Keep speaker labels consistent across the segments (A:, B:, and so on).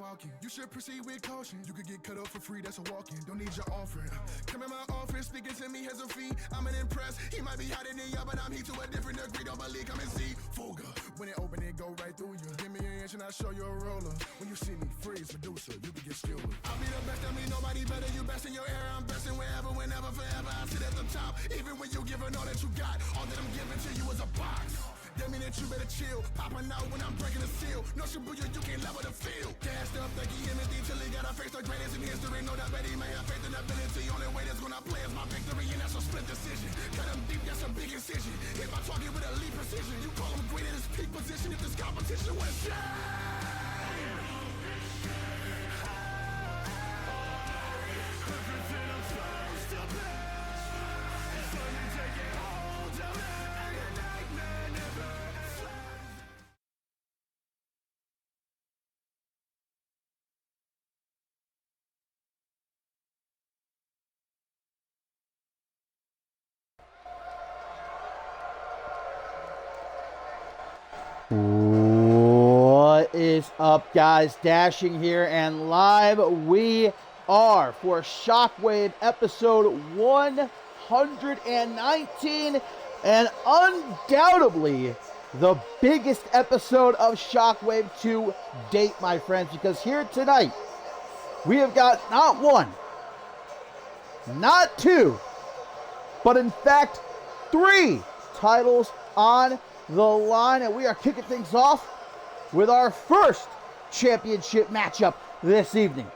A: walking. You should proceed with caution. You could get cut up for free, that's a walk-in. Don't need your offering. Come in my office, speaking to me as a fee. I'm an impress. He might be hotter than y'all, but I'm heat to a different degree. Don't believe, come and see. Fuga. When it open, it go right through you. Give me an inch and I'll show you a roller. When you see me, freeze, Medusa, you can get skilled. I'll be the best, I mean nobody better. You best in your era, I'm best in wherever, whenever, forever. I sit at the top. Even when you giving all that you got, all that I'm giving to you is a box. That mean that you better chill. Popping out when I'm breaking the seal. No Shibuya, you can't level the field. Gassed up like EMD till he got a face the greatest in history. No doubt that he may have faith in ability. Only way that's gonna play is my victory, and that's a split decision. Cut him deep, that's a big incision. Hit my target with elite precision. You call him great at his peak position. If this competition was shine.
B: What is up, guys? Dashing here and live we are for Shockwave episode 119, and undoubtedly the biggest episode of Shockwave to date, my friends, because here tonight we have got not one, not two, but in fact 3 titles on the line, and we are kicking things off with our first championship matchup this evening.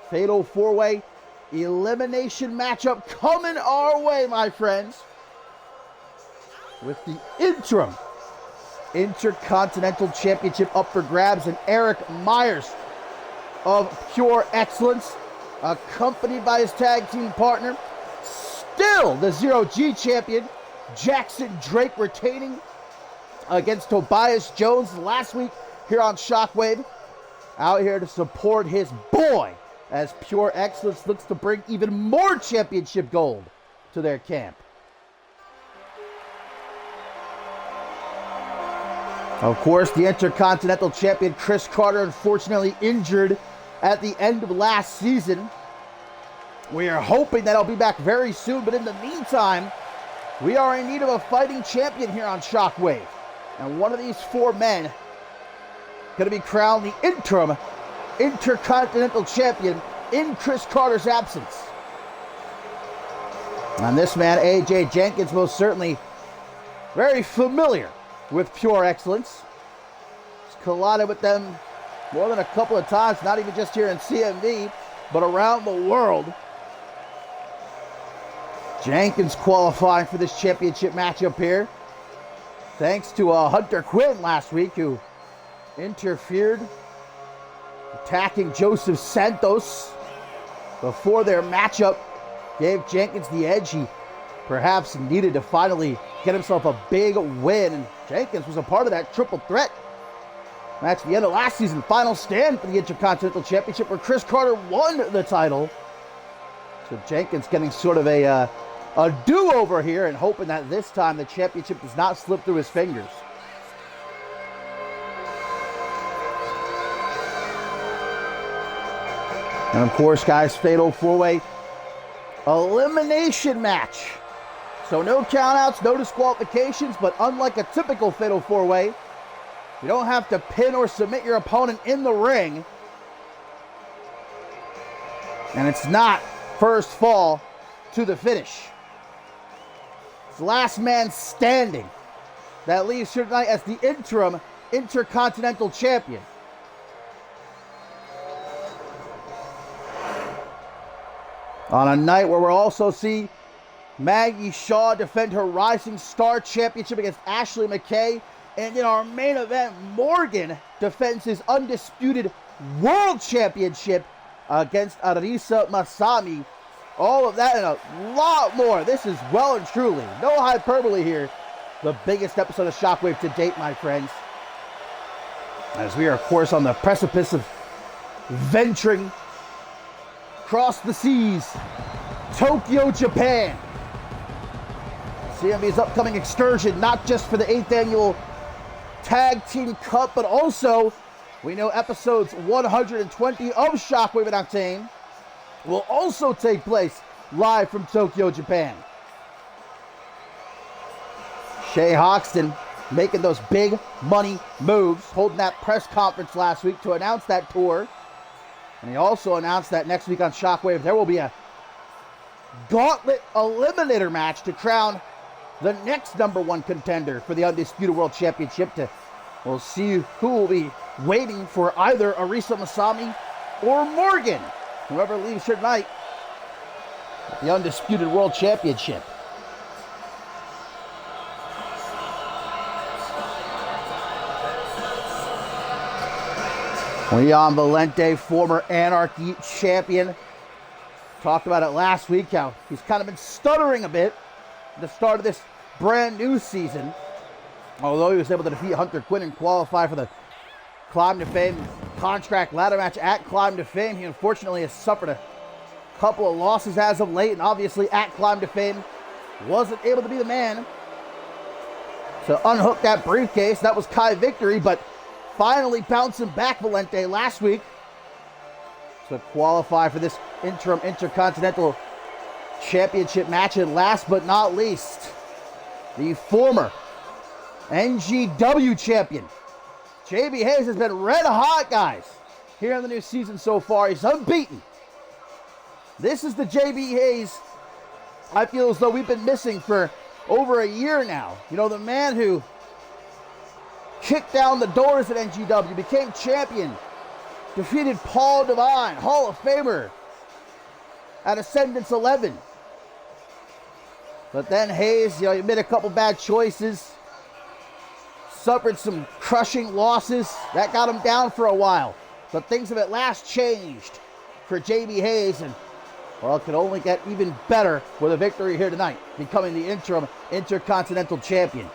B: Fatal 4-way elimination matchup coming our way, my friends, with the interim Intercontinental Championship up for grabs, and Eric Myers of Pure Excellence, accompanied by his tag team partner, still the Zero-G champion, Jackson Drake, retaining against Tobias Jones last week here on Shockwave. Out here to support his boy as Pure Excellence looks to bring even more championship gold to their camp. Of course, the Intercontinental Champion Chris Carter, unfortunately injured at the end of last season. We are hoping that he'll be back very soon, but in the meantime, we are in need of a fighting champion here on Shockwave. And one of these 4 men going to be crowned the interim Intercontinental Champion in Chris Carter's absence. And this man, AJ Jenkins, most certainly very familiar with Pure Excellence. He's collided with them more than a couple of times, not even just here in CMV, but around the world. Jenkins qualifying for this championship matchup here, thanks to Hunter Quinn last week, who interfered, attacking Joseph Santos before their matchup, gave Jenkins the edge he perhaps needed to finally get himself a big win. And Jenkins was a part of that triple threat match at the end of last season, final stand for the Intercontinental Championship, where Chris Carter won the title. So Jenkins getting sort of a do-over here, and hoping that this time the championship does not slip through his fingers. And of course, guys, fatal 4-way elimination match. So no countouts, no disqualifications, but unlike a typical fatal 4-way, you don't have to pin or submit your opponent in the ring. And it's not first fall to the finish. It's last man standing that leaves here tonight as the interim Intercontinental Champion. On a night where we'll also see Maggie Shaw defend her Rising Star Championship against Ashley McKay. And in our main event, Morgan defends his undisputed World Championship against Arisa Masami. All of that and a lot more. This is well and truly, no hyperbole here, the biggest episode of Shockwave to date, my friends. As we are, of course, on the precipice of venturing across the seas, Tokyo, Japan. CMV's upcoming excursion, not just for the 8th annual Tag Team Cup, but also We know episodes 120 of Shockwave and Octane will also take place live from Tokyo, Japan. Shay Hoxton making those big money moves, holding that press conference last week to announce that tour. And he also announced that next week on Shockwave there will be a gauntlet eliminator match to crown the next number one contender for the Undisputed World Championship. We'll see who will be waiting for either Arisa Masami or Morgan, whoever leaves here tonight at the Undisputed World Championship. Leon Valente, former Anarchy champion. Talked about it last week, how he's kind of been stuttering a bit at the start of this brand new season. Although he was able to defeat Hunter Quinn and qualify for the Climb to Fame contract ladder match at Climb to Fame, he unfortunately has suffered a couple of losses as of late, and obviously at Climb to Fame wasn't able to be the man to unhook that briefcase. That was Kai Victory, but finally bouncing back Valente last week to qualify for this interim Intercontinental Championship match. And last but not least, the former NGW champion, JB Hayes, has been red hot, guys, here in the new season so far. He's unbeaten. This is the JB Hayes I feel as though we've been missing for over a year now. You know, the man who kicked down the doors at NGW, became champion, defeated Paul Devine, Hall of Famer, at Ascendance 11. But then Hayes, he made a couple bad choices, suffered some crushing losses. That got him down for a while. But things have at last changed for JB Hayes, and well, it can only get even better with a victory here tonight, becoming the interim Intercontinental Champion.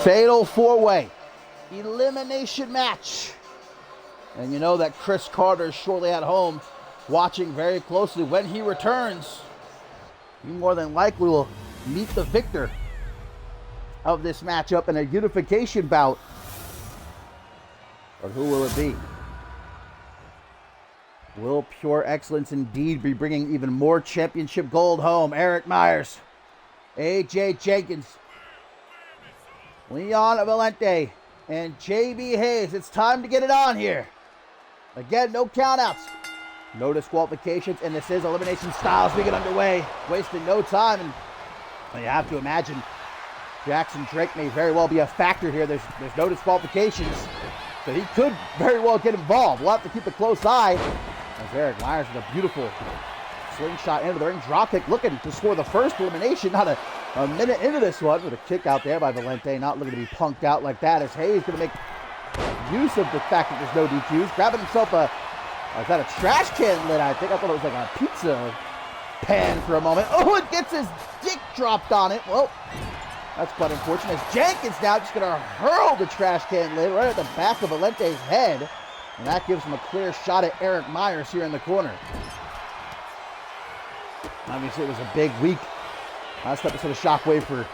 B: Fatal four-way elimination match. And you know that Chris Carter is shortly at home watching very closely. When he returns, he more than likely will meet the victor of this matchup in a unification bout. But who will it be? Will Pure Excellence indeed be bringing even more championship gold home? Eric Myers, AJ Jenkins, Leon Valente, and JB Hayes. It's time to get it on here. Again, no countouts, no disqualifications, and this is elimination styles. We get underway, wasting no time. And you have to imagine Jackson Drake may very well be a factor here. There's no disqualifications, so he could very well get involved. We'll have to keep a close eye as Eric Myers with a beautiful slingshot into the ring. Drop kick, looking to score the first elimination. Not a minute into this one with a kick out there by Valente. Not looking to be punked out like that, as Hayes going to make use of the fact that there's no DQs. Grabbing himself is that a trash can lid, I think? I thought it was like a pizza pan for a moment. Oh, it gets his dick dropped on it. Well, that's quite unfortunate. As Jenkins now just going to hurl the trash can lid right at the back of Valente's head. And that gives him a clear shot at Eric Myers here in the corner. Obviously, it was a big week. Last episode of Shockwave for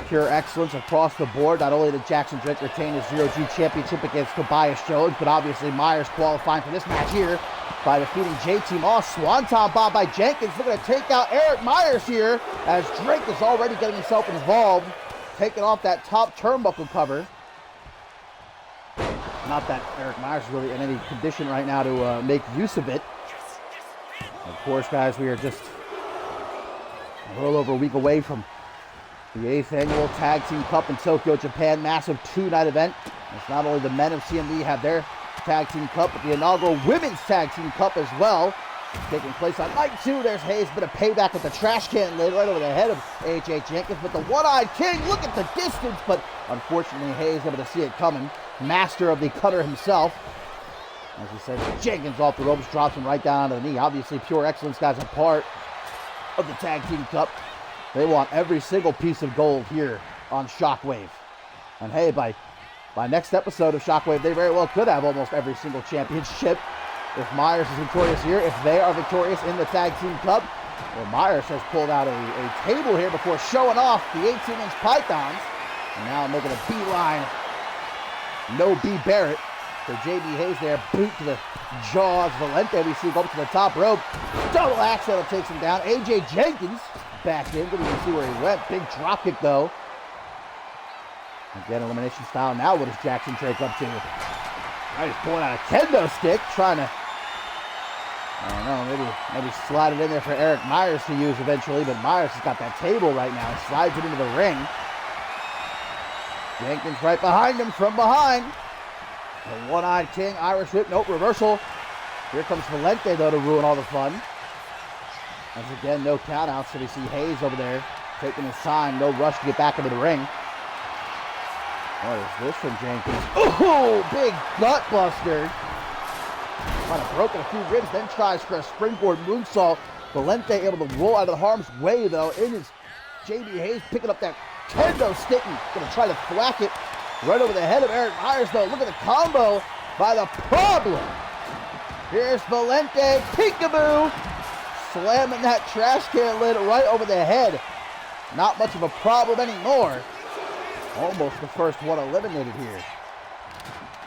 B: Pure Excellence across the board. Not only did Jackson Drake retain his Zero-G championship against Tobias Jones, but obviously Myers qualifying for this match here by defeating JT Moss. Swanton bomb by Jenkins, looking to take out Eric Myers here, as Drake is already getting himself involved, taking off that top turnbuckle cover. Not that Eric Myers is really in any condition right now to make use of it. Of course, guys, we are just a little over a week away from the 8th Annual Tag Team Cup in Tokyo, Japan. Massive two-night event. It's not only the men of CMV have their Tag Team Cup, but the inaugural Women's Tag Team Cup as well, taking place on night 2. There's Hayes, bit of payback with the trash can lid right over the head of AJ Jenkins. But the one-eyed king, look at the distance, but unfortunately Hayes able to see it coming. Master of the cutter himself. As he said, Jenkins off the ropes, drops him right down to the knee. Obviously, Pure Excellence guys are part of the Tag Team Cup. They want every single piece of gold here on Shockwave. And hey, by next episode of Shockwave, they very well could have almost every single championship. if Myers is victorious here, if they are victorious in the Tag Team Cup. Well, Myers has pulled out a table here before showing off the 18-inch pythons. And now making a beeline. No B. Barrett for JB Hayes there. Boot to the jaws. Valente, we see, go up to the top rope. Double axe handle takes him down. AJ Jenkins back in. Didn't even see where he went. Big drop kick, though. Again, elimination style. Now what is Jackson Drake up to? He's pulling out a kendo stick, trying to, I don't know, maybe slide it in there for Eric Myers to use eventually, but Myers has got that table right now. He slides it into the ring. Jenkins right behind him from behind. The one-eyed king, Irish whip, nope, reversal. Here comes Valente, though, to ruin all the fun. Once again, no countouts, so we see Hayes over there taking his time, no rush to get back into the ring. What is this from Jenkins? Oh, big gut buster. Might have broken a few ribs, then tries for a springboard moonsault. Valente able to roll out of the harm's way, though. In his JB Hayes picking up that kendo stick and going to try to thwack it right over the head of Eric Myers, though. Look at the combo by the Problem. Here's Valente, peekaboo, slamming that trash can lid right over the head. Not much of a problem anymore. Almost the first one eliminated here.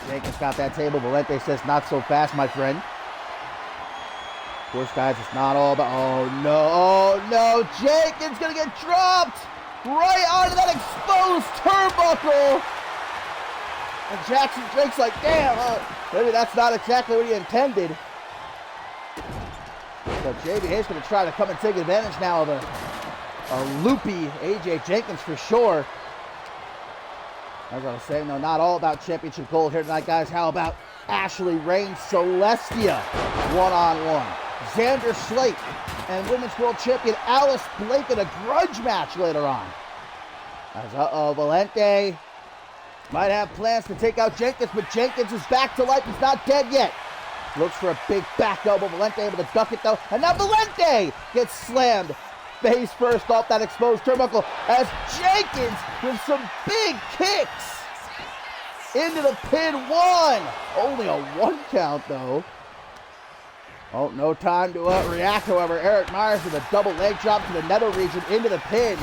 B: Jenkins got that table. Valente says, not so fast, my friend. Of course, guys, it's not all about... Oh, no. Jenkins going to get dropped right onto that exposed turnbuckle. And Jackson Drake's like, damn, maybe that's not exactly what he intended. So JB Hayes going to try to come and take advantage now of a loopy AJ Jenkins for sure. As I was saying, though, not all about championship gold here tonight, guys. How about Ashley Reigns, Celestia, one-on-one. Xander Slate and Women's World Champion Alice Blake in a grudge match later on. As, Valente might have plans to take out Jenkins, but Jenkins is back to life. He's not dead yet. Looks for a big back elbow. Valente able to duck it, though. And now Valente gets slammed face first off that exposed turnbuckle as Jenkins with some big kicks into the pin. One. Only a 1 count, though. Oh, no time to react, however. Eric Myers with a double leg drop to the nether region into the pin.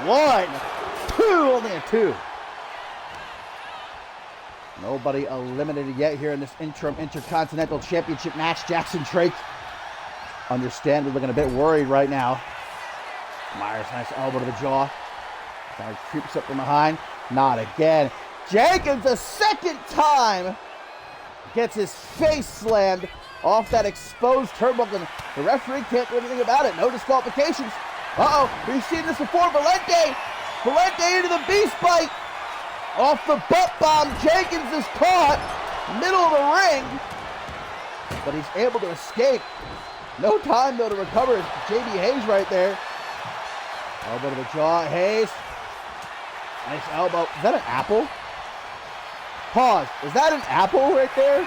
B: 1, 2, only a 2. Nobody eliminated yet here in this interim Intercontinental Championship match. Jackson Drake, understandably, looking a bit worried right now. Myers, nice elbow to the jaw. Kind of creeps up from behind. Not again. Jenkins, a second time, gets his face slammed off that exposed turnbuckle. The referee can't do anything about it. No disqualifications. We've seen this before. Valente into the beast bite. Off the butt bomb. Jenkins is caught. Middle of the ring. But he's able to escape. No time, though, to recover. JB Hayes right there. Elbow to the jaw. Hayes. Nice elbow. Is that an apple? Pause. Is that an apple right there?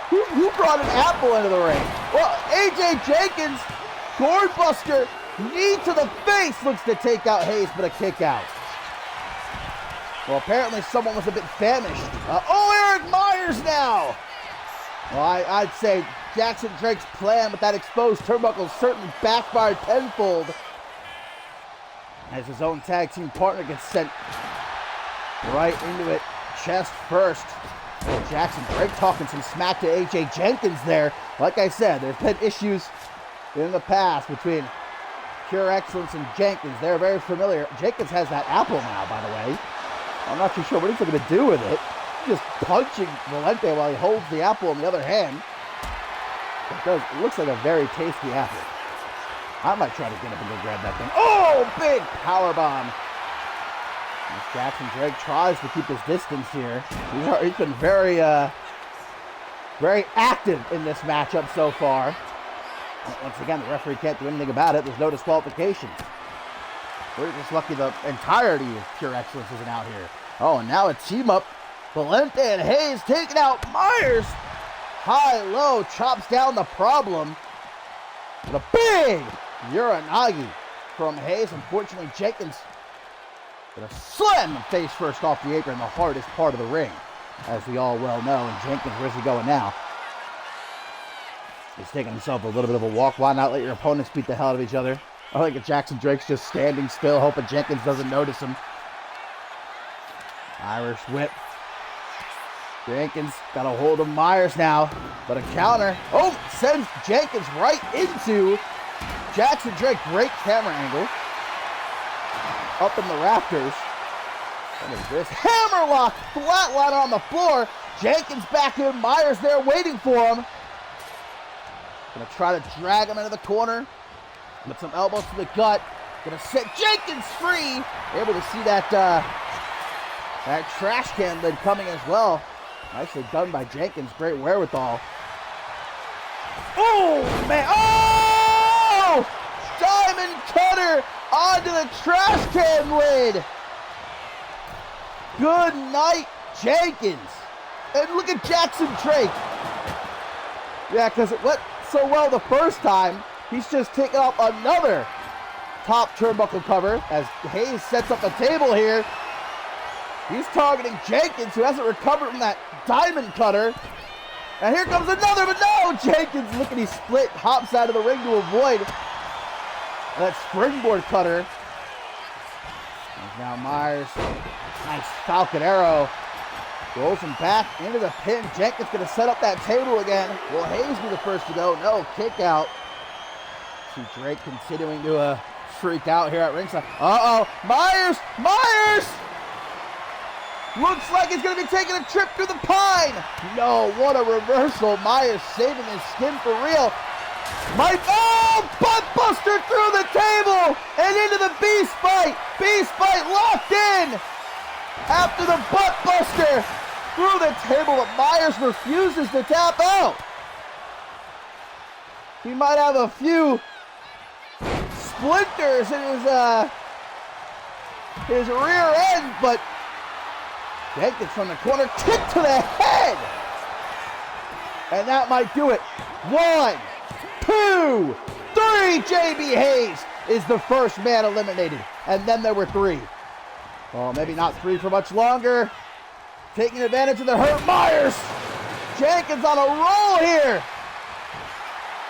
B: Who brought an apple into the ring? Well, AJ Jenkins, gourd buster, knee to the face, looks to take out Hayes, but a kick out. Well, apparently someone was a bit famished. Eric Myers now. Well, I'd say Jackson Drake's plan with that exposed turnbuckle certainly backfired tenfold, as his own tag team partner gets sent right into it, chest first. Well, Jackson Drake talking some smack to AJ Jenkins there. Like I said, there's been issues in the past between Pure Excellence and Jenkins. They're very familiar. Jenkins has that apple now, by the way. I'm not too sure what he's going to do with it. Just punching Valente while he holds the apple in the other hand. It looks like a very tasty apple. I might try to get up and go grab that thing. Oh, big power bomb. As Jackson Drake tries to keep his distance here. He's been very, very active in this matchup so far. Once again, the referee can't do anything about it. There's no disqualifications. We're just lucky the entirety of Pure Excellence isn't out here. Oh, and now a team up. Valente and Hayes taking out Myers. High-low chops down the Problem. But a big Uranagi from Hayes. Unfortunately, Jenkins gonna slam him face first off the apron, the hardest part of the ring, as we all well know. And Jenkins, where's he going now? He's taking himself a little bit of a walk. Why not let your opponents beat the hell out of each other? I think Jackson Drake's just standing still, hoping Jenkins doesn't notice him. Irish whip. Jenkins got a hold of Myers now, but a counter. Oh, sends Jenkins right into Jackson Drake. Great camera angle. Up in the rafters. What is this? Hammerlock! Flatliner on the floor. Jenkins back in. Myers there waiting for him. Gonna try to drag him into the corner. With some elbows to the gut. Gonna set Jenkins free. Able to see that that trash can lid coming as well. Nicely done by Jenkins. Great wherewithal. Oh, man. Oh! Diamond cutter onto the trash can lid. Good night, Jenkins. And look at Jackson Drake. Yeah, because it went so well the first time, he's just taking up another top turnbuckle cover as Hayes sets up a table here. He's targeting Jenkins, who hasn't recovered from that diamond cutter. And here comes another, but no! Jenkins, look at he split, hops out of the ring to avoid that springboard cutter. And now Myers, nice Falcon Arrow. Rolls him back into the pin. Jenkins gonna set up that table again. Will Hayes be the first to go? No, kick out. See Drake continuing to freak out here at ringside. Uh-oh, Myers! Looks like he's going to be taking a trip through the pine. No, what a reversal. Myers saving his skin for real. Butt buster through the table and into the beast fight. Beast fight locked in. After the butt buster through the table, but Myers refuses to tap out. He might have a few splinters in his rear end, but Jenkins from the corner, kick to the head! And that might do it. 1, 2, 3! JB Hayes is the first man eliminated. And then there were 3. Well, maybe not 3 for much longer. Taking advantage of the hurt Myers. Jenkins on a roll here.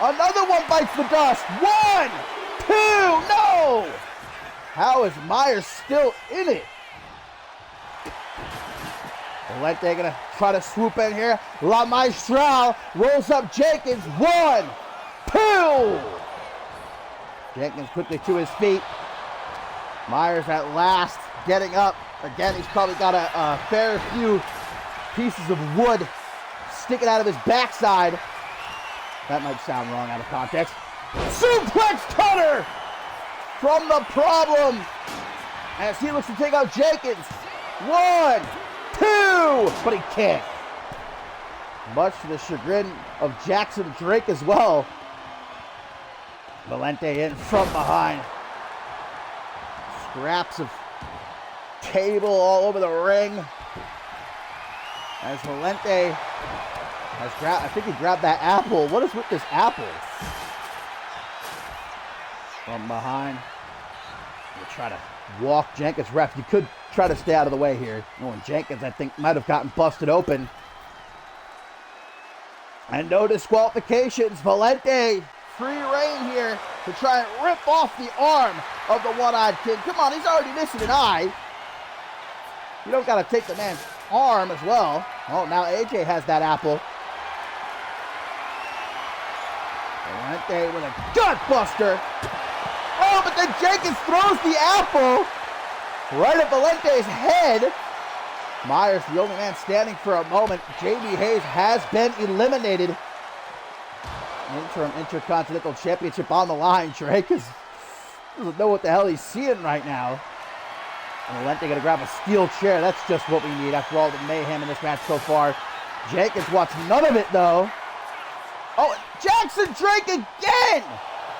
B: Another one bites the dust. 1, 2, no! How is Myers still in it? Valente gonna try to swoop in here. La Maestral rolls up Jenkins. 1, 2. Jenkins quickly to his feet. Myers at last getting up. Again, he's probably got a fair few pieces of wood sticking out of his backside. That might sound wrong out of context. Suplex cutter from the Problem as he looks to take out Jenkins. 1, 2, but he can't. Much to the chagrin of Jackson Drake as well. Valente in from behind. Scraps of table all over the ring. As Valente has grabbed, I think he grabbed that apple. What is with this apple? From behind. We'll try to walk Jenkins. Ref, you could try to stay out of the way here. And Jenkins, I think, might have gotten busted open. And no disqualifications. Valente, free reign here to try and rip off the arm of the one-eyed kid. Come on, he's already missing an eye. You don't got to take the man's arm as well. Oh, now AJ has that apple. Valente with a gut buster. Oh, but then Jenkins throws the apple right at Valente's head. Myers, the only man standing for a moment. JB Hayes has been eliminated. Interim Intercontinental Championship on the line. Drake doesn't know what the hell he's seeing right now. And Valente gonna grab a steel chair. That's just what we need after all the mayhem in this match so far. Jenkins wants none of it though. Oh, Jackson Drake again!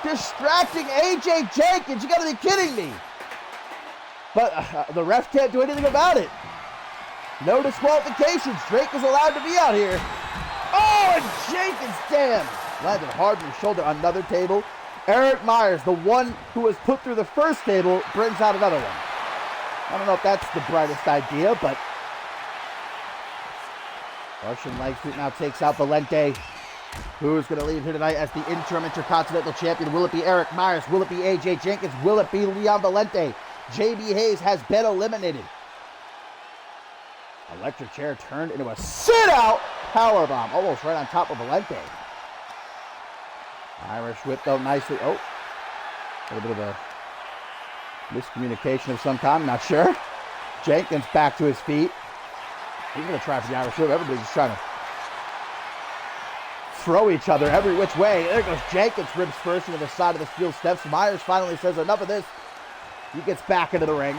B: Distracting AJ Jenkins. You gotta be kidding me. But the ref can't do anything about it. No disqualifications. Drake is allowed to be out here. Oh, and Jenkins, damn. Landed hard on his shoulder. Another table. Eric Myers, the one who was put through the first table, brings out another one. I don't know if that's the brightest idea, but Russian leg sweep now takes out Valente. Who's going to leave here tonight as the interim Intercontinental Champion? Will it be Eric Myers? Will it be AJ Jenkins? Will it be Leon Valente? JB Hayes has been eliminated. Electric chair turned into a sit-out powerbomb. Almost right on top of Valente. Irish whip though nicely. Oh, a little bit of a miscommunication of some kind. Not sure. Jenkins back to his feet. He's going to try for the Irish whip. Everybody's just trying to throw each other every which way. There goes Jenkins, ribs first into the side of the steel steps. Myers finally says enough of this. He gets back into the ring.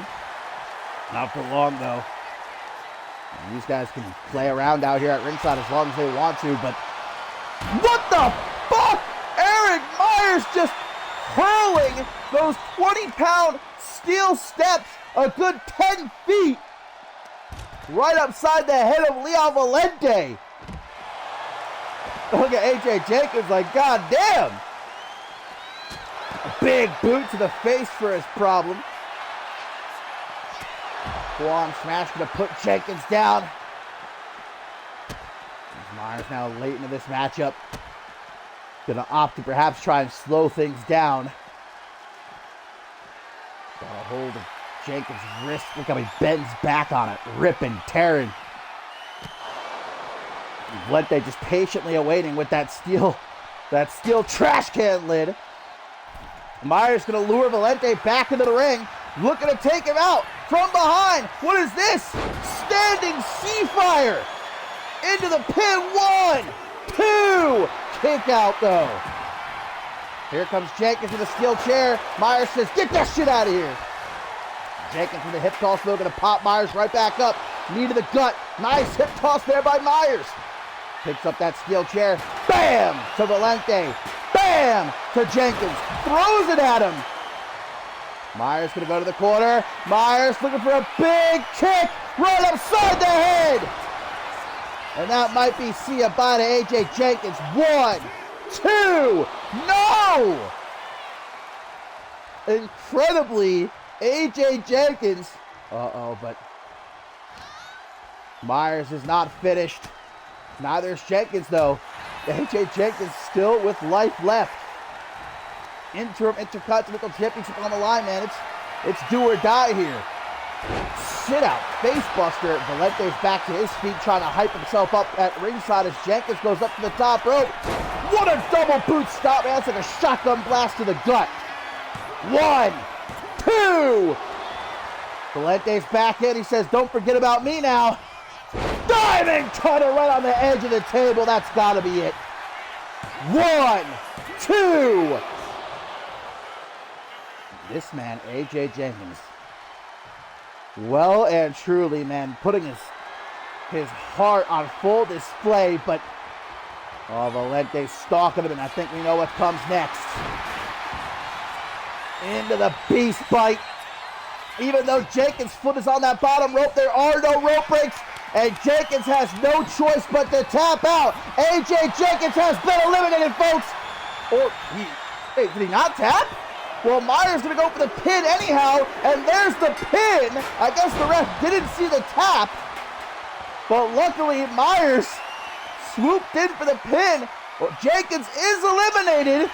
B: Not for long though. And these guys can play around out here at ringside as long as they want to, but what the fuck? Eric Myers just hurling those 20-pound steel steps a good 10 feet right upside the head of Leon Valente. Look at AJ Jenkins like, God damn. A big boot to the face for his problem. Forearm smash gonna put Jenkins down. Myers now late into this matchup. Gonna opt to perhaps try and slow things down. Got a hold of Jenkins' wrist. Look how he bends back on it. Ripping, tearing. Valente just patiently awaiting with that steel trash can lid. Myers gonna lure Valente back into the ring. Looking to take him out from behind. What is this? Standing sea fire. Into the pin. 1, 2. Kick out though. Here comes Jenkins with a steel chair. Myers says, get that shit out of here. Jenkins with a hip toss, though, gonna pop Myers right back up. Knee to the gut. Nice hip toss there by Myers. Picks up that steel chair. Bam! To Valente. Bam! To Jenkins. Throws it at him. Myers gonna go to the corner. Myers looking for a big kick right upside the head. And that might be see ya bye to AJ Jenkins. 1, 2, no! Incredibly, AJ Jenkins. But Myers is not finished. Neither is Jenkins, though. AJ Jenkins still with life left. Interim Intercontinental Championship on the line, man. It's do or die here. Sit out, face buster. Valente's back to his feet, trying to hype himself up at ringside as Jenkins goes up to the top rope. What a double boot stop, man. That's like a shotgun blast to the gut. 1, 2. Valente's back in. He says, don't forget about me now. Diving cutter right on the edge of the table. That's got to be it. 1, 2. This man, AJ Jenkins, well and truly, man, putting his heart on full display, but Valente stalking him, and I think we know what comes next. Into the beast bite. Even though Jenkins' foot is on that bottom rope, there are no rope breaks, and Jenkins has no choice but to tap out. AJ Jenkins has been eliminated, folks. Or, did he not tap? Well, Myers going to go for the pin anyhow, and there's the pin. I guess the ref didn't see the tap, but luckily Myers swooped in for the pin. Well, Jenkins is eliminated,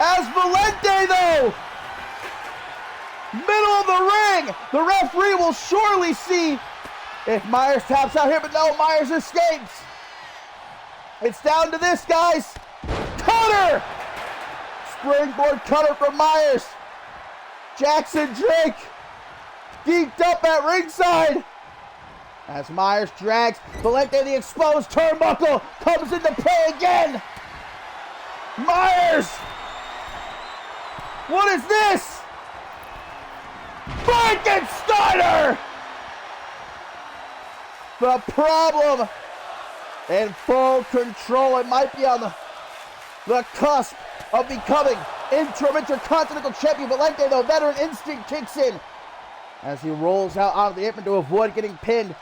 B: as Valente, though. Middle of the ring. The referee will surely see if Myers taps out here, but no, Myers escapes. It's down to this, guys. Cutter! Springboard cutter from Myers. Jackson Drake geeked up at ringside as Myers drags Valente. The exposed turnbuckle comes into play again. Myers! What is this? Frankensteiner! The problem in full control. It might be on the cusp of becoming interim Intercontinental Champion. Valente, though, veteran instinct kicks in as he rolls out onto the apron to avoid getting pinned.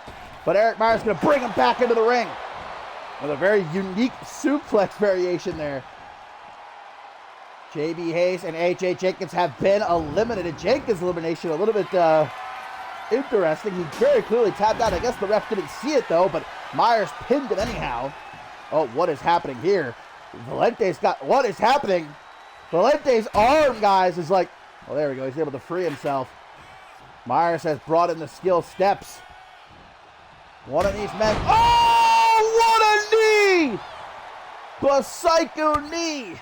B: But Eric Myers is going to bring him back into the ring with a very unique suplex variation there. JB Hayes and AJ Jenkins have been eliminated. Jenkins' elimination a little bit interesting. He very clearly tapped out. I guess the ref didn't see it, though, but Myers pinned him anyhow. Oh, what is happening here? What is happening? Valente's arm, guys, is like, oh, there we go. He's able to free himself. Myers has brought in the skill steps. One of these men. Oh, what a knee! The psycho knee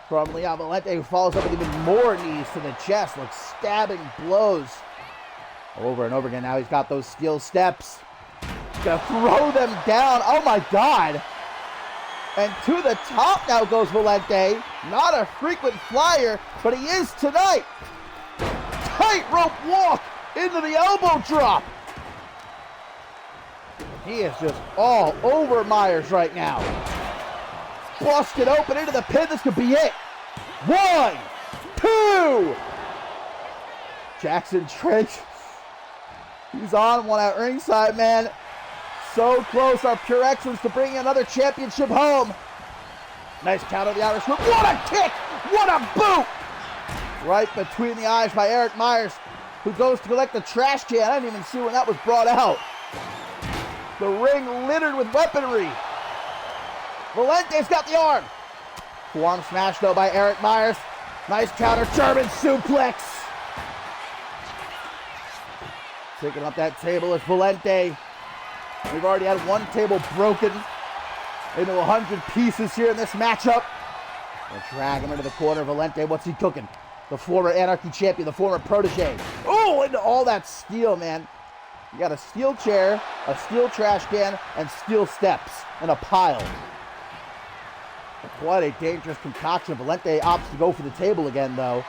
B: from Leon Valente, who follows up with even more knees to the chest, like stabbing blows. Over and over again. Now he's got those skill steps. He's gonna throw them down. Oh my God. And to the top now goes Valente. Not a frequent flyer, but he is tonight. Tightrope walk into the elbow drop. He is just all over Myers right now. Busted open into the pin. This could be it. 1, 2. Jackson Drake. He's on one at ringside, man. So close, our pure excellence, to bring another championship home. Nice count of the Irish whip. What a kick! What a boot! Right between the eyes by Eric Myers, who goes to collect the trash can. I didn't even see when that was brought out. The ring littered with weaponry. Valente's got the arm. Forearm smash, though, by Eric Myers. Nice counter, German suplex. Picking up that table is Valente. We've already had one table broken into 100 pieces here in this matchup. We'll drag him into the corner. Valente, what's he cooking? The former Anarchy champion, the former protege. Oh, into all that steel, man. You got a steel chair, a steel trash can, and steel steps in a pile. Quite a dangerous concoction. Valente opts to go for the table again, though.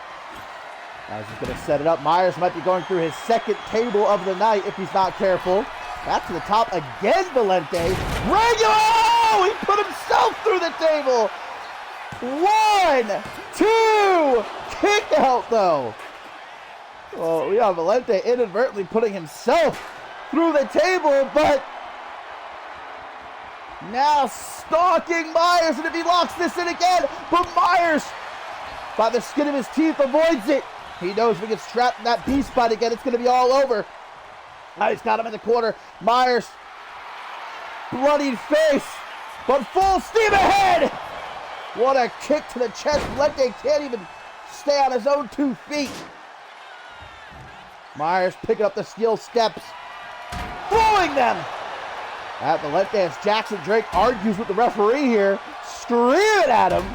B: Now he's going to set it up. Myers might be going through his second table of the night if he's not careful. Back to the top again, Valente. Regular! Oh, he put himself through the table. 1, 2. Kick out, though. Well, we have Valente inadvertently putting himself through the table, but now stalking Myers, and if he locks this in again, but Myers, by the skin of his teeth, avoids it. He knows if he gets trapped in that beast fight again, it's going to be all over. Now he's got him in the corner. Myers, bloodied face, but full steam ahead. What a kick to the chest. Valente can't even stay on his own 2 feet. Myers picking up the steel steps, throwing them at Valente as Jackson Drake argues with the referee here, screaming at him.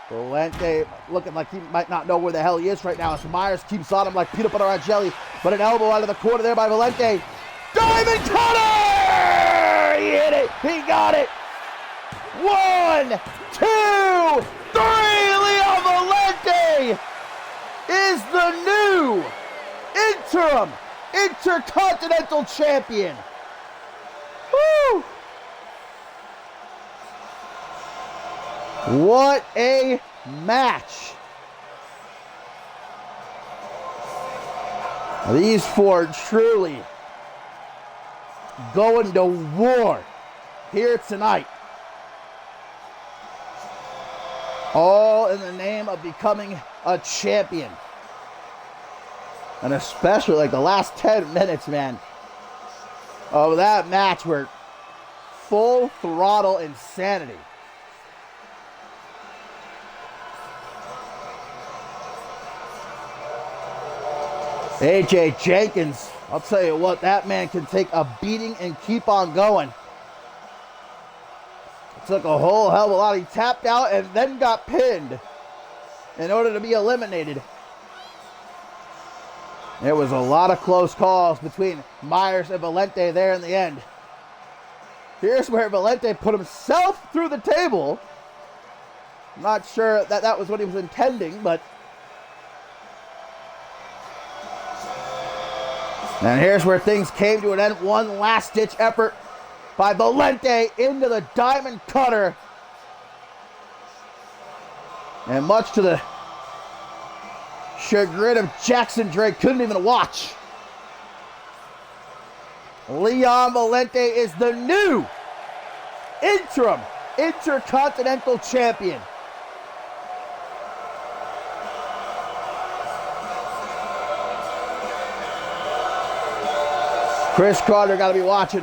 B: Valente looking like he might not know where the hell he is right now as Myers keeps on him like peanut butter on jelly, but an elbow out of the corner there by Valente. Diamond cutter! He hit it. He got it. 1, 2, 3. Leon Valente is the new interim Intercontinental Champion. Woo! What a match. These four truly going to war here tonight. All in the name of becoming a champion. And especially like the last 10 minutes, man, of that match were full throttle insanity. AJ Jenkins, I'll tell you what, that man can take a beating and keep on going. It took a whole hell of a lot. He tapped out and then got pinned in order to be eliminated. There was a lot of close calls between Myers and Valente there in the end. Here's where Valente put himself through the table. I'm not sure that was what he was intending, but... And here's where things came to an end. One last-ditch effort by Valente into the diamond cutter. And much to the chagrin of Jackson Drake, couldn't even watch. Leon Valente is the new interim Intercontinental Champion. Chris Carter got to be watching.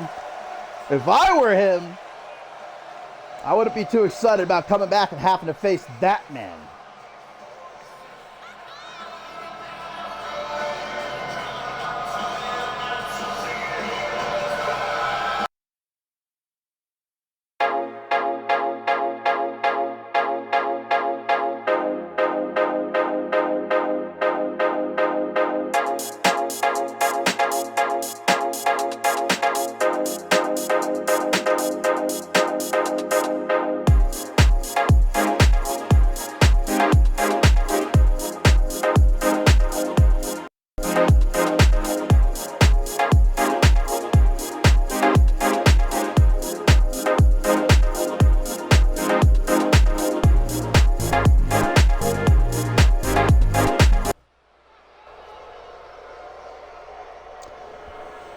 B: If I were him, I wouldn't be too excited about coming back and having to face that man.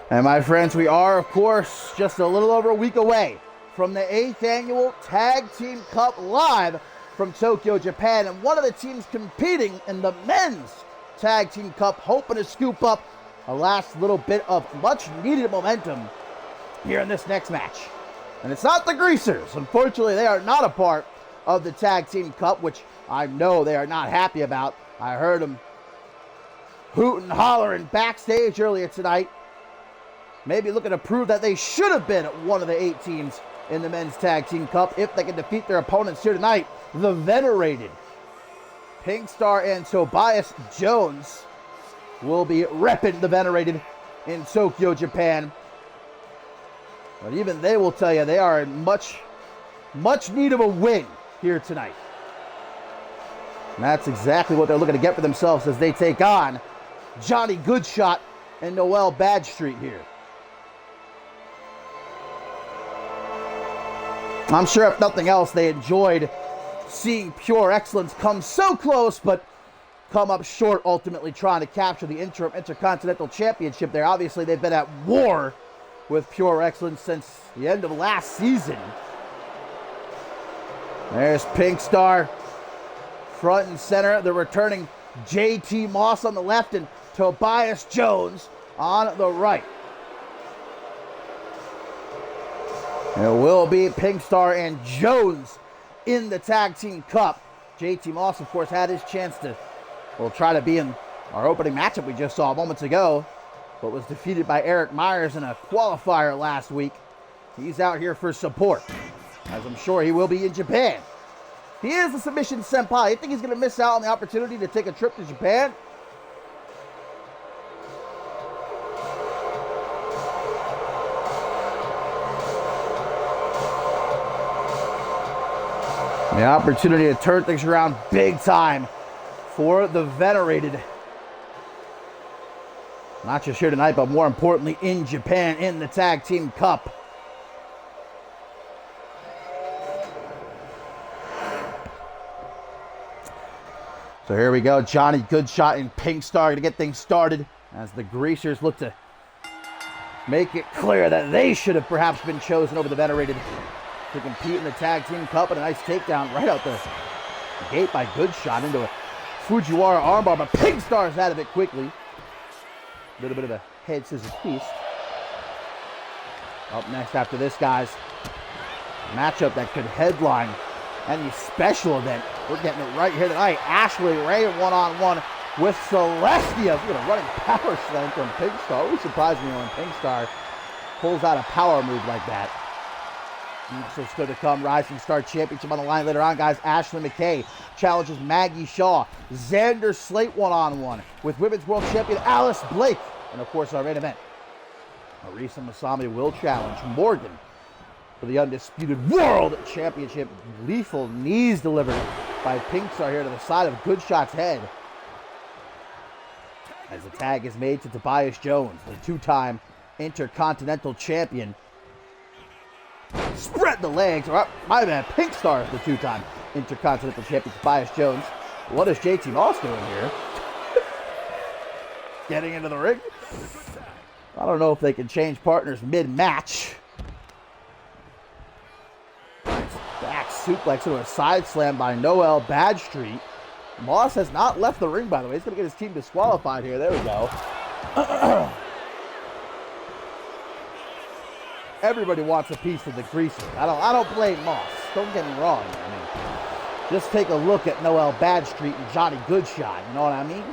B: And my friends, we are, of course, just a little over a week away from the 8th Annual Tag Team Cup live from Tokyo, Japan. And one of the teams competing in the Men's Tag Team Cup hoping to scoop up a last little bit of much-needed momentum here in this next match. And it's not the Greasers. Unfortunately, they are not a part of the Tag Team Cup, which I know they are not happy about. I heard them hooting and hollering backstage earlier tonight. Maybe looking to prove that they should have been one of the 8 teams in the Men's Tag Team Cup if they can defeat their opponents here tonight. The venerated Pink Star and Tobias Jones will be repping the venerated in Tokyo, Japan. But even they will tell you they are in much need of a win here tonight. And that's exactly what they're looking to get for themselves as they take on Johnny Goodshot and Noel Badstreet here. I'm sure if nothing else, they enjoyed seeing Pure Excellence come so close, but come up short, ultimately trying to capture the interim Intercontinental Championship there. Obviously, they've been at war with Pure Excellence since the end of last season. There's Pink Star, front and center. The returning JT Moss on the left and Tobias Jones on the right. It will be Pink Star and Jones in the Tag Team Cup. JT Moss, of course, had his chance to, try to be in our opening matchup we just saw moments ago, but was defeated by Eric Myers in a qualifier last week. He's out here for support, as I'm sure he will be in Japan. He is the submission senpai. You think he's going to miss out on the opportunity to take a trip to Japan? The opportunity to turn things around big time for the venerated. Not just here tonight, but more importantly in Japan in the Tag Team Cup. So here we go. Johnny Goodshot and Pink Star going to get things started as the Greasers look to make it clear that they should have perhaps been chosen over the venerated to compete in the Tag Team Cup. And a nice takedown right out the gate by Goodshot into a Fujiwara armbar, but Pink Star's out of it quickly. A little bit of a head scissors feast. Up next after this, guys, matchup that could headline any special event. We're getting it right here tonight. Ashley Ray one-on-one with Celestia. Look at a running power slam from Pink Star. Always surprised me when Pink Star pulls out a power move like that. So still to come, Rising Star Championship on the line later on, guys. Ashley McKay challenges Maggie Shaw. Xander Slate one-on-one with Women's World Champion Alice Blake. And of course, our main event, Marisa Masami will challenge Morgan for the Undisputed World Championship. Lethal knees delivered by Pink Star here to the side of Goodshot's head. As the tag is made to Tobias Jones, the two-time Intercontinental Champion. Spread the legs. Or, my man, Pink Star, the two-time Intercontinental Champion, Tobias Jones. What is JT Moss doing here? Getting into the ring. I don't know if they can change partners mid-match. Back suplex into a side slam by Noel Badstreet. Moss has not left the ring, by the way. He's going to get his team disqualified here. There we go. everybody wants a piece of the greaser. I don't blame Moss. Don't get me wrong. I mean, just take a look at Noel Badstreet and Johnny Goodshot. You know what I mean?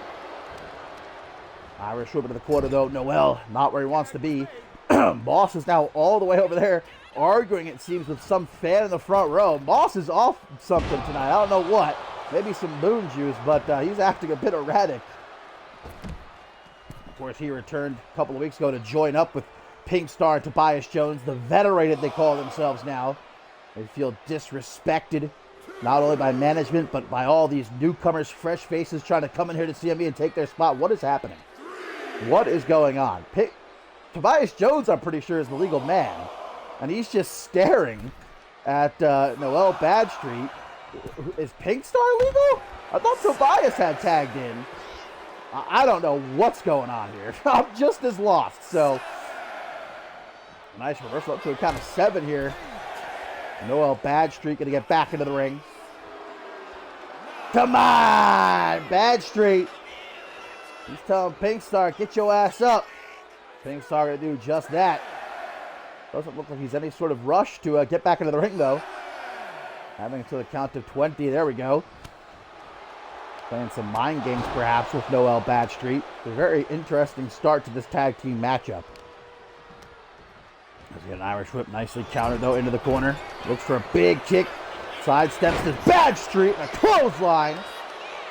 B: Irish whip into the corner, though. Noel not where he wants to be. Moss is now all the way over there, arguing, it seems, with some fan in the front row. Moss is off something tonight. I don't know what. Maybe some moon juice, but he's acting a bit erratic. Of course, he returned a couple of weeks ago to join up with Pink Star and Tobias Jones, the Veterated they call themselves now. They feel disrespected, not only by management, but by all these newcomers, fresh faces trying to come in here to CMV and take their spot. What is happening? What is going on? Tobias Jones, I'm pretty sure, is the legal man. And he's just staring at Noel Badstreet. Is Pink Star legal? I thought Tobias had tagged in. I don't know what's going on here. I'm just as lost. So, nice reversal up to a count of 7 here. Noel Badstreet going to get back into the ring. Come on, Badstreet. He's telling Pink Star, get your ass up. Pink Star going to do just that. Doesn't look like he's any sort of rush to get back into the ring, though. Having to the count of 20. There we go. Playing some mind games, perhaps, with Noel Badstreet. A very interesting start to this tag team matchup. Let's get an Irish whip. Nicely countered, though, into the corner. Looks for a big kick. Sidesteps to Badstreet. And a clothesline.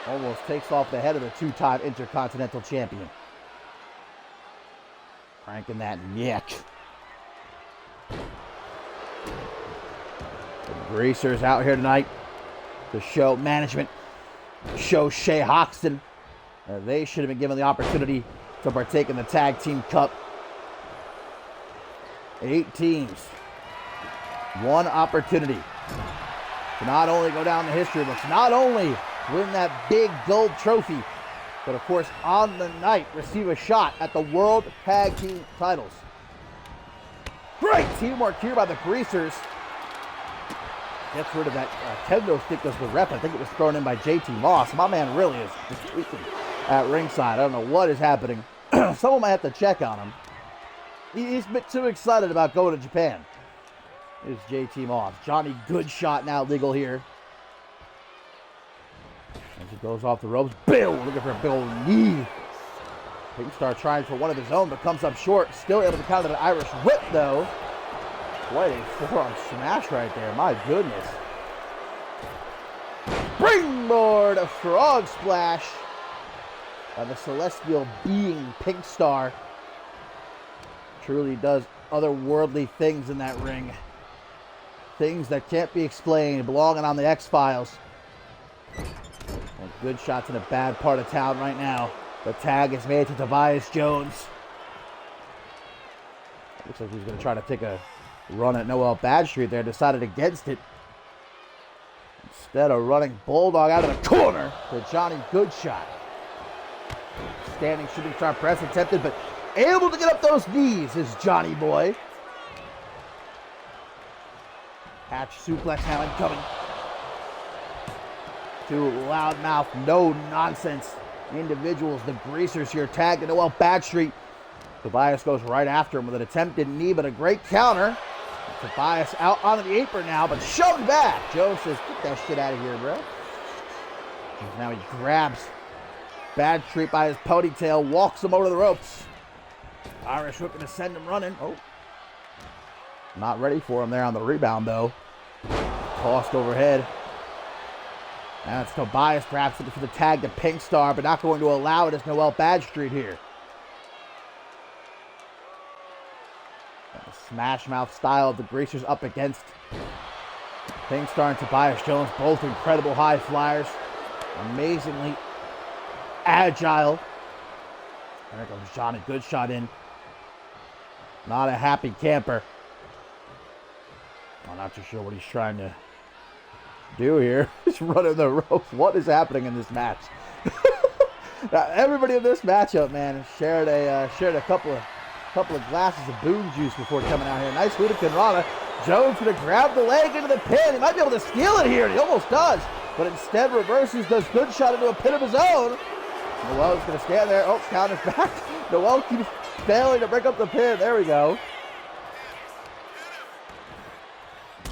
B: Almost takes off the head of the 2-time Intercontinental Champion. Cranking that neck. The Greasers out here tonight to show management, show Shea Hoxton. They should have been given the opportunity to partake in the Tag Team Cup. 8 teams. 1 opportunity to not only go down the history books, not only win that big gold trophy, but of course on the night receive a shot at the World Tag Team titles. Great teamwork here by the Greasers. Gets rid of that kendo stick as the ref. I think it was thrown in by JT Moss. My man really is just tweaking at ringside. I don't know what is happening. Someone might have to check on him. He's a bit too excited about going to Japan. Here's JT Moss. Johnny Goodshot now legal here. As he goes off the ropes. Bill looking for a big old knee. Pink Star trying for one of his own, but comes up short. Still able to counter an Irish whip, though. What a forearm smash right there. My goodness. Springboard, a frog splash by the celestial being Pink Star. Truly does otherworldly things in that ring. Things that can't be explained, belonging on the X-Files. Good shots in a bad part of town right now. The tag is made to Tobias Jones. Looks like he's going to try to take a run at Noel Badstreet there. Decided against it. Instead of running Bulldog out of the corner to Johnny Goodshot. Standing shooting star press attempted, but able to get up those knees is Johnny Boy. Hatch suplex now incoming. Two loudmouth, no nonsense individuals. The Greasers here tagged to Noel Badstreet. Tobias goes right after him with an attempted knee, but a great counter. Tobias out on the apron now, but shoved back. Joe says, get that shit out of here, bro. And now he grabs Badstreet by his ponytail, walks him over to the ropes. Irish whip to send him running. Oh. Not ready for him there on the rebound, though. Tossed overhead. Now it's Tobias perhaps looking for the tag to Pink Star, but not going to allow it as Noel Badstreet here. Smash mouth style of the Greasers up against Pink Star and Tobias Jones, both incredible high flyers. Amazingly agile. There goes Johnny Goodshot in. Not a happy camper. I'm not too sure what he's trying to do here. He's running the ropes. What is happening in this match? Now, everybody in this matchup, man, shared a couple of glasses of boom juice before coming out here. Nice Hurricane Rana. Jones going to grab the leg into the pin. He might be able to steal it here. He almost does, but instead reverses, does Goodshot into a pin of his own. Noel's going to stand there. Oh, counters back. Noel keeps failing to break up the pin. There we go.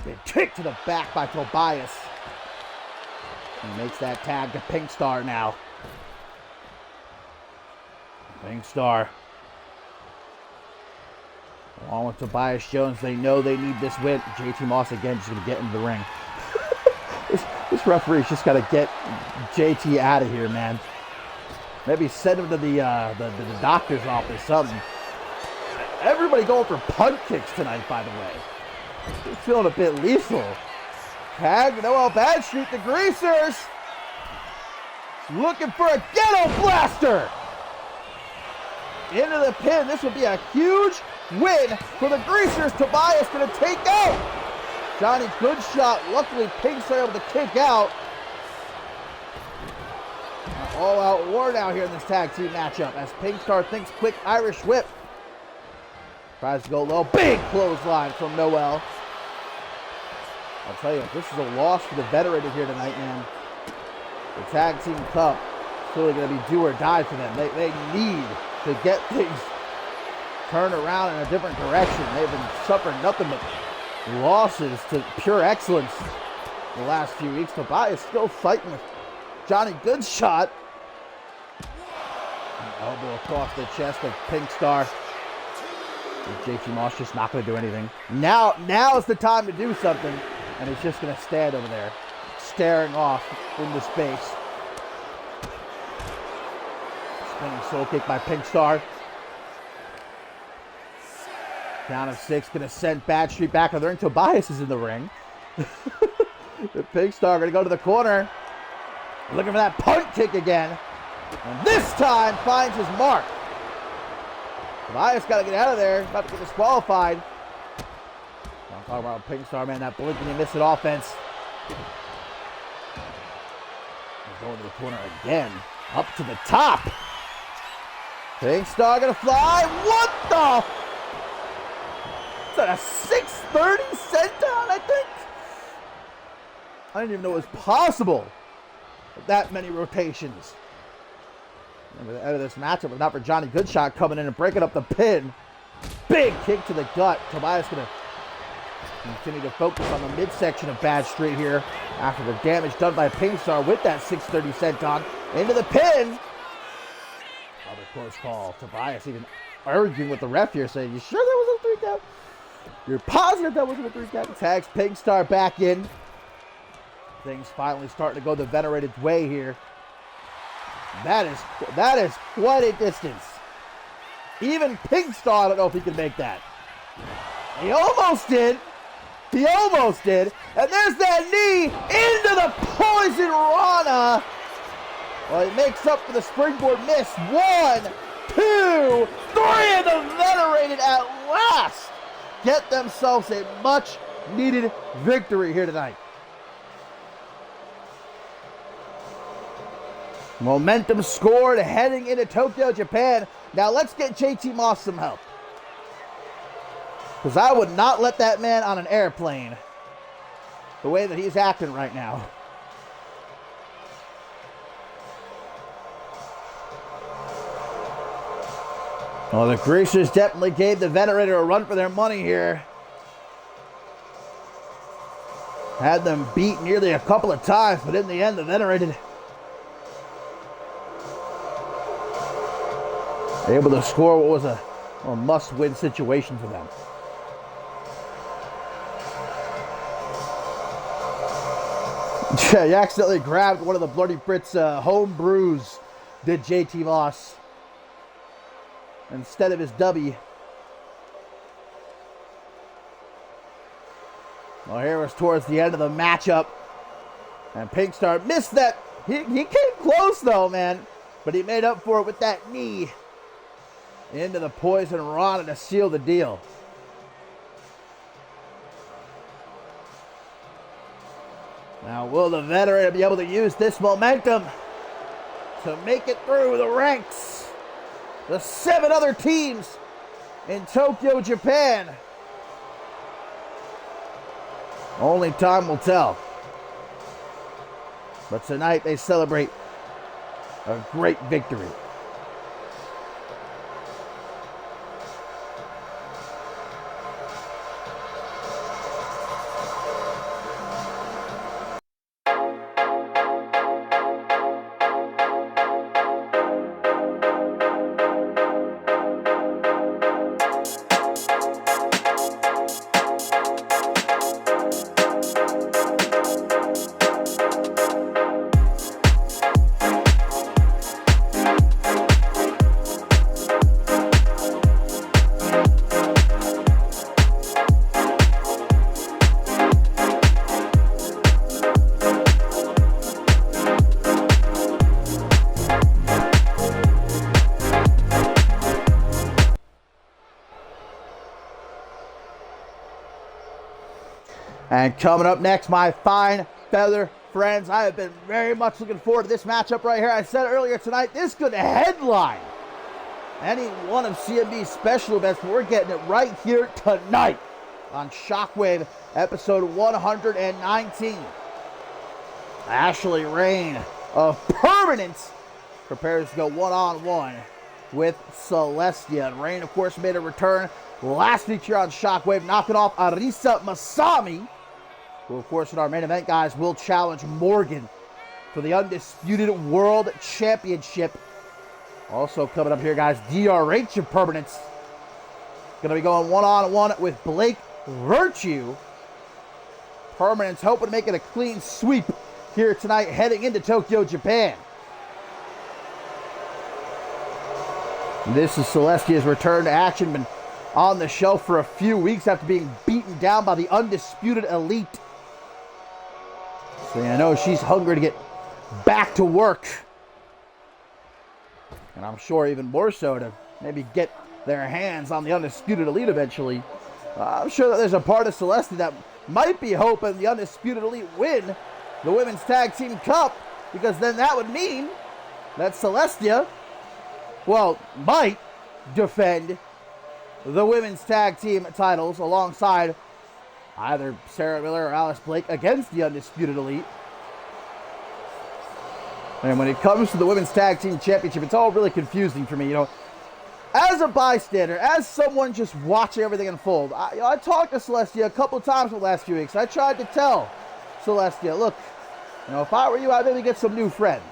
B: Big kick to the back by Tobias. He makes that tag to Pink Star now. Pink Star, along with Tobias Jones, they know they need this win. JT Moss again just going to get into the ring. This referee's just got to get JT out of here, man. Maybe send him to the doctor's office, something. Everybody going for punt kicks tonight, by the way. He's feeling a bit lethal. Tag Noel Badstreet, the Greasers. Looking for a ghetto blaster. Into the pin. This would be a huge win for the Greasers. Tobias going to take out Johnny Goodshot. Luckily, Pink Star able to kick out. All out war now here in this tag team matchup as Pink Star thinks quick Irish whip. Tries to go low. Big clothesline from Noel. I'll tell you, this is a loss for the Venerated here tonight, man. The tag team cup is really going to be do or die for them. They need to get things turned around in a different direction. They've been suffering nothing but losses to pure excellence the last few weeks. Tobias still fighting with Johnny Goodshot. An elbow across the chest of Pink Star. JT Moss just not going to do anything. Now is the time to do something, and he's just going to stand over there, staring off into space. Spinning soul kick by Pink Star. Count of 6, going to send Badstreet back on the ring. Tobias is in the ring. The Pink Star going to go to the corner. Looking for that punt kick again. And this time finds his mark. Tobias got to get out of there. About to get disqualified. I'm talking about Pink Star, man. That blinking and missing offense. He's going to the corner again. Up to the top. Pink Star going to fly. What the? Is that a 630 senton, I think? I didn't even know it was possible. That many rotations. And the end of this matchup, but not for Johnny Goodshot coming in and breaking up the pin. Big kick to the gut. Tobias going to continue to focus on the midsection of Badstreet here after the damage done by Pink Star with that 630 senton. Into the pin. Another close call. Tobias even arguing with the ref here, saying, "You sure that was a 3 count? You're positive that wasn't a 3 count?" Tags Pink Star back in. Things finally starting to go the Venerated's way here. That is quite a distance. Even Pink Star, I don't know if he can make that. He almost did. He almost did. And there's that knee into the Poison Rana. Well, he makes up for the springboard miss. 1, 2, 3, and the Venerated at last get themselves a much needed victory here tonight. Momentum scored heading into Tokyo, Japan. Now let's get JT Moss some help. Because I would not let that man on an airplane the way that he's acting right now. Well, the Greasers definitely gave the Venerated a run for their money here. Had them beat nearly a couple of times, but in the end, the Venerated able to score what was a must-win situation for them. Yeah, he accidentally grabbed one of the Bloody Brits' home brews, did JT Moss, instead of his W. Well, here was towards the end of the matchup, and Pink Star missed that. He came close, though, man, but he made up for it with that knee into the Poison Rana to seal the deal. Now, will the Veteran be able to use this momentum to make it through the ranks? The 7 other teams in Tokyo, Japan. Only time will tell. But tonight they celebrate a great victory. And coming up next, my fine feather friends, I have been very much looking forward to this matchup right here. I said earlier tonight, this could headline any one of CMV's special events, but we're getting it right here tonight on Shockwave, episode 119. Ashley Rain of Permanence prepares to go one-on-one with Celestia. And Rain, of course, made a return last week here on Shockwave, knocking off Arisa Masami, who, of course, in our main event, guys, will challenge Morgan for the Undisputed World Championship. Also coming up here, guys, DRH of Permanence. Going to be going one-on-one with Blake Virtue. Permanence hoping to make it a clean sweep here tonight, heading into Tokyo, Japan. This is Celestia's return to action. Been on the show for a few weeks after being beaten down by the Undisputed Elite. So I know she's hungry to get back to work. And I'm sure even more so to maybe get their hands on the Undisputed Elite eventually. I'm sure that there's a part of Celestia that might be hoping the Undisputed Elite win the Women's Tag Team Cup, because then that would mean that Celestia, well, might defend the Women's Tag Team titles alongside either Sarah Miller or Alice Blake against the Undisputed Elite. And when it comes to the Women's Tag Team Championship, it's all really confusing for me, you know. As a bystander, as someone just watching everything unfold, I talked to Celestia a couple of times in the last few weeks. I tried to tell Celestia, look, you know, if I were you, I'd maybe get some new friends.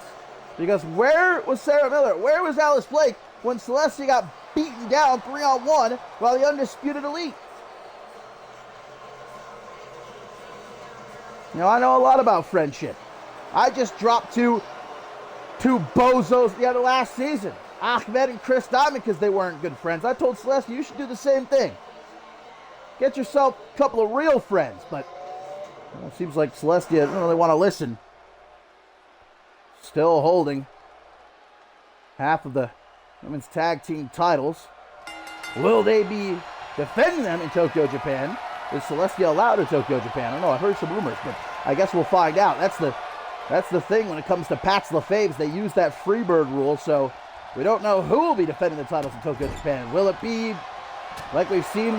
B: Because where was Sarah Miller? Where was Alice Blake when Celestia got beaten down 3-on-1 by the Undisputed Elite? You know, I know a lot about friendship. I just dropped two bozos at the end of last season, Ahmed and Chris Diamond, because they weren't good friends. I told Celestia you should do the same thing. Get yourself a couple of real friends, but it seems like Celestia doesn't really want to listen. Still holding half of the women's tag team titles. Will they be defending them in Tokyo, Japan? Is Celestia allowed in Tokyo, Japan? I don't know. I've heard some rumors, but I guess we'll find out. That's the thing when it comes to Pat's LaFaves. They use that Freebird rule, so we don't know who will be defending the titles in Tokyo, Japan. Will it be like we've seen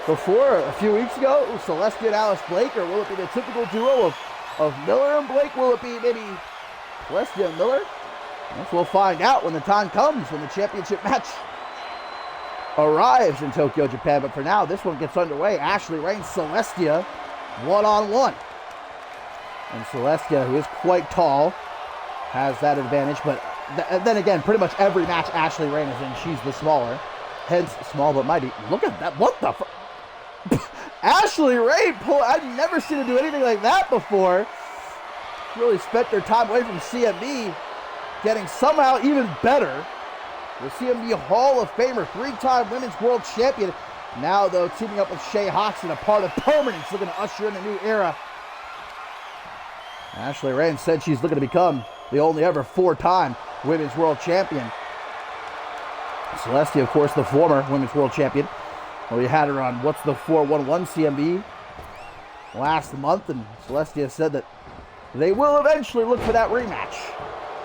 B: before a few weeks ago, Celestia and Alice Blake, or will it be the typical duo of Miller and Blake? Will it be maybe Celestia and Miller? I guess we'll find out when the time comes, when the championship match arrives in Tokyo, Japan. But for now, this one gets underway. Ashley Rain, Celestia, one-on-one. And Celestia, who is quite tall, has that advantage. But then again, pretty much every match Ashley Rain is in, she's the smaller. Hence, small but mighty. Look at that. What the Ashley Rain, I've never seen her do anything like that before. Really spent their time away from CMV, getting somehow even better. The CMV Hall of Famer, 3-time Women's World Champion. Now, though, teaming up with Shay Hoxton, a part of Permanence, looking to usher in a new era. Ashley Rain said she's looking to become the only ever 4-time Women's World Champion. Celestia, of course, the former Women's World Champion. Well, we had her on What's the 411 CMV last month, and Celestia said that they will eventually look for that rematch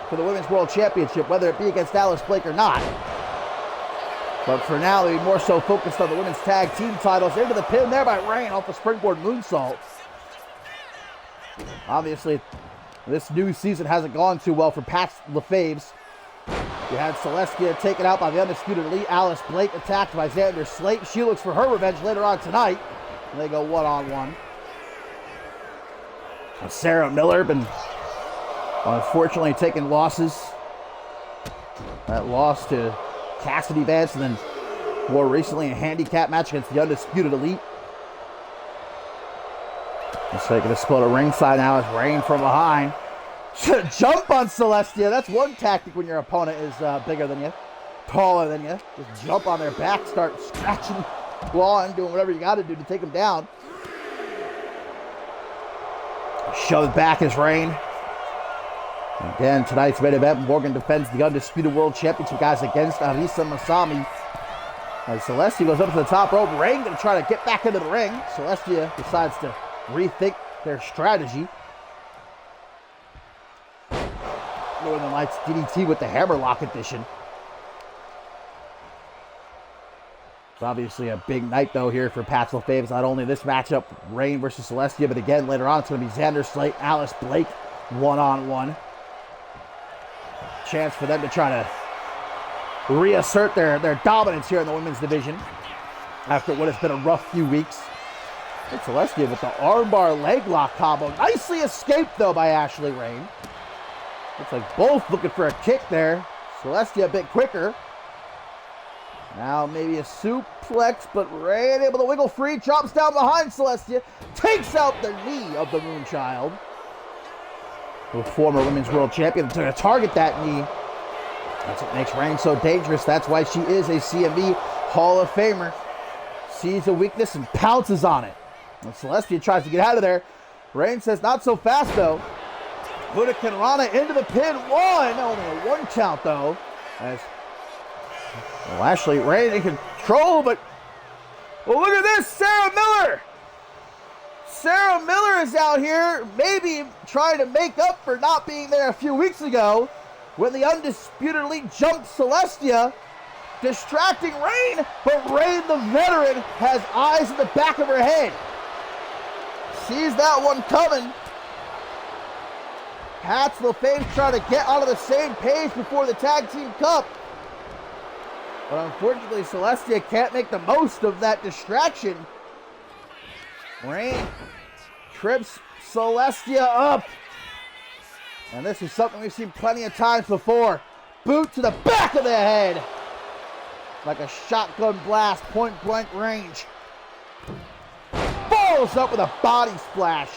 B: for the Women's World Championship, whether it be against Alice Blake or not. But for now, they'll be more so focused on the women's tag team titles. Into the pin there by Rain off the springboard moonsault. Obviously, this new season hasn't gone too well for Pat's LaFaves. You had Celestia taken out by the Undisputed Elite. Alice Blake attacked by Xander Slate. She looks for her revenge later on tonight. And they go one-on-one. Sarah Miller been unfortunately taking losses. That loss to Cassidy Vance, and then more recently a handicap match against the Undisputed Elite. Just taking a spot at ringside now as Rain from behind. Jump on Celestia. That's one tactic when your opponent is bigger than you, taller than you. Just jump on their back, start scratching, clawing, doing whatever you got to do to take them down. Shoved back as Rain. Again, tonight's main event, Morgan defends the Undisputed World Championship, guys, against Arisa Masami. As Celestia goes up to the top rope, Rain going to try to get back into the ring. Celestia decides to rethink their strategy. Northern Lights DDT with the Hammerlock edition. It's obviously a big night, though, here for Patsville Faves. Not only this matchup, Rain versus Celestia, but again, later on, it's going to be Xander Slate, Alice Blake, one-on-one. Chance for them to try to reassert their dominance here in the women's division after what has been a rough few weeks. And Celestia with the armbar leg lock combo. Nicely escaped, though, by Ashley Rain. Looks like both looking for a kick there. Celestia a bit quicker. Now maybe a suplex, but Rain able to wiggle free. Chops down behind Celestia. Takes out the knee of the Moonchild. The former women's world champion to target that knee. That's what makes Rain so dangerous. That's why she is a CMV Hall of Famer. Sees a weakness and pounces on it. When Celestia tries to get out of there, Rain says not so fast though. Hurricane Rana into the pin. One. Only a one count though. As Ashley Rain in control, but look at this. Sarah Miller. Sarah Miller is out here maybe trying to make up for not being there a few weeks ago when the undisputedly jumped Celestia, distracting Rain, but Rain, the veteran, has eyes in the back of her head. Sees that one coming. Patsville Faves trying to get onto the same page before the Tag Team Cup. But unfortunately, Celestia can't make the most of that distraction. Rain trips Celestia up. And this is something we've seen plenty of times before. Boot to the back of the head. Like a shotgun blast, point blank range. Follows up with a body splash.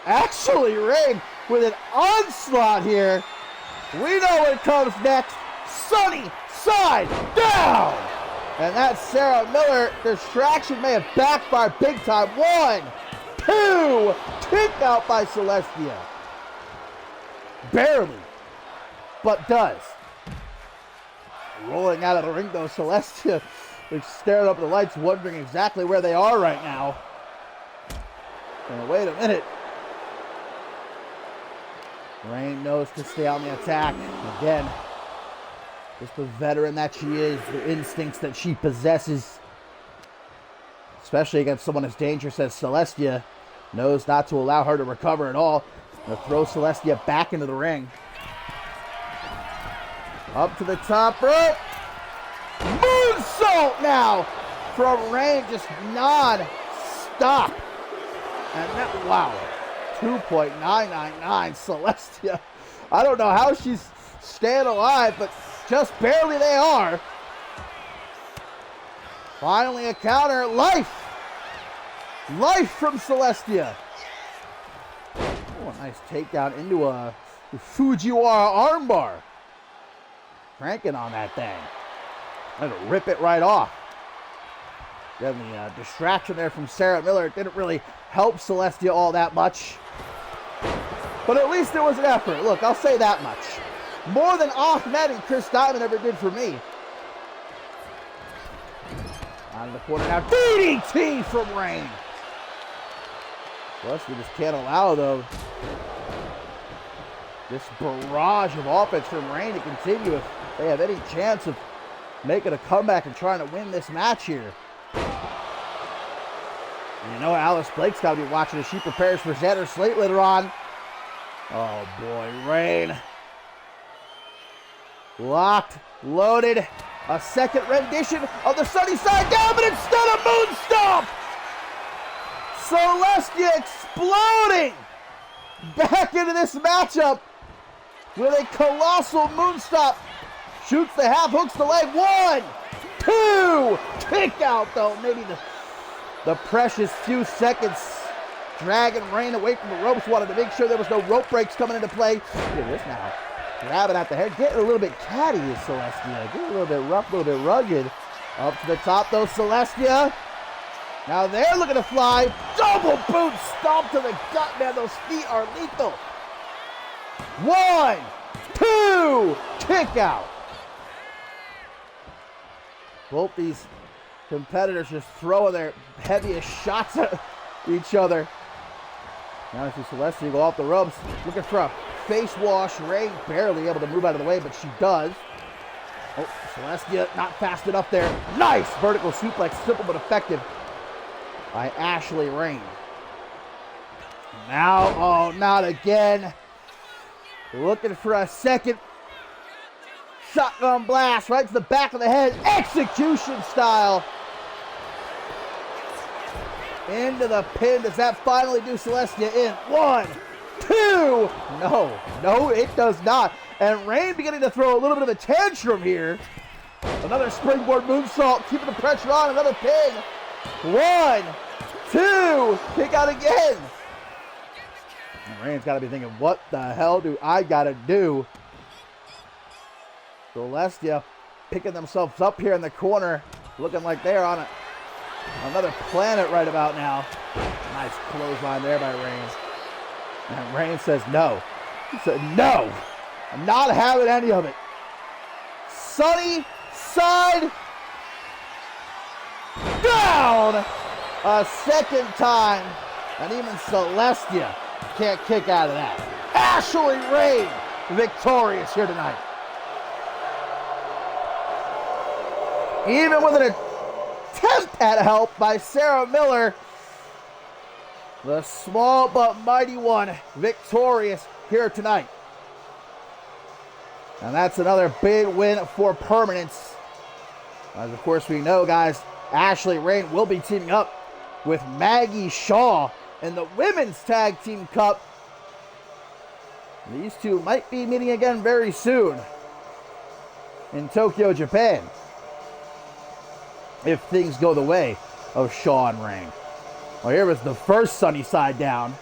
B: Actually, Rain with an onslaught here. We know what comes next. Sunny side down. And that Sarah Miller distraction may have backfired big time. 1, 2, kick out by Celestia. Barely, but does. Rolling out of the ring though, Celestia is staring up at the lights, wondering exactly where they are right now. And wait a minute. Rain knows to stay on the attack. Again, just the veteran that she is, the instincts that she possesses, especially against someone as dangerous as Celestia, knows not to allow her to recover at all. Gonna throw Celestia back into the ring. Up to the top rope. Moonsault now from Rain, just non-stop. And that, wow, 2.999 Celestia. I don't know how she's staying alive, but just barely they are. Finally a counter. Life from Celestia. Oh, a nice takedown into a Fujiwara armbar. Cranking on that thing. Trying to rip it right off. Then the distraction there from Sarah Miller didn't really help Celestia all that much. But at least there was an effort. Look, I'll say that much. More than Ahmed and Chris Diamond ever did for me. On the corner now. DDT from Rain. Celestia just can't allow, though, this barrage of offense from Rain to continue if they have any chance of making a comeback and trying to win this match here. And you know Alice Blake's got to be watching as she prepares for Xander Slate later on. Oh boy, Rain. Locked, loaded. A second rendition of the sunny side down, but instead of moon stomp! Celestia exploding back into this matchup with a colossal moonstop. Shoots the half, hooks the leg. 1, 2, kick out though. Maybe the precious few seconds dragging Rain away from the ropes. Wanted to make sure there was no rope breaks coming into play. Look at this now. Grabbing at the hair, getting a little bit catty is Celestia. Getting a little bit rough, a little bit rugged. Up to the top though, Celestia. Now they're looking to fly. Double boot stomp to the gut, man. Those feet are lethal. 1, 2, kick out. Both these competitors just throwing their heaviest shots at each other. Now I see Celestia go off the ropes, looking for a face wash. Ray barely able to move out of the way, but she does. Oh, Celestia not fast enough there. Nice vertical suplex, simple but effective by Ashley Rain. Now, oh, not again. Looking for a second shotgun blast right to the back of the head. Execution style. Into the pin. Does that finally do Celestia in? 1, 2. No, it does not. And Rain beginning to throw a little bit of a tantrum here. Another springboard moonsault, keeping the pressure on. Another pin. 1, 2. Kick out again. And Rain's got to be thinking, what the hell do I got to do? Celestia picking themselves up here in the corner, looking like they're on another planet right about now. Nice clothesline there by Reigns. And Reigns says no. He said, no, I'm not having any of it. Sunny side down a second time. And even Celestia can't kick out of that. Ashley Rain victorious here tonight. Even with an attempt at help by Sarah Miller, the small but mighty one victorious here tonight. And that's another big win for Permanence. As of course we know, guys, Ashley Rain will be teaming up with Maggie Shaw in the Women's Tag Team Cup. These two might be meeting again very soon in Tokyo, Japan, if things go the way of Shaw and Rain. Well, here was the first sunny side down.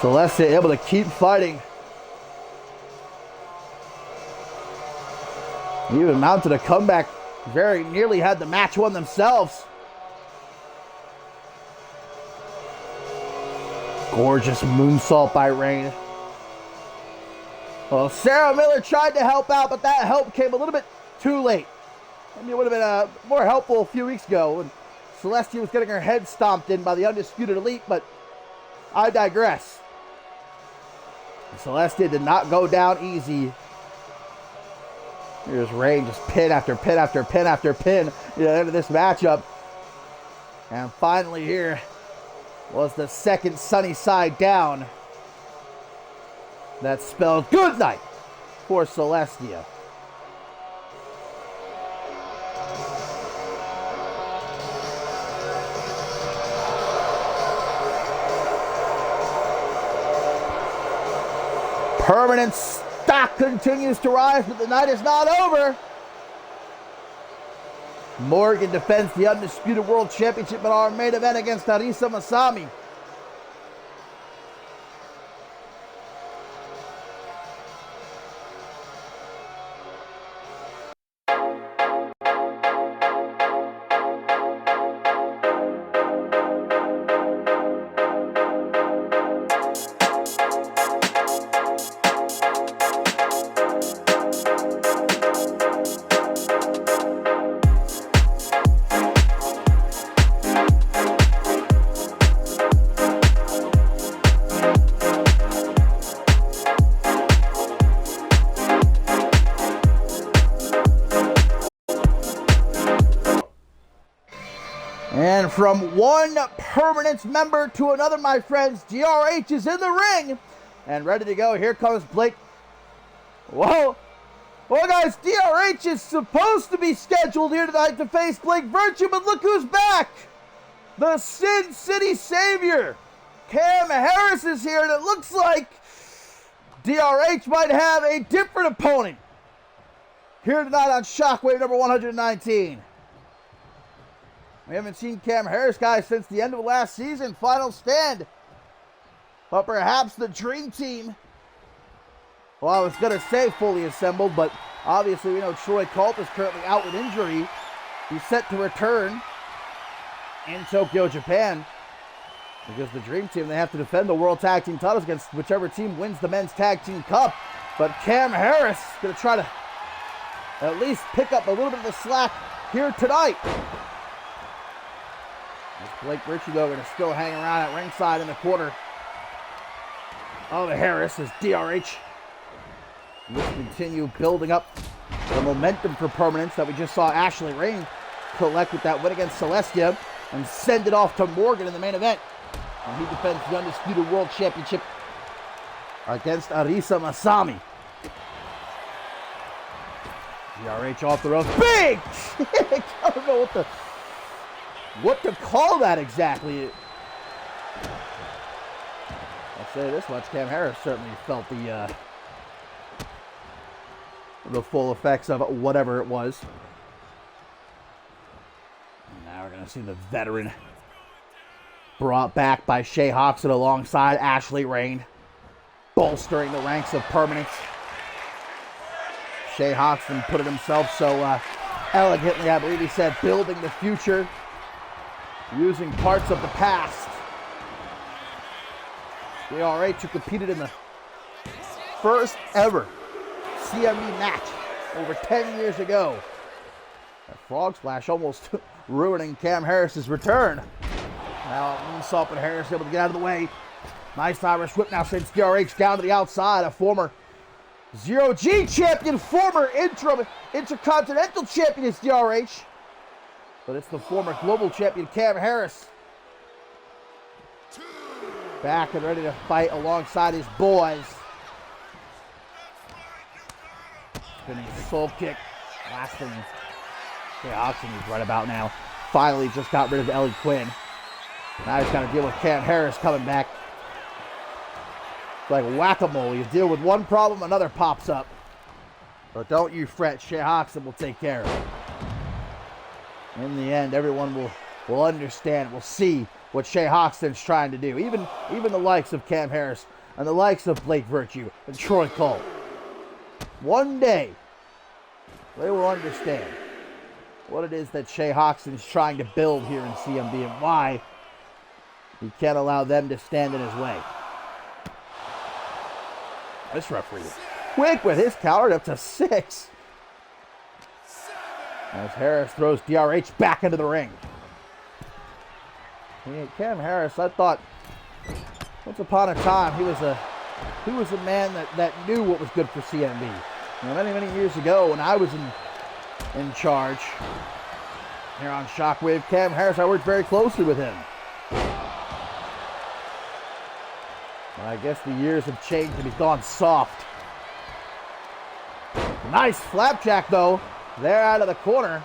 B: Celestia able to keep fighting. Even mounted a comeback. Very nearly had the match won themselves. Gorgeous moonsault by Rain. Well, Sarah Miller tried to help out, but that help came a little bit too late. Maybe it would have been more helpful a few weeks ago when Celestia was getting her head stomped in by the Undisputed Elite, but I digress. Celestia did not go down easy. Here's Rain, just pin after pin after pin after pin into this matchup. And finally here was the second sunny side down. That spelled good night for Celestia. Permanent stock continues to rise, but the night is not over. Morgan defends the Undisputed World Championship in our main event against Arisa Masami. And from one Permanence member to another, my friends, DRH is in the ring and ready to go. Here comes Blake. Whoa. Well, guys, DRH is supposed to be scheduled here tonight to face Blake Virtue, but look who's back. The Sin City Savior. Cam Harris is here, and it looks like DRH might have a different opponent here tonight on Shockwave number 119. We haven't seen Cam Harris, guys, since the end of last season. Final stand. But perhaps the Dream Team, well, I was going to say fully assembled, but obviously we know Troy Culp is currently out with injury. He's set to return in Tokyo, Japan. Because the Dream Team, they have to defend the World Tag Team titles against whichever team wins the Men's Tag Team Cup. But Cam Harris is going to try to at least pick up a little bit of the slack here tonight. As Blake Virtue, though, going to still hang around at ringside in the corner of Harris as DRH will continue building up the momentum for permanence that we just saw Ashley Rain collect with that win against Celestia and send it off to Morgan in the main event. And he defends the Undisputed World Championship against Arisa Masami. DRH off the ropes. Big! I don't know what to call that exactly. I'll say this much, Cam Harris certainly felt the full effects of whatever it was. And now we're going to see the veteran brought back by Shay Hoxton alongside Ashley Rain, bolstering the ranks of permanence. Shay Hoxton put it himself so elegantly, I believe he said, building the future, using parts of the past. DRH, who competed in the first ever CMV match over 10 years ago. That frog splash almost ruining Cam Harris's return. Now moonsault, but Harris able to get out of the way. Nice Irish whip now sends DRH down to the outside. A former Zero-G champion, former intercontinental champion is DRH. But it's the former global champion Cam Harris. Back and ready to fight alongside his boys. Spinning soul kick. Last thing Jay Oxen is right about now. Finally just got rid of Ellie Quinn. Now he's got to deal with Cam Harris coming back. It's like whack-a-mole. You deal with one problem, another pops up. But don't you fret. Shay Hoxton will take care of it. In the end, everyone will understand, will see what Shay Hoxton's trying to do. Even the likes of Cam Harris and the likes of Blake Virtue and Troy Cole. One day, they will understand what it is that Shay Hoxton is trying to build here in CMB and why he can't allow them to stand in his way. This referee is quick with his counter up to 6. As Harris throws DRH back into the ring. Cam Harris, I thought once upon a time he was a man that knew what was good for CMB. You know, many years ago when I was in charge here on Shockwave, Cam Harris, I worked very closely with him. Well, I guess the years have changed and he's gone soft. Nice flapjack though. There out of the corner.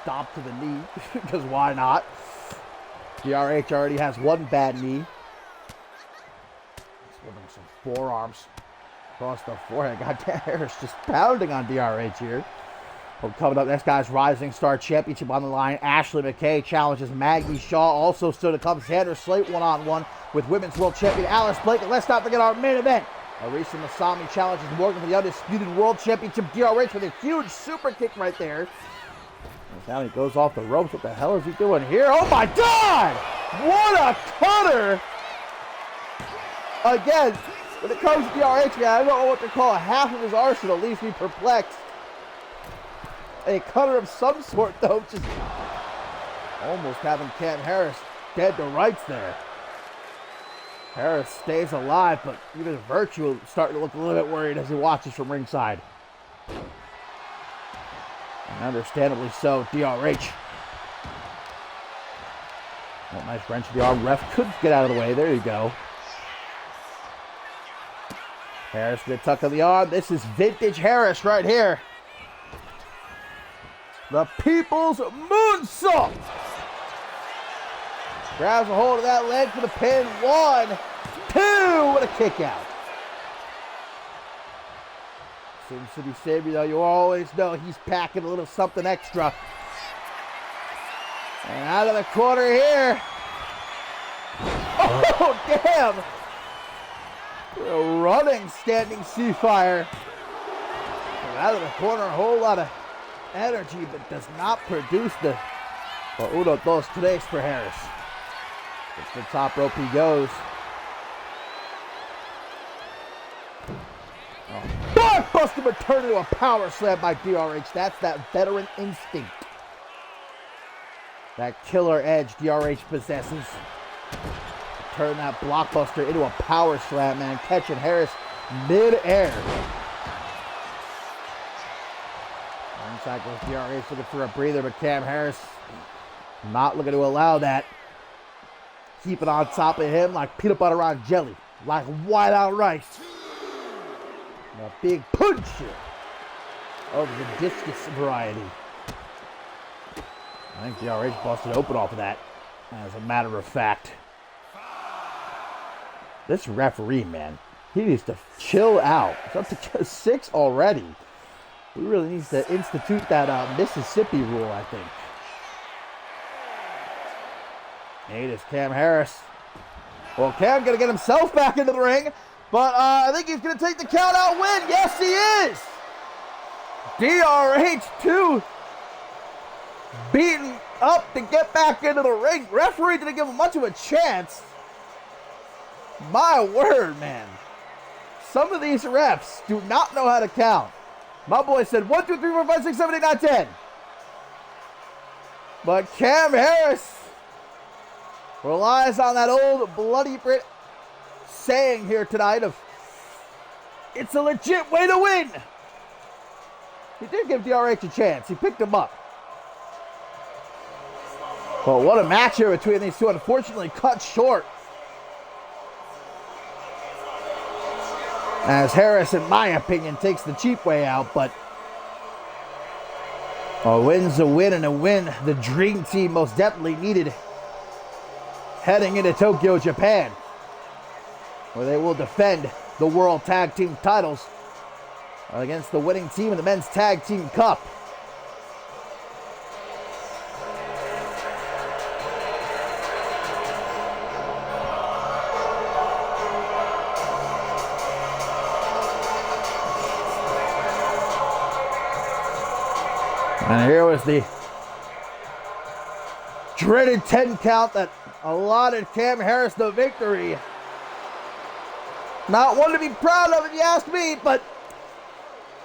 B: Stop to the knee, because why not? DRH already has one bad knee. He's giving some forearms across the forehead. Goddamn, Harris just pounding on DRH here. Well, coming up next, guys, Rising Star Championship on the line. Ashley McKay challenges Maggie Shaw. Also still to come, Sandra Slate one-on-one with Women's World Champion Alice Blake. And let's not forget our main event. Arisa Masami challenges Morgan for the Undisputed World Championship. DRH with a huge super kick right there. Now he goes off the ropes. What the hell is he doing here? Oh my God! What a cutter! Again, when it comes to DRH, man, I don't know what to call it. Half of his arsenal leaves me perplexed. A cutter of some sort, though, just almost having Cam Harris dead to rights there. Harris stays alive, but even Virtue starting to look a little bit worried as he watches from ringside. And understandably so, DRH. Oh, nice wrench of the arm. Ref could get out of the way. There you go. Harris with a tuck of the arm. This is vintage Harris right here. The People's Moonsault. Grabs a hold of that leg for the pin. 1, 2. What a kick out. Sin City Savior, though, you always know he's packing a little something extra. And out of the corner here. Oh, damn. A running standing Seafire. Out of the corner, a whole lot of energy, but does not produce the uno, dos, tres for Harris. It's the top rope he goes. Buster, but turned into a power slam by DRH. That's that veteran instinct. That killer edge DRH possesses. Turn that blockbuster into a power slam, man. Catching Harris mid-air. Inside goes DRH looking for a breather, but Cam Harris not looking to allow that. Keep it on top of him like peanut butter on jelly. Like white out rice. A big punch of the discus variety. I think DRH busted open off of that, as a matter of fact. This referee, man, he needs to chill out. It's up to 6 already. We really need to institute that Mississippi rule, I think. 8 is Cam Harris. Well, Cam going to get himself back into the ring, but I think he's going to take the count out win. Yes, he is. DRH2 beaten up to get back into the ring. Referee didn't give him much of a chance. My word, man. Some of these refs do not know how to count. My boy said 1, 2, 3, 4, 5, 6, 7, 8, 9, 10. But Cam Harris relies on that old bloody Brit saying here tonight of, it's a legit way to win. He did give DRH a chance. He picked him up. But what a match here between these two. Unfortunately cut short, as Harris, in my opinion, takes the cheap way out. But a win's a win, and a win the Dream Team most definitely needed heading into Tokyo, Japan, where they will defend the World Tag Team titles against the winning team in the Men's Tag Team Cup. And here was the dreaded 10 count that allotted Cam Harris the victory. Not one to be proud of if you ask me, but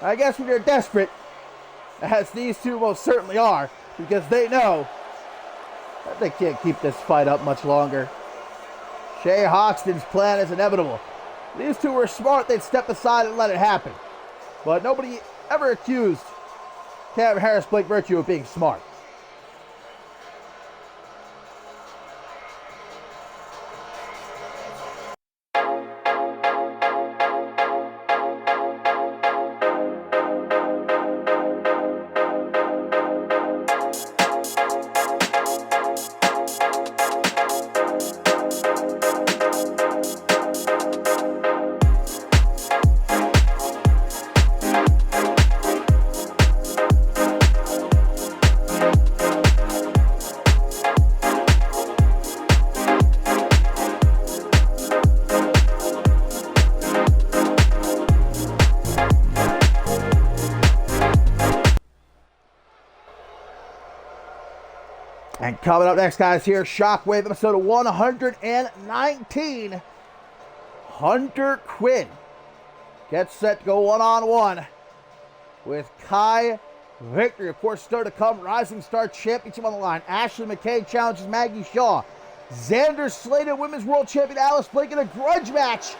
B: I guess when you're desperate, as these two most certainly are, because they know that they can't keep this fight up much longer. Shay Hoxton's plan is inevitable. These two were smart. They'd step aside and let it happen. But nobody ever accused Cam Harris, Blake Virtue of being smart. And coming up next, guys, here, Shockwave episode 119. Hunter Quinn gets set to go one-on-one with Kai Victory. Of course, still to come, Rising Star Championship on the line. Ashley McKay challenges Maggie Shaw. Xander Slater, Women's World Champion Alice Blake in a grudge match.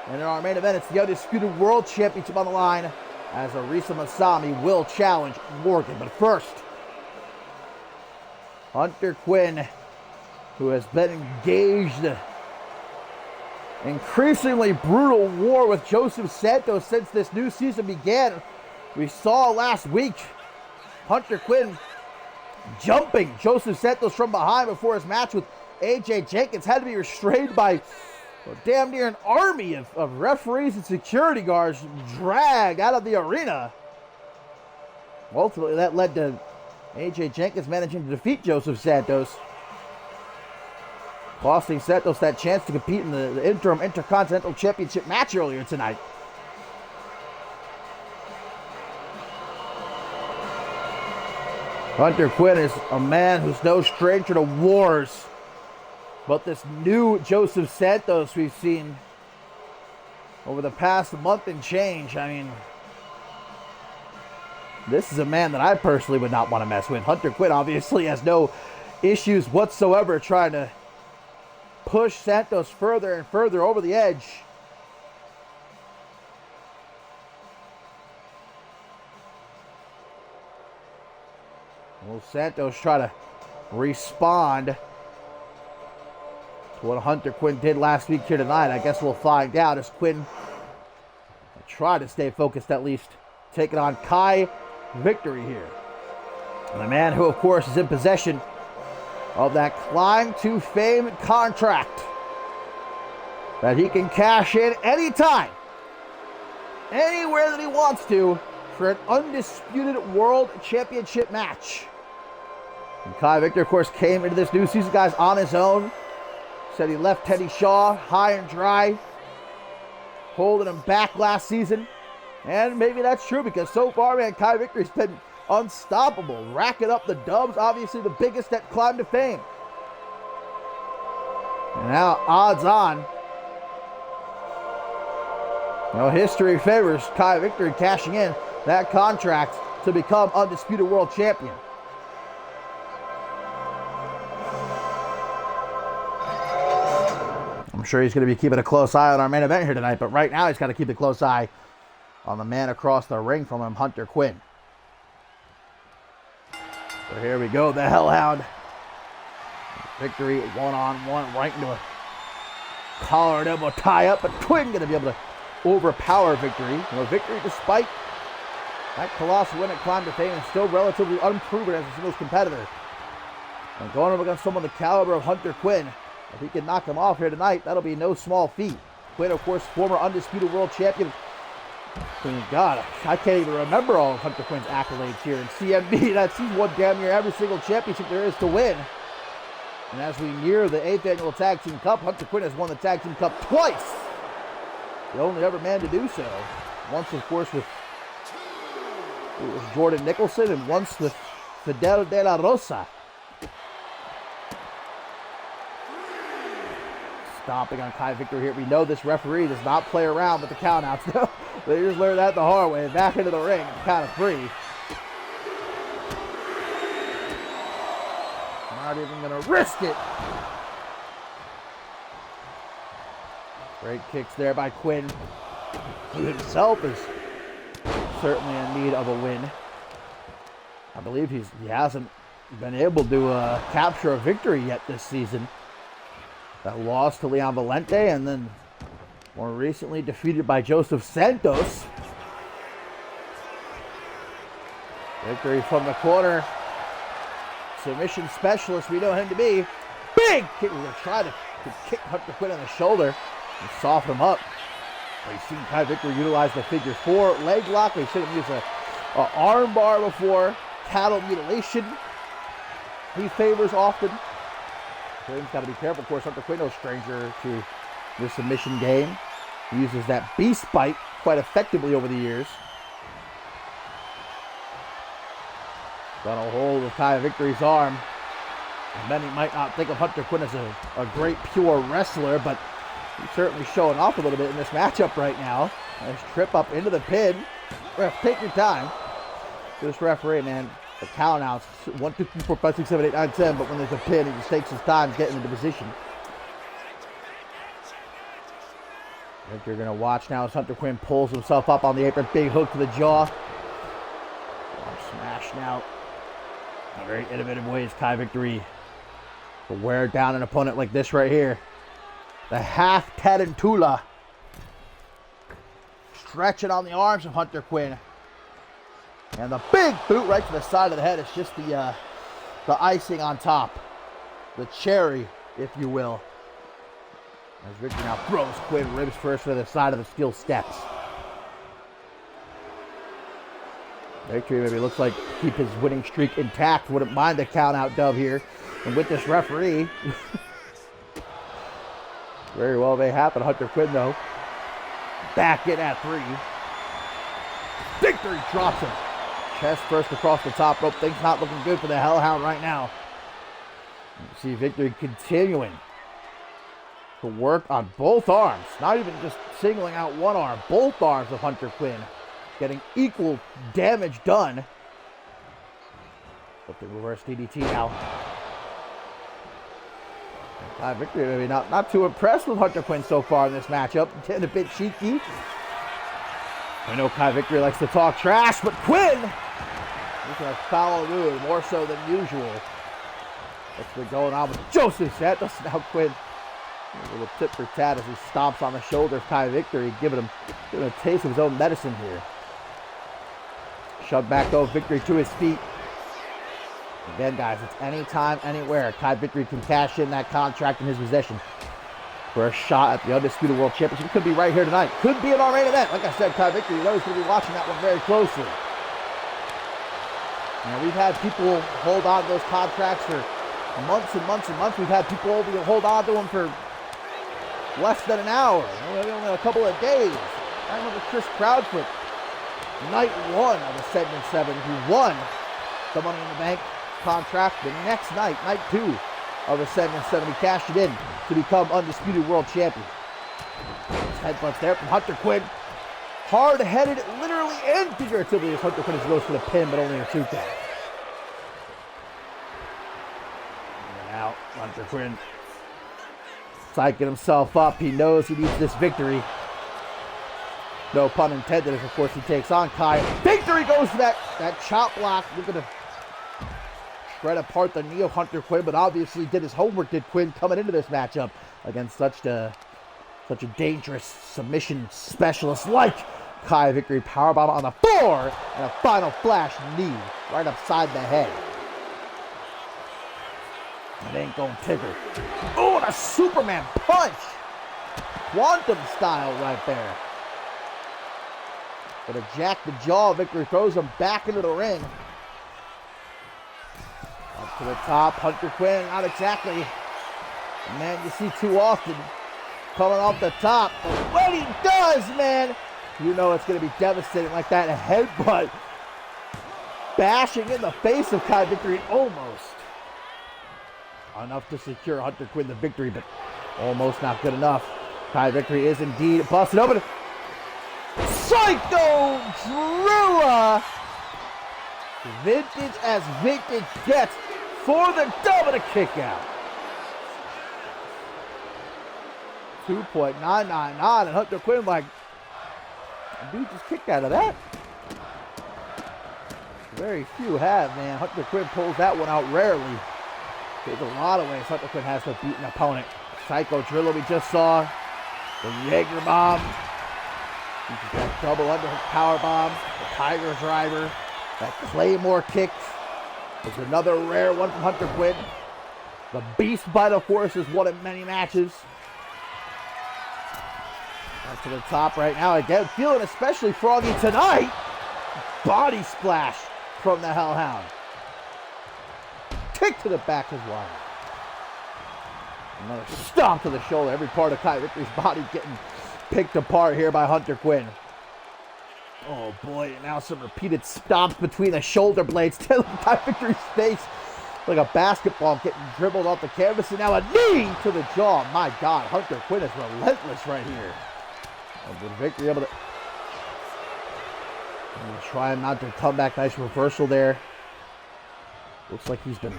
B: And in our main event, it's the Undisputed World Championship on the line, as Arisa Masami will challenge Morgan. But first, Hunter Quinn, who has been engaged in increasingly brutal war with Joseph Santos since this new season began. We saw last week Hunter Quinn jumping Joseph Santos from behind before his match with AJ Jenkins. Had to be restrained by damn near an army of referees and security guards, dragged out of the arena. Ultimately, that led to AJ Jenkins managing to defeat Joseph Santos, costing Santos that chance to compete in the interim Intercontinental Championship match earlier tonight. Hunter Quinn is a man who's no stranger to wars, but this new Joseph Santos we've seen over the past month and change, I mean, this is a man that I personally would not want to mess with. Hunter Quinn obviously has no issues whatsoever trying to push Santos further and further over the edge. Will Santos try to respond to what Hunter Quinn did last week here tonight? I guess we'll find out as Quinn try to stay focused, at least taking on Kai Victory here. And the man who, of course, is in possession of that Climb to Fame contract that he can cash in anytime, anywhere that he wants to, for an undisputed world championship match. And Kai Victor, of course, came into this new season, guys, on his own. Said he left Teddy Shaw high and dry, holding him back last season. And maybe that's true, because so far, man, Kai Victory's been unstoppable, racking up the dubs, obviously the biggest at Climb to Fame. And now, odds on, history favors Kai Victory cashing in that contract to become undisputed world champion. I'm sure he's going to be keeping a close eye on our main event here tonight, but right now he's got to keep a close eye on the man across the ring from him, Hunter Quinn. So here we go, the Hellhound. Victory one-on-one right into a collar and elbow tie-up, but Quinn going to be able to overpower Victory. Victory, despite that colossal win at Climb to Fame, is still relatively unproven as a singles competitor. And going up against someone the caliber of Hunter Quinn, if he can knock him off here tonight, that'll be no small feat. Quinn, of course, former undisputed world champion. God, I can't even remember all of Hunter Quinn's accolades here in CMV. He's won damn near every single championship there is to win. And as we near the 8th annual Tag Team Cup, Hunter Quinn has won the Tag Team Cup twice. The only ever man to do so. Once, of course, with Jordan Nicholson, and once with Fidel de la Rosa. Stomping on Kai Victor here. We know this referee does not play around with the countouts. No, they just learned that the hard way. Back into the ring at the count of 3. Not even going to risk it. Great kicks there by Quinn, who himself is certainly in need of a win. I believe he hasn't been able to capture a victory yet this season. That loss to Leon Valente, and then more recently defeated by Joseph Santos. Victory from the corner. Submission specialist, we know him to be. Big kick. We're going to try to kick Hunter Quinn on the shoulder and soften him up. We've seen Kai Victor utilize the figure 4 leg lock. We've seen him use a arm bar before. Cattle mutilation he favors often. Quinn's got to be careful. Of course, Hunter Quinn, no stranger to the submission game. He uses that beast bite quite effectively over the years. Got a hold of Kai Victory's arm. And many might not think of Hunter Quinn as a great pure wrestler, but he's certainly showing off a little bit in this matchup right now. Nice trip up into the pin. Ref, take your time. This referee, man, the count outs 1, 2, 3, 4, 5, 6, 7, 8, 9, 10, but when there's a pin, he just takes his time getting into position. I think you're going to watch now as Hunter Quinn pulls himself up on the apron. Big hook to the jaw. Smash now. In very innovative ways, Kai Victory to wear down an opponent like this right here. The half Tarantula. Stretching on the arms of Hunter Quinn. And the big boot right to the side of the head is just the icing on top. The cherry, if you will. As Victor now throws Quinn ribs first to the side of the steel steps. Victory maybe looks like keep his winning streak intact. Wouldn't mind the count out dub here. And with this referee, very well may happen. Hunter Quinn though, back in at 3. Victory drops him. Chest first across the top rope. Things not looking good for the Hellhound right now. You see Victory continuing to work on both arms. Not even just singling out one arm. Both arms of Hunter Quinn getting equal damage done. But the reverse DDT now. Victory maybe not too impressed with Hunter Quinn so far in this matchup. Getting a bit cheeky. I know Kai Victory likes to talk trash, but Quinn is going to follow Rude more so than usual. What's been going on with Joseph Santos? Now Quinn, a little tip for tat as he stomps on the shoulder of Kai Victory, giving him a taste of his own medicine here. Shoved back though, Victory to his feet. Again, guys, it's anytime, anywhere. Kai Victory can cash in that contract in his possession for a shot at the Undisputed World Championship. It could be right here tonight. Could be in our main event. Like I said, Kai Victory, you know he's going to be watching that one very closely. Now, we've had people hold on to those contracts for months and months and months. We've had people hold on to them for less than an hour, maybe only a couple of days. I remember Chris Proudfoot, night one of Ascendant 7, who won the Money in the Bank contract. The next night, night 2 of Ascendant 7, he cashed it in to become Undisputed World Champion. Headbutts there from Hunter Quinn. Hard-headed, literally and figuratively, as Hunter Quinn goes for the pin, but only a 2 count. And now, Hunter Quinn psyching himself up. He knows he needs this victory. No pun intended, as of course he takes on Kai. Victory goes for that chop block. Looking to shred apart the knee of Hunter Quinn, but obviously did his homework, did Quinn, coming into this matchup against such a dangerous submission specialist like Kai Victory. Powerbomb on the floor and a final flash knee right upside the head. It ain't going Tigger. Oh, and a Superman punch. Quantum style right there. But a jack the jaw, Victory throws him back into the ring. Up to the top, Hunter Quinn, not exactly the man you see too often coming off the top. But when he does, man, you know it's going to be devastating like that. A headbutt bashing in the face of Kai Victory, almost enough to secure Hunter Quinn the victory, but almost not good enough. Kai Victory is indeed busted open. Psycho Drilla! Vintage as vintage gets for the double to kick out. 2.999, and Hunter Quinn like, dude just kicked out of that. Very few have, man. Hunter Quinn pulls that one out rarely. There's a lot of ways Hunter Quinn has to beat an opponent. Psycho Drilla we just saw. The Jaeger bomb. That double underhook power bomb. The Tiger driver. That Claymore kick. There's another rare one from Hunter Quinn. The Beast Bite, of course, is one in many matches. Up to the top right now. Again, feeling especially froggy tonight. Body splash from the Hellhound. Kick to the back as well. Another stomp to the shoulder. Every part of Kai Victory's body getting picked apart here by Hunter Quinn. Oh boy, and now some repeated stomps between the shoulder blades. Kai Victory's face like a basketball getting dribbled off the canvas. And now a knee to the jaw. My God, Hunter Quinn is relentless right here. And Victory able to try and mount a comeback. Nice reversal there. Looks like he's been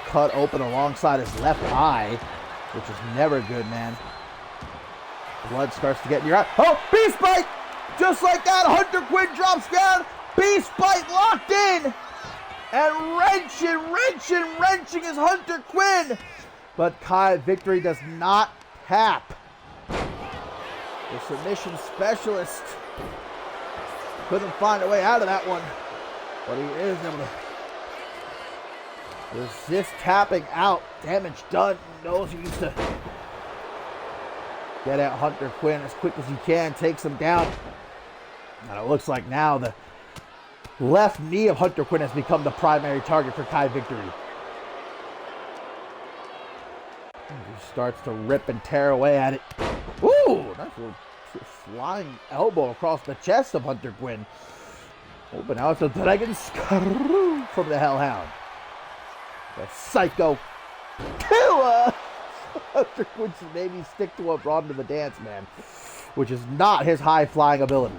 B: cut open alongside his left eye, which is never good, man. Blood starts to get in your eye. Oh, Beast Bite! Just like that, Hunter Quinn drops down. Beast Bite locked in. And wrenching is Hunter Quinn. But Kai Victory does not tap. The submission specialist couldn't find a way out of that one. But he is able to resist tapping out. Damage done. Knows he needs to get at Hunter Quinn as quick as he can. Takes him down. And it looks like now the left knee of Hunter Quinn has become the primary target for Kai Victory. He starts to rip and tear away at it. Ooh, nice little flying elbow across the chest of Hunter Quinn. Oh, but now it's a dragon screw from the Hellhound. The Psycho Killer. Hunter Quinn should maybe stick to what brought him to the dance, man, which is not his high-flying abilities.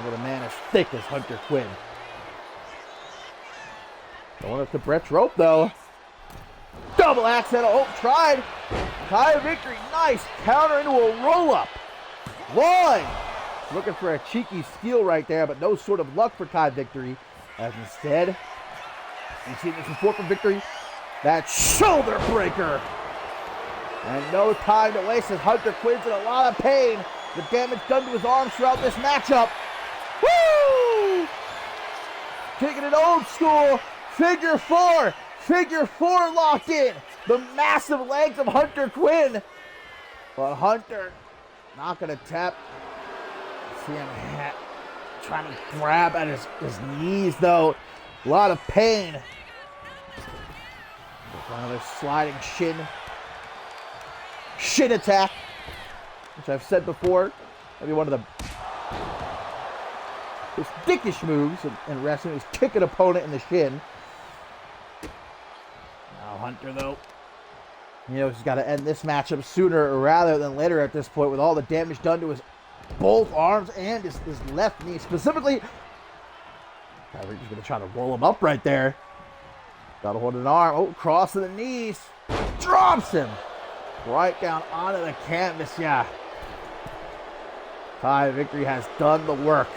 B: With a man as thick as Hunter Quinn. Going up to Brett's rope, though. Double accent. Oh, tried. Kai Victory. Nice counter into a roll-up. One. Looking for a cheeky steal right there, but no sort of luck for Kai Victory. As instead, you've seen this before from Victory. That shoulder breaker. And no time to waste as Hunter Quinn's in a lot of pain. The damage done to his arms throughout this matchup. Woo! Taking it old school. Figure four. Figure four locked in. The massive legs of Hunter Quinn. But Hunter not going to tap. See him trying to grab at his knees, though. A lot of pain. Another sliding shin attack, which I've said before, maybe one of the most dickish moves in wrestling is kick an opponent in the shin. Now Hunter, though, he's got to end this matchup sooner rather than later at this point with all the damage done to his both arms and his left knee specifically. We're just going to try to roll him up right there. Got to hold an arm. Oh, cross to the knees. Drops him right down onto the canvas. Yeah. Kai Victory has done the work.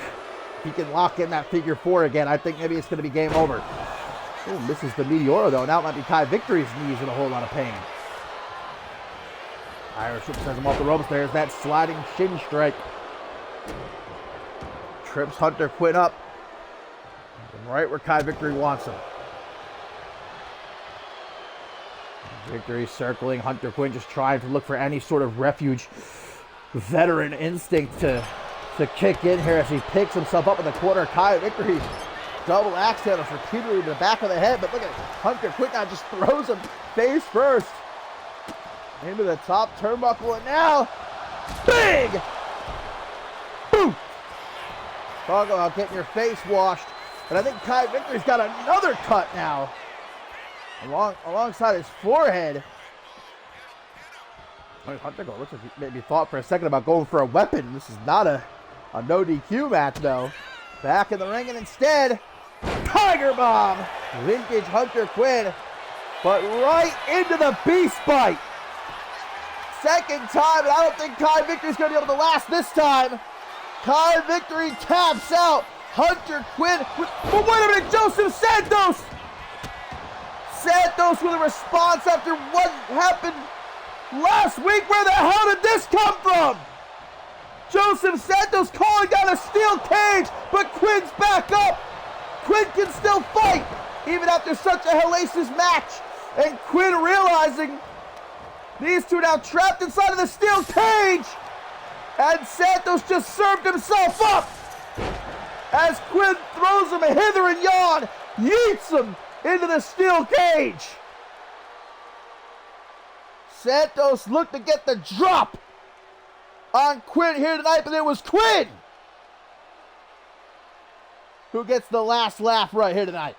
B: If he can lock in that figure four again, I think maybe it's going to be game over. Oh, misses the Meteora, though. Now it might be Kai Victory's knees in a whole lot of pain. Irish whip sends him off the ropes. There's that sliding shin strike. Trips Hunter Quinn up. Right where Kai Victory wants him. Victory circling. Hunter Quinn just trying to look for any sort of refuge. Veteran instinct to kick in here as he picks himself up in the corner. Kai Victory double axe handle repeatedly to the back of the head. But look at Hunter Quinn now just throws him face first into the top turnbuckle. And now, big boom. Talk about getting your face washed. But I think Kai Victory's got another cut now. Alongside his forehead. Hunter looks like he maybe thought for a second about going for a weapon. This is not a no DQ match, though. Back in the ring, and instead, Tiger Bomb. Vintage Hunter Quinn. But right into the beast bite. Second time, and I don't think Kai Victory's going to be able to last this time. Kai Victory taps out. Hunter Quinn but wait a minute, Joseph Santos! Santos with a response after what happened last week. Where the hell did this come from? Joseph Santos calling down a steel cage, but Quinn's back up. Quinn can still fight, even after such a hellacious match. And Quinn realizing these two now trapped inside of the steel cage. And Santos just served himself up as Quinn throws him hither and yon, yeets him into the steel cage. Santos looked to get the drop on Quinn here tonight, but it was Quinn who gets the last laugh right here tonight.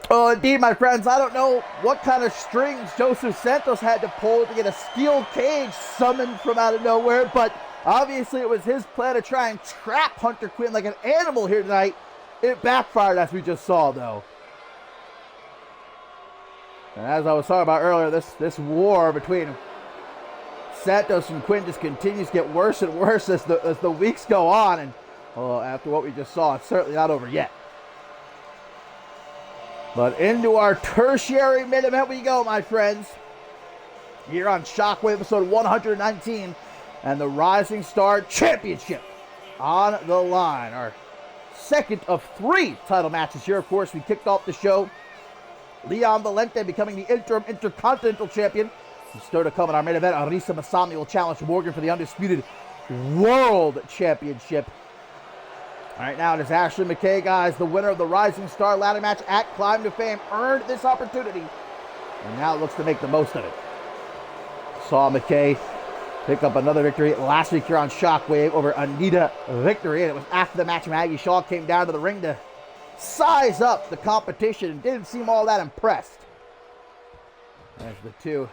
B: Oh, indeed, my friends. I don't know what kind of strings Joseph Santos had to pull to get a steel cage summoned from out of nowhere, but obviously it was his plan to try and trap Hunter Quinn like an animal here tonight. It backfired, as we just saw, though. And as I was talking about earlier, this war between Santos and Quinn just continues to get worse and worse as the weeks go on, and after what we just saw, it's certainly not over yet. But into our tertiary main event we go, my friends. here on Shockwave episode 119 and the Rising Star Championship on the line. Our second of 3 title matches here. Of course, we kicked off the show. Leon Valente becoming the interim Intercontinental Champion. Still to come in our main event, Arisa Masami will challenge Morgan for the undisputed World Championship. All right, now it is Ashley McKay, guys, the winner of the Rising Star ladder match at Climb to Fame, earned this opportunity, and now looks to make the most of it. Saw McKay pick up another victory last week here on Shockwave over Anita Victory, and it was after the match Maggie Shaw came down to the ring to size up the competition and didn't seem all that impressed. As the two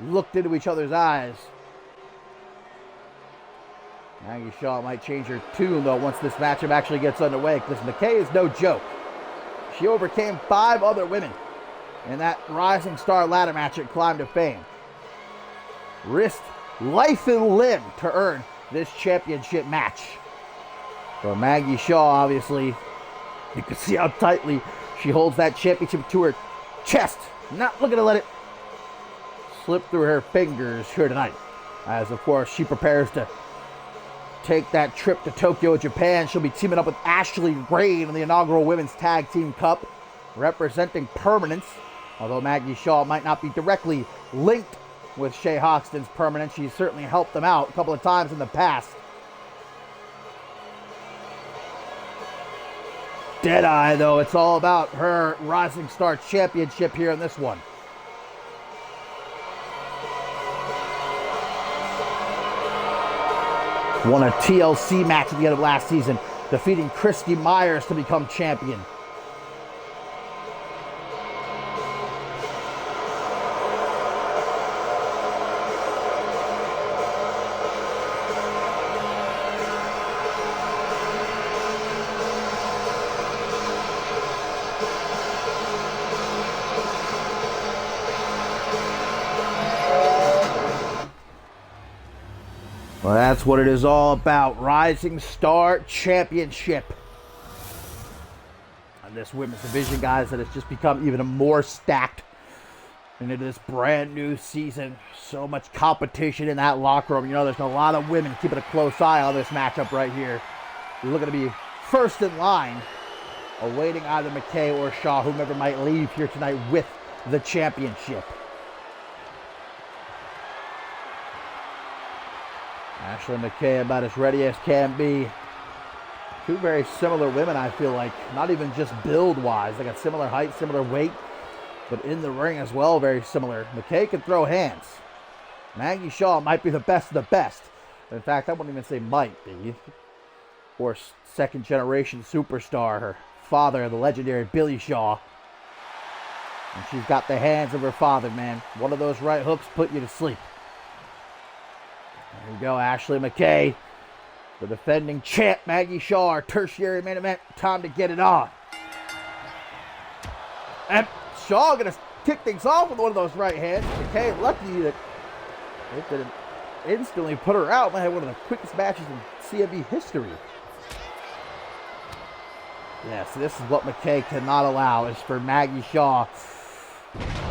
B: looked into each other's eyes. Maggie Shaw might change her tune, though, once this matchup actually gets underway, because McKay is no joke. She overcame 5 other women in that Rising Star ladder match at Climb to Fame. Risked life and limb to earn this championship match. For Maggie Shaw, obviously, you can see how tightly she holds that championship to her chest. Not looking to let it slip through her fingers here tonight. As, of course, she prepares to take that trip to Tokyo, Japan. She'll be teaming up with Ashley Rain in the inaugural Women's Tag Team Cup, representing Permanence. Although Maggie Shaw might not be directly linked with Shay Hoxton's Permanence, she's certainly helped them out a couple of times in the past. Deadeye, though, it's all about her Rising Star Championship here in this one. Won a TLC match at the end of last season, defeating Christy Myers to become champion. Well, that's what it is all about. Rising Star Championship. And this women's division, guys, that has just become even more stacked into this brand new season. So much competition in that locker room. You know, there's a lot of women keeping a close eye on this matchup right here. You're looking to be first in line, awaiting either McKay or Shaw, whomever might leave here tonight with the championship. Ashley McKay about as ready as can be. 2 very similar women, I feel like. Not even just build-wise. They got similar height, similar weight. But in the ring as well, very similar. McKay can throw hands. Maggie Shaw might be the best of the best. In fact, I wouldn't even say might be. Or second-generation superstar. Her father, the legendary Billy Shaw. And she's got the hands of her father, man. One of those right hooks put you to sleep. There you go, Ashley McKay, the defending champ, Maggie Shaw, our tertiary main event. Time to get it on. And Shaw going to kick things off with one of those right hands. McKay lucky that it didn't instantly put her out. Might have one of the quickest matches in CMV history. Yes, this is what McKay cannot allow, is for Maggie Shaw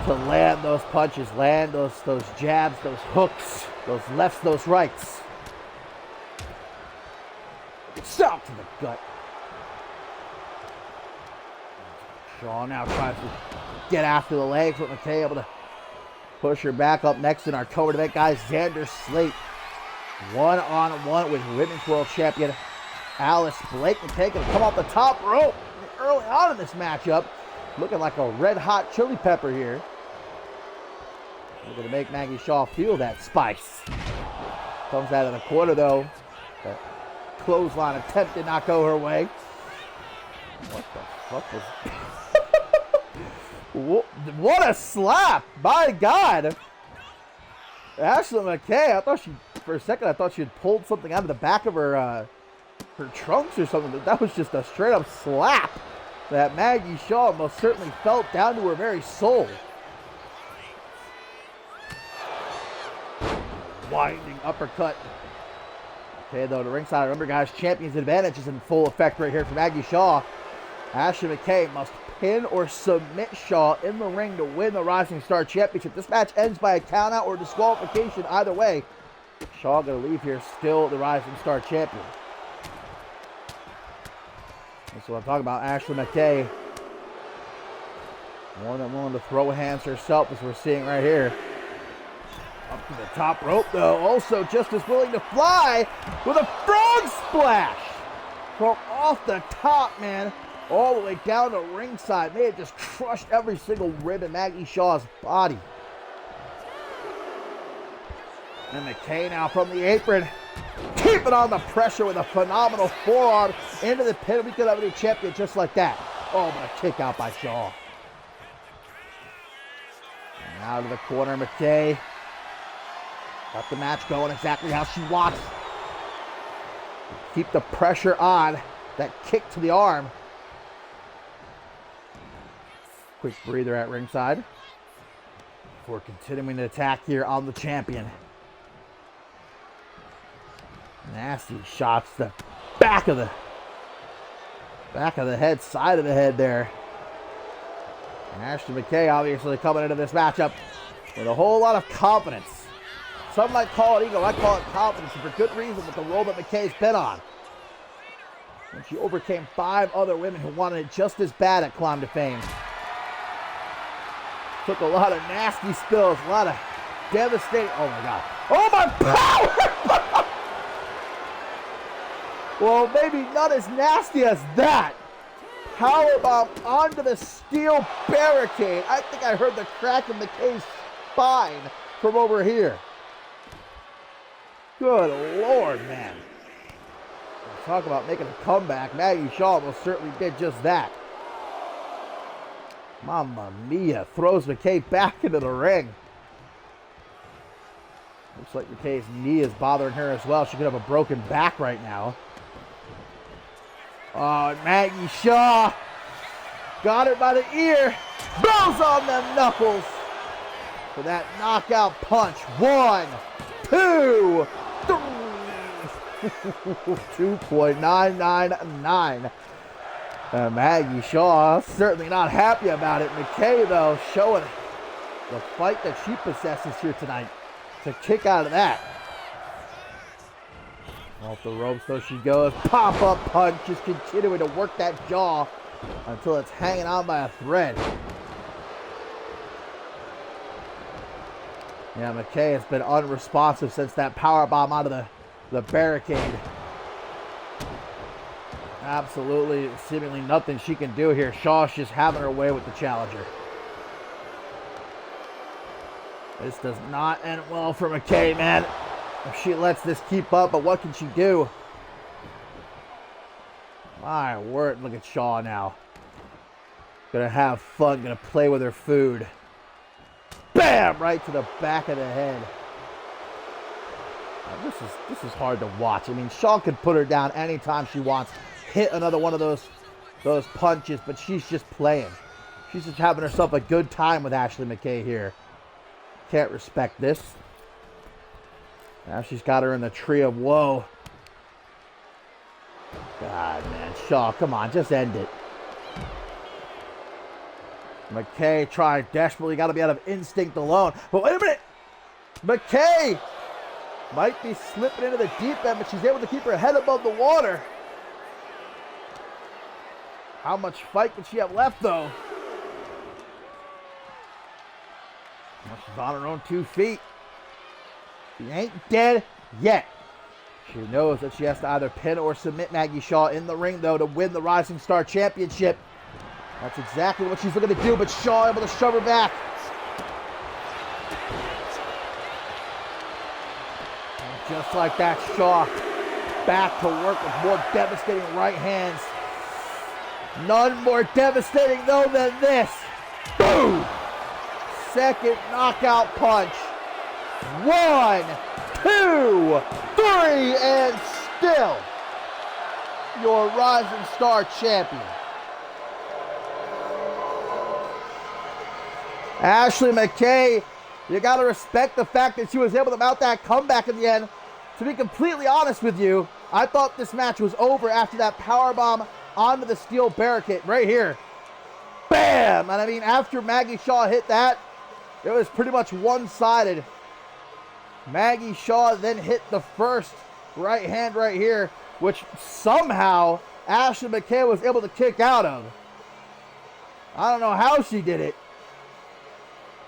B: to land those punches, land those jabs, those hooks, those lefts, those rights. Stop to the gut. Shaw now tries to get after the legs, with McKay able to push her back. Up next in our co-main event, guys, Xander Slate, one-on-one with Women's World Champion Alice Blake. McKay gonna come off the top rope early on in this matchup, looking like a red-hot chili pepper here. We're going to make Maggie Shaw feel that spice. Comes out of the corner, though. That clothesline attempt did not go her way. What the fuck was... What a slap! My God! Ashley McKay, I thought for a second, I thought she had pulled something out of the back of her trunks or something. But that was just a straight-up slap that Maggie Shaw most certainly felt down to her very soul. Winding uppercut. Okay, though, to ringside, remember, guys, champion's advantage is in full effect right here for Maggie Shaw. Ashley McKay must pin or submit Shaw in the ring to win the Rising Star Championship. This match ends by a countout or disqualification. Either way, Shaw going to leave here still the Rising Star Champion. That's what I'm talking about. Ashley McKay, more than willing to throw hands herself, as we're seeing right here. Up to the top rope, though. Also just as willing to fly with a frog splash from off the top, man, all the way down to ringside. May have just crushed every single rib in Maggie Shaw's body. And McKay now from the apron, keeping on the pressure with a phenomenal forearm into the pin. We could have a new champion just like that. Oh, but a kick out by Shaw. And now to the corner, McKay. Got the match going exactly how she wants. Keep the pressure on. That kick to the arm. Quick breather at ringside before continuing the attack here on the champion. Nasty shots to back of the head, side of the head there. And Ashley McKay obviously coming into this matchup with a whole lot of confidence. Some might call it ego, I call it confidence, and for good reason with the role that McKay's been on. And she overcame 5 other women who wanted it just as bad at Climb to Fame. Took a lot of nasty spills, a lot of devastating, oh my God. Oh my power! Well, maybe not as nasty as that. Powerbomb onto the steel barricade. I think I heard the crack in McKay's spine from over here. Good Lord, man. Talk about making a comeback. Maggie Shaw most certainly did just that. Mamma mia. Throws McKay back into the ring. Looks like McKay's knee is bothering her as well. She could have a broken back right now. Oh, and Maggie Shaw got her by the ear. Blows on them knuckles for that knockout punch. 1, 2, 3. 2.999. Maggie Shaw certainly not happy about it. McKay, though, showing the fight that she possesses here tonight to kick out of that. Off the ropes, though, she goes. Pop-up punch, just continuing to work that jaw until it's hanging on by a thread. Yeah, McKay has been unresponsive since that powerbomb out of the barricade. Absolutely, seemingly nothing she can do here. Shaw's just having her way with the challenger. This does not end well for McKay, man. If she lets this keep up, but what can she do? My word, look at Shaw now. Gonna have fun, gonna play with her food. Bam! Right to the back of the head. Now, this is hard to watch. I mean, Shaw could put her down anytime she wants. Hit another one of those punches, but she's just playing. She's just having herself a good time with Ashley McKay here. Can't respect this. Now she's got her in the tree of woe. God, man. Shaw, come on, just end it. McKay tried desperately, got to be out of instinct alone. But wait a minute. McKay might be slipping into the deep end, but she's able to keep her head above the water. How much fight can she have left, though? Well, she's on her own 2 feet. She ain't dead yet. She knows that she has to either pin or submit Maggie Shaw in the ring, though, to win the Rising Star Championship. That's exactly what she's looking to do, but Shaw able to shove her back. And just like that, Shaw back to work with more devastating right hands. None more devastating, though, than this. Boom! Second knockout punch. 1, 2, 3, and still your Rising Star Champion. Ashley McKay, you got to respect the fact that she was able to mount that comeback in the end. To be completely honest with you, I thought this match was over after that powerbomb onto the steel barricade right here. Bam! And I mean, after Maggie Shaw hit that, it was pretty much one-sided. Maggie Shaw then hit the first right hand right here, which somehow Ashley McKay was able to kick out of. I don't know how she did it.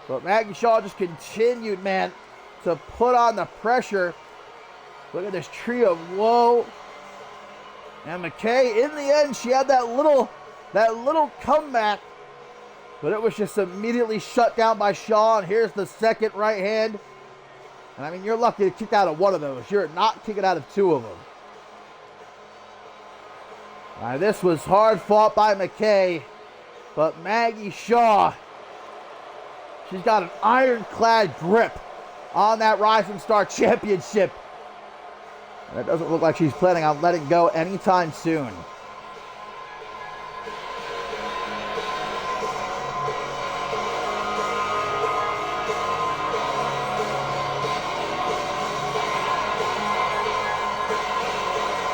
B: But Maggie Shaw just continued, man, to put on the pressure. Look at this trio. Whoa. And McKay, in the end, she had that little comeback. But it was just immediately shut down by Shaw. And here's the second right hand. And I mean, you're lucky to kick out of one of those. You're not kicking out of two of them. Now, this was hard fought by McKay. But Maggie Shaw, she's got an ironclad grip on that Rising Star Championship. And it doesn't look like she's planning on letting go anytime soon.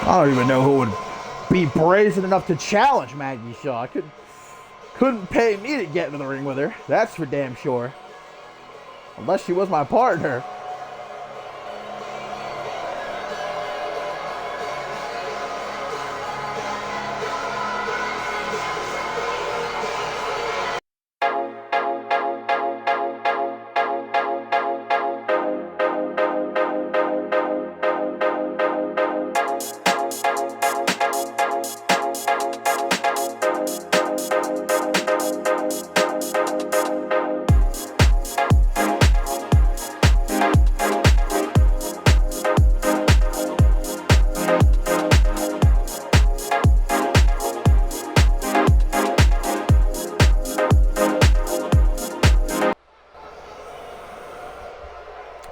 B: I don't even know who would be brazen enough to challenge Maggie Shaw. Couldn't pay me to get into the ring with her. That's for damn sure. Unless she was my partner.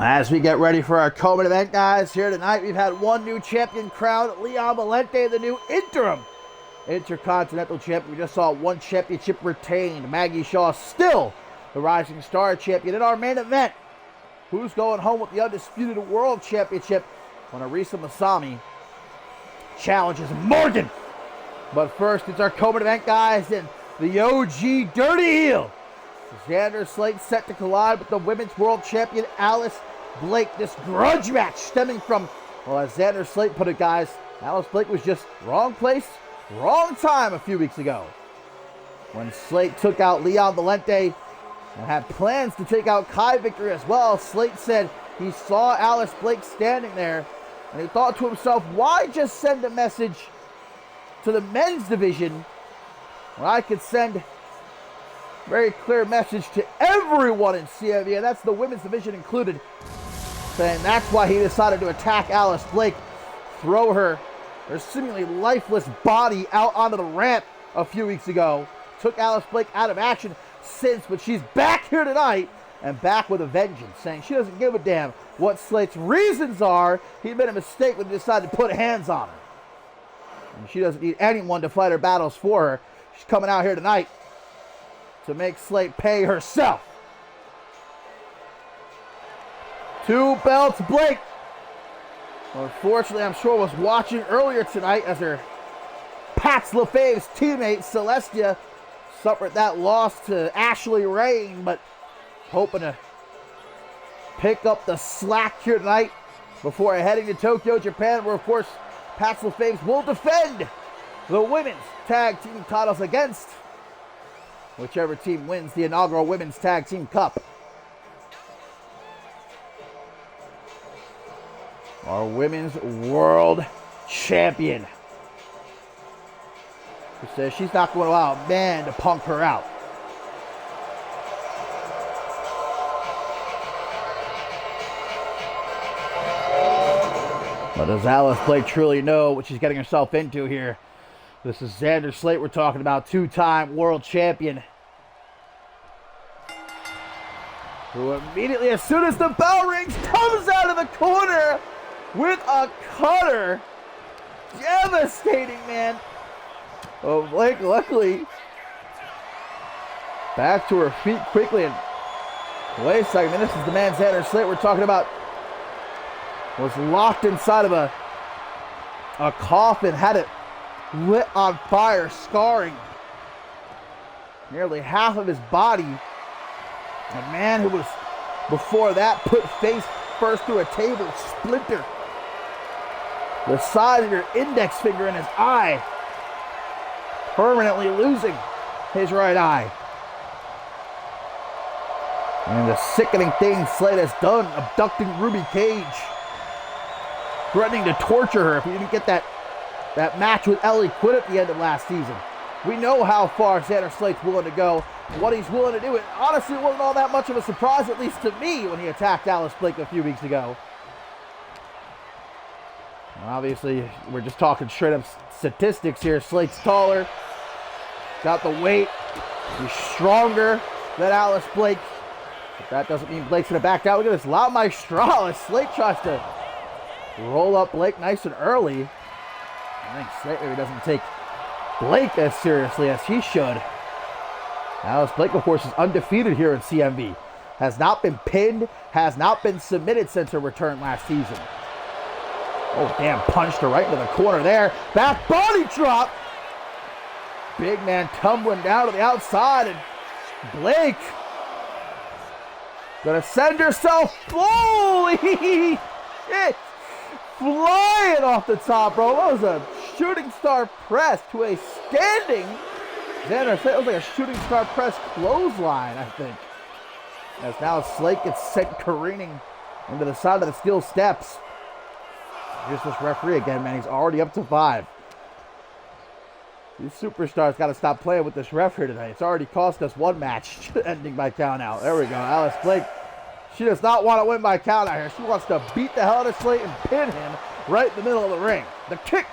B: As we get ready for our co-main event, guys, here tonight we've had one new champion crowned, Leon Valente, the new interim Intercontinental Champion. We just saw one championship retained. Maggie Shaw still the Rising Star Champion. In our main event, who's going home with the Undisputed World Championship when Arisa Masami challenges Morgan? But first, it's our co-main event, guys, and the OG Dirty Heel, Xander Slate, set to collide with the Women's World Champion Alice Blake. This grudge match stemming from, well, as Xander Slate put it, guys, Alice Blake was just wrong place, wrong time a few weeks ago. When Slate took out Leon Valente and had plans to take out Kai Victory as well, Slate said he saw Alice Blake standing there and he thought to himself, why just send a message to the men's division when I could send a very clear message to everyone in CMV, and that's the women's division included, saying that's why he decided to attack Alice Blake, throw her seemingly lifeless body out onto the ramp a few weeks ago. Took Alice Blake out of action since, but she's back here tonight and back with a vengeance, saying she doesn't give a damn what Slate's reasons are. He made a mistake when he decided to put hands on her. And she doesn't need anyone to fight her battles for her. She's coming out here tonight to make Slate pay herself. 2 belts Blake, unfortunately, I'm sure was watching earlier tonight as her Pats LaFave's teammate Celestia suffered that loss to Ashley Rain, but hoping to pick up the slack here tonight before heading to Tokyo, Japan, where of course Pats LaFave's will defend the women's tag team titles against whichever team wins the inaugural Women's Tag Team Cup. Our Women's World Champion, who says she's not going to allow a man to punk her out. But does Alice Blake truly know what she's getting herself into here? This is Xander Slate we're talking about, 2-time world champion, who immediately, as soon as the bell rings, comes out of the corner with a cutter. Devastating, man. Oh, Blake, luckily, back to her feet quickly. And wait a second, this is the man Xander Slate we're talking about. Was locked inside of a coffin, had it lit on fire, scarring nearly half of his body. A man who was, before that, put face first through a table, splinter the size of your index finger in his eye, permanently losing his right eye. And the sickening thing Slade has done, abducting Ruby Cage, threatening to torture her if he didn't get that match with Ellie Quinn at the end of last season. We know how far Xander Slate's willing to go, what he's willing to do. It honestly wasn't all that much of a surprise, at least to me, when he attacked Alice Blake a few weeks ago. Well, obviously, we're just talking straight up statistics here. Slate's taller, got the weight, he's stronger than Alice Blake. But that doesn't mean Blake's going to back out. Look at this La Maestrale as Slate tries to roll up Blake nice and early. I think Slate maybe doesn't take Blake as seriously as he should. Alice Blake, of course, is undefeated here in CMV. Has not been pinned, has not been submitted since her return last season. Oh, damn, punched her right into the corner there. Back body drop. Big man tumbling down to the outside, and Blake gonna send herself, holy shit, flying off the top, bro. That was a shooting star press to a standing Xander. It was like a shooting star press clothesline, I think. As now Slate gets sent careening into the side of the steel steps. Here's this referee again, man. He's already up to 5. These superstars got to stop playing with this ref here tonight. It's already cost us 1 match, ending by count out. There we go. Alice Blake, she does not want to win by count out here. She wants to beat the hell out of Slate and pin him right in the middle of the ring. The kick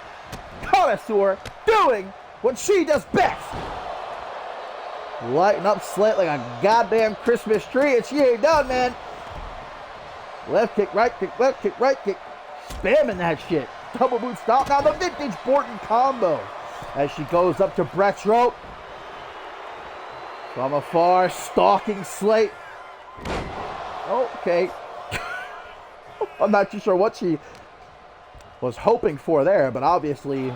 B: connoisseur doing what she does best. Lighting up Slate like a goddamn Christmas tree, and she ain't done, man. Left kick, right kick, left kick, right kick. Spamming that shit. Double boot stop. Now the vintage Borton combo as she goes up to Brett's rope. From afar, stalking Slate. Okay. I'm not too sure what she was hoping for there, but obviously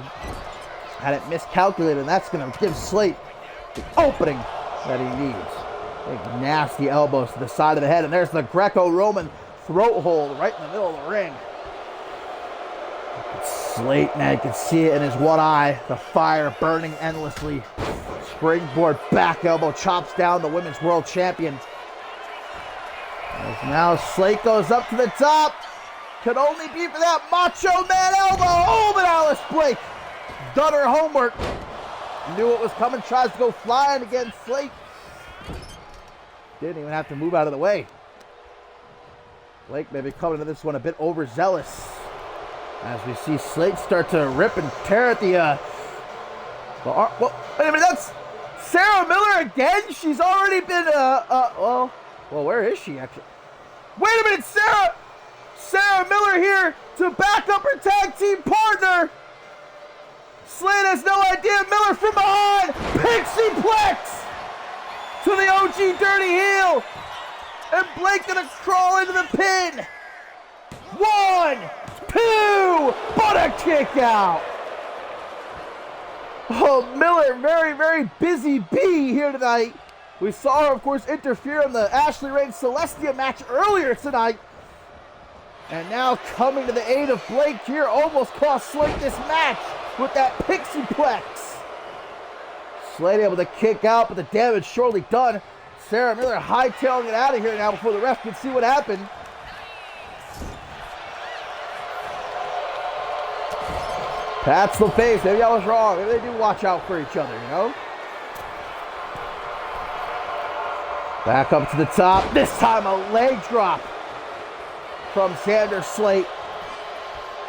B: had it miscalculated, and that's going to give Slate the opening that he needs. Big nasty elbows to the side of the head, and there's the Greco-Roman throat hold right in the middle of the ring. Slate, man, you can see it in his one eye. The fire burning endlessly. Springboard back elbow chops down the women's world champion. As now Slate goes up to the top. Could only be for that Macho Man elbow. Oh, but Alice Blake done her homework. Knew what was coming. Tries to go flying against Slate. Didn't even have to move out of the way. Blake maybe coming to this one a bit overzealous. As we see Slate start to rip and tear at the arm. Well, wait a minute, that's Sarah Miller again? She's already been, well, where is she actually? Wait a minute, Sarah Miller here to back up her tag team partner. Slate has no idea. Miller from behind. Pixie Plex to the OG Dirty Heel. And Blake gonna crawl into the pin. 1, 2, but a kick out. Oh, Miller, very, very busy bee here tonight. We saw her, of course, interfere in the Ashley Reigns Celestia match earlier tonight. And now coming to the aid of Blake here, almost cost Slate this match with that Pixie Plex. Slate able to kick out, but the damage surely done. Sarah Miller hightailing it out of here now before the ref can see what happened. Pats the face. Maybe I was wrong. Maybe they do watch out for each other, you know? Back up to the top. This time a leg drop from Xander Slate.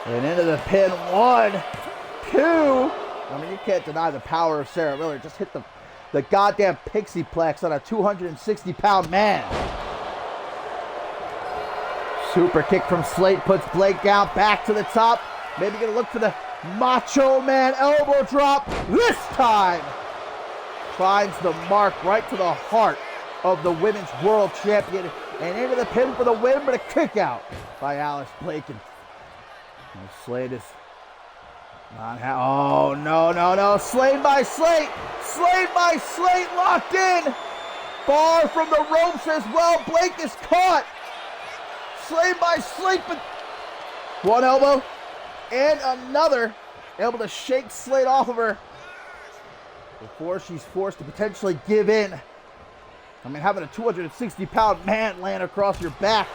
B: And into the pin. 1, 2. I mean, you can't deny the power of Sarah Miller. Just hit the goddamn Pixie Plex on a 260-pound man. Super kick from Slate puts Blake down. Back to the top. Maybe gonna look for the Macho Man elbow drop. This time finds the mark right to the heart of the women's world champion. And into the pin for the win, but a kick out by Alice Blake. And Slate is Oh, no. Slain by Slate. Locked in. Far from the ropes as well. Blake is caught. Slain by Slate, but one elbow and another. Able to shake Slate off of her before she's forced to potentially give in. I mean, having a 260-pound man land across your back,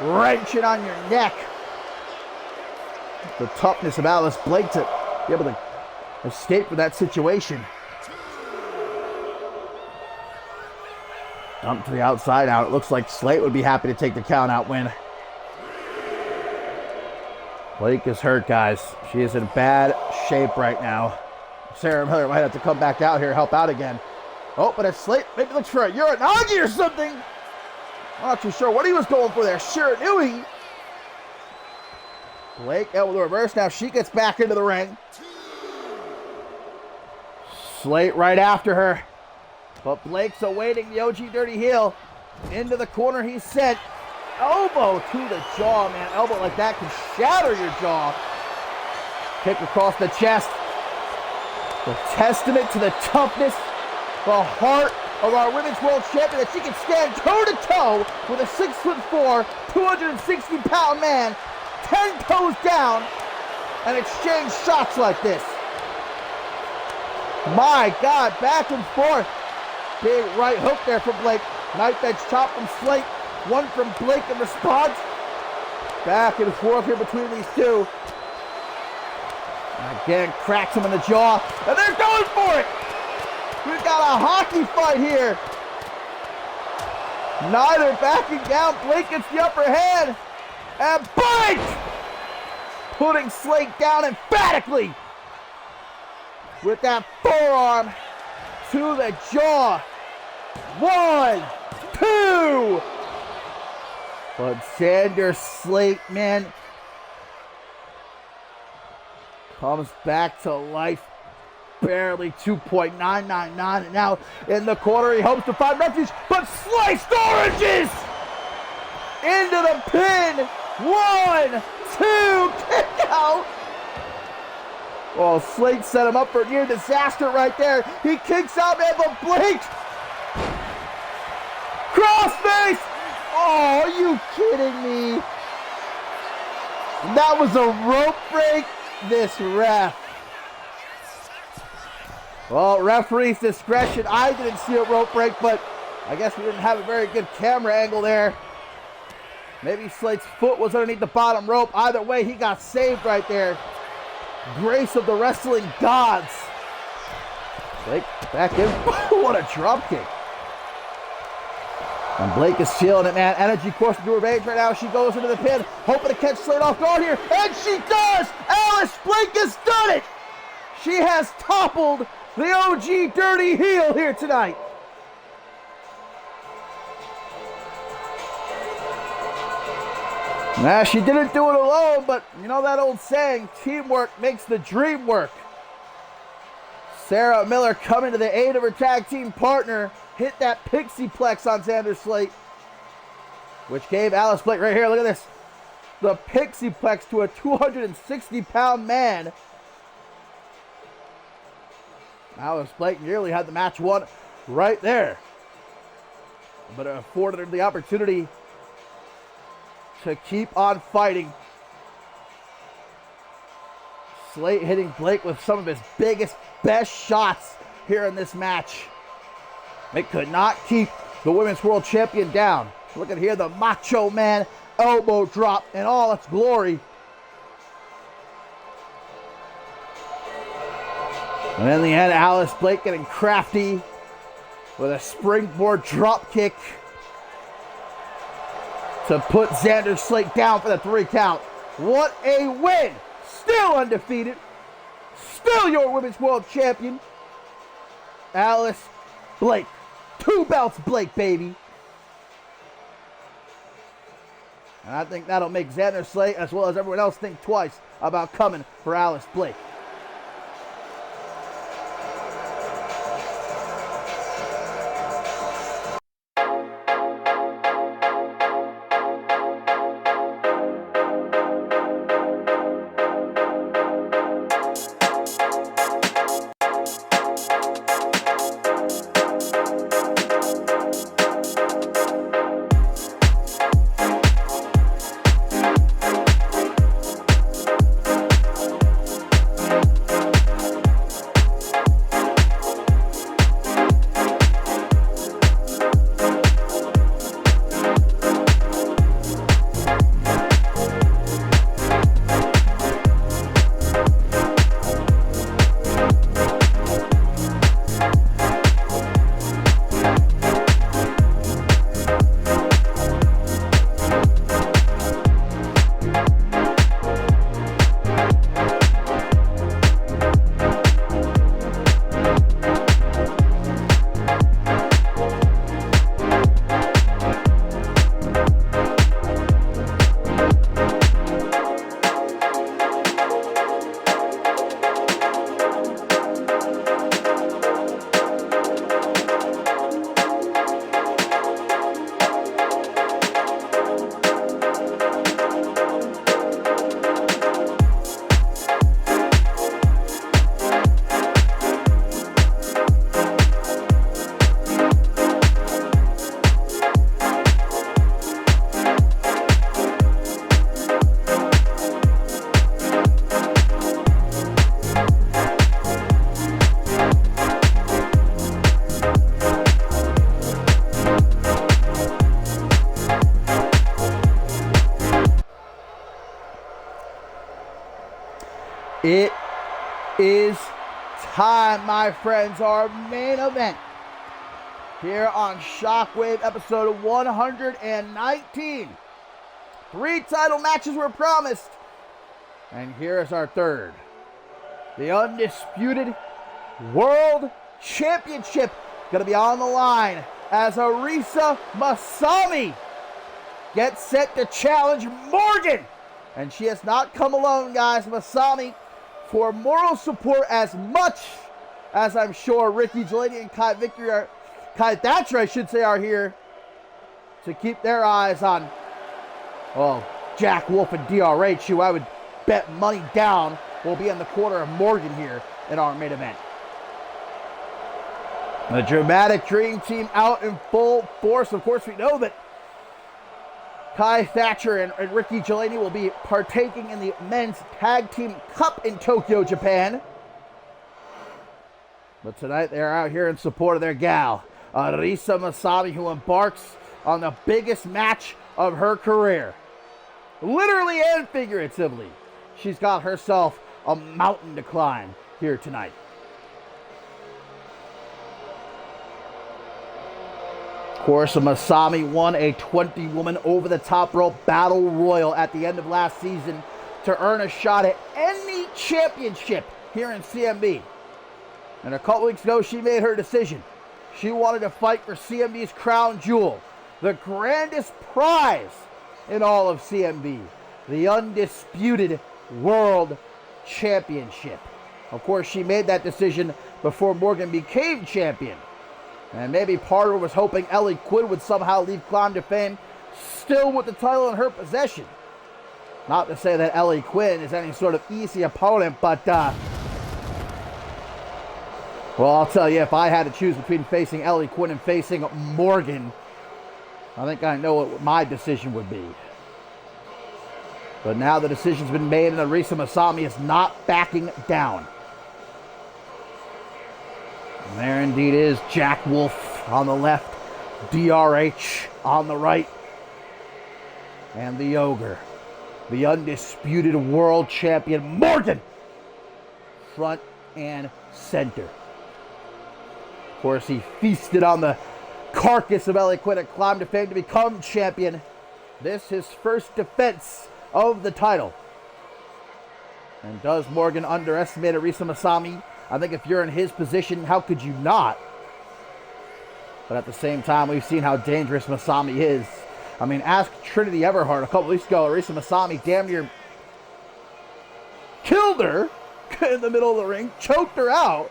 B: wrenching on your neck. The toughness of Alice Blake to be able to escape from that situation. Dump to the outside now. It looks like Slate would be happy to take the count-out win. Blake is hurt, guys. She is in bad shape right now. Sarah Miller might have to come back out here, help out again. Oh, but if Slate maybe looks for a Uranagi or something. I'm not too sure what he was going for there. Shiranui. Blake able to reverse. Now she gets back into the ring. Slate right after her. But Blake's awaiting the OG Dirty Heel. Into the corner he's sent. Elbow to the jaw, man. Elbow like that can shatter your jaw. Kick across the chest. The testament to the toughness, the heart of our Women's World Champion, that she can stand toe-to-toe with a 6'4", 260-pound man, 10 toes down, and exchange shots like this. My God, back and forth. Big right hook there from Blake. Knife edge chop from Slate. One from Blake in response. Back and forth here between these two. Again, cracks him in the jaw. And they're going for it. We've got a hockey fight here. Neither backing down. Blake gets the upper hand. And Blake putting Slate down emphatically with that forearm to the jaw. 1, 2. But Xander Slate, man, comes back to life. Barely 2.999. And now in the corner, he hopes to find refuge. But sliced oranges into the pin. 1, 2, kick out. Well, Slate set him up for near disaster right there. He kicks out, man, but Blake. Crossface. Oh, are you kidding me? That was a rope break. This ref. Well, referee's discretion. I didn't see a rope break, but I guess we didn't have a very good camera angle there. Maybe Slate's foot was underneath the bottom rope. Either way, he got saved right there. Grace of the wrestling gods. Blake back in. What a drop kick. And Blake is feeling it, man. Energy coursing through her veins right now. She goes into the pin, hoping to catch Slate off guard here. And she does! Alice Blake has done it! She has toppled the OG Dirty Heel here tonight. Nah, she didn't do it alone, but you know that old saying, teamwork makes the dream work. Sarah Miller coming to the aid of her tag team partner. Hit that pixie plex on Xander Slate, which gave Alice Blake right here. Look at this. The pixie plex to a 260-pound man. Alice Blake nearly had the match won right there, but it afforded her the opportunity to keep on fighting. Slate hitting Blake with some of his biggest, best shots here in this match. It could not keep the Women's World Champion down. Look at here, the Macho Man elbow drop in all its glory. And in the end, Alice Blake getting crafty with a springboard drop kick to put Xander Slate down for the 3 count. What a win! Still undefeated. Still your Women's World Champion, Alice Blake. 2 belts, Blake, baby. And I think that'll make Xander Slate, as well as everyone else, think twice about coming for Alice Blake. And my friends, our main event here on Shockwave episode 119. 3 title matches were promised, and here is our third. The undisputed World Championship going to be on the line as Arisa Masami gets set to challenge Morgan. And she has not come alone, guys. Masami, for moral support as much as I'm sure Ricky Gelady and Kai Thatcher, are here to keep their eyes on, well, Jack Wolf and DRH, who I would bet money down will be in the corner of Morgan here in our main event. The dramatic Dream Team out in full force. Of course, we know that Kai Thatcher and Ricky Gelady will be partaking in the Men's Tag Team Cup in Tokyo, Japan. But tonight they're out here in support of their gal, Arisa Masami, who embarks on the biggest match of her career. Literally and figuratively. She's got herself a mountain to climb here tonight. Of course, Masami won a 20-woman over-the-top rope battle royal at the end of last season to earn a shot at any championship here in CMV. And a couple weeks ago, she made her decision. She wanted to fight for CMV's crown jewel, the grandest prize in all of CMV, the undisputed World Championship. Of course, she made that decision before Morgan became champion. And maybe part of her was hoping Ellie Quinn would somehow leave Climb to Fame still with the title in her possession. Not to say that Ellie Quinn is any sort of easy opponent, but, well, I'll tell you, if I had to choose between facing Ellie Quinn and facing Morgan, I think I know what my decision would be. But now the decision's been made, and Arisa Masami is not backing down. And there indeed is Jack Wolf on the left, DRH on the right, and the Ogre, the undisputed world champion, Morgan, front and center. Of course, he feasted on the carcass of Ellie Quinn and climbed to fame to become champion. This his first defense of the title. And does Morgan underestimate Arisa Masami? I think if you're in his position, how could you not? But at the same time, we've seen how dangerous Masami is. I mean, ask Trinity Everhart a couple weeks ago. Arisa Masami damn near killed her in the middle of the ring, choked her out.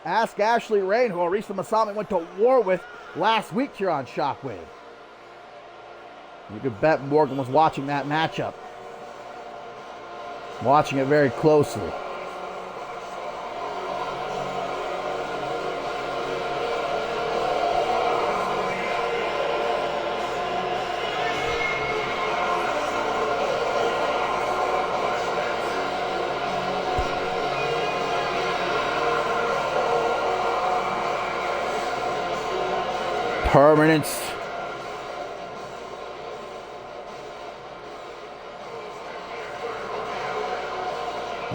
B: Ask Ashley Rain, who Arisa Masami went to war with last week here on Shockwave. You could bet Morgan was watching that matchup. Watching it very closely. Permanence.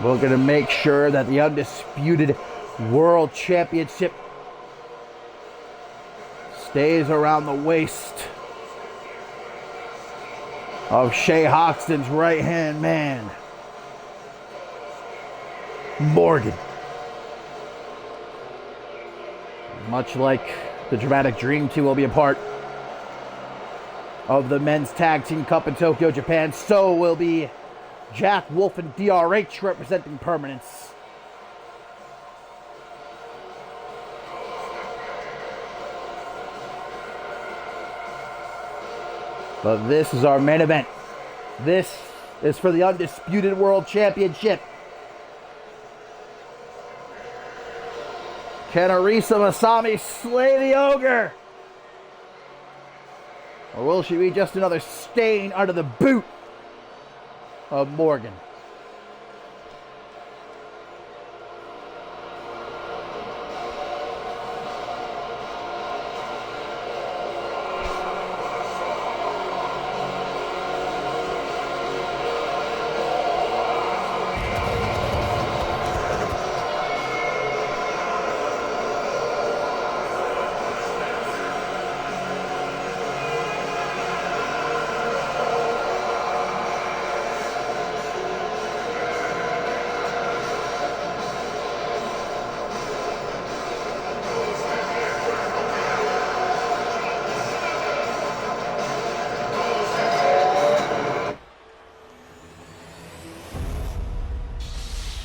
B: We're going to make sure that the undisputed World Championship stays around the waist of Shay Hoxton's right-hand man, Morgan. Much like the dramatic Dream Team will be a part of the Men's Tag Team Cup in Tokyo, Japan, so will be Jack Wolf and DRH representing Permanence. But this is our main event. This is for the undisputed World Championship. Can Arisa Masami slay the Ogre? Or will she be just another stain under the boot of Morgan?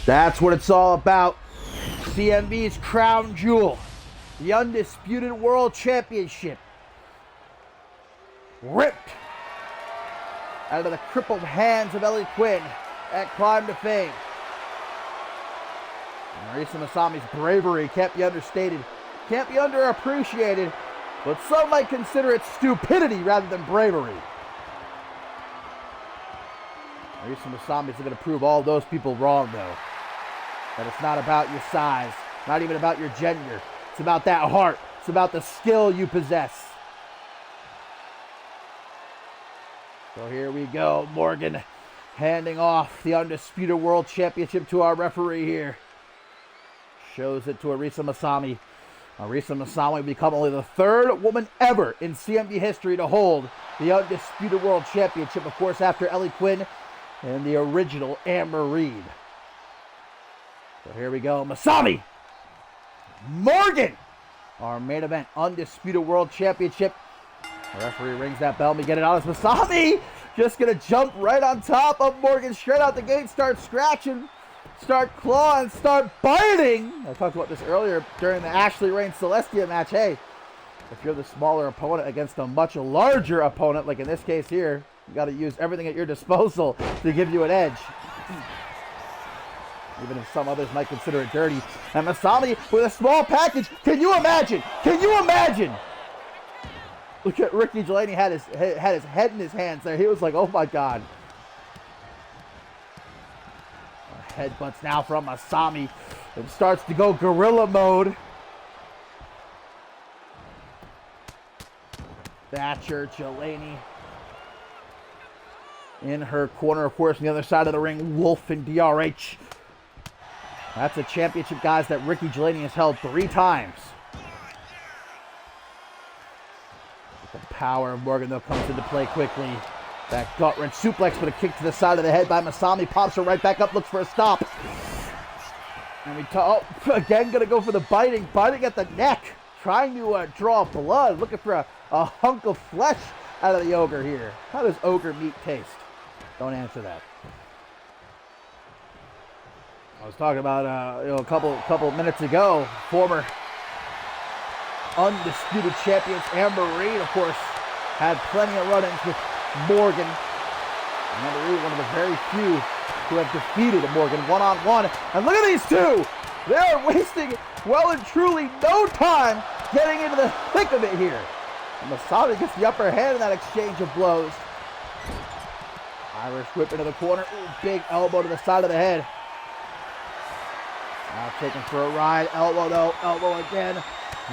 B: That's what it's all about. CMV's crown jewel, the undisputed world championship, ripped out of the crippled hands of Ellie Quinn at Climb to Fame. Marisa Masami's bravery can't be understated, can't be underappreciated, but some might consider it stupidity rather than bravery. Marisa Masami is going to prove all those people wrong, though. That it's not about your size, not even about your gender. It's about that heart. It's about the skill you possess. So here we go. Morgan handing off the undisputed world championship to our referee here. Shows it to Arisa Masami. Arisa Masami will become only the third woman ever in CMV history to hold the undisputed world championship, of course, after Ellie Quinn and the original Amber Reed. So here we go. Masami! Morgan! Our main event, undisputed world championship. The referee rings that bell and we get it on. It's Masami! Just going to jump right on top of Morgan, straight out the gate, start scratching, start clawing, start biting. I talked about this earlier during the Ashley Reigns Celestia match. Hey, if you're the smaller opponent against a much larger opponent, like in this case here, you got to use everything at your disposal to give you an edge. Even if some others might consider it dirty. And Masami with a small package. Can you imagine? Can you imagine? Look at Ricky Delaney had his head in his hands there. He was like, oh my God. Headbutts now from Masami. It starts to go gorilla mode. Thatcher, Delaney in her corner, of course, on the other side of the ring, Wolf and DRH. That's a championship, guys, that Ricky Delaney has held 3 times. The power of Morgan, though, comes into play quickly. That gut-wrench suplex with a kick to the side of the head by Masami. Pops her right back up, looks for a stop. And we again going to go for the biting at the neck. Trying to draw blood, looking for a hunk of flesh out of the ogre here. How does ogre meat taste? Don't answer that. I was talking about a couple minutes ago, former undisputed champions Amber Reed, of course, had plenty of run-ins with Morgan. Amber Reed, one of the very few who have defeated Morgan one-on-one. And look at these two! They are wasting well and truly no time getting into the thick of it here. And Masami gets the upper hand in that exchange of blows. Irish whip into the corner. Ooh, big elbow to the side of the head. Now taken for a ride. Elbow though. Elbow again.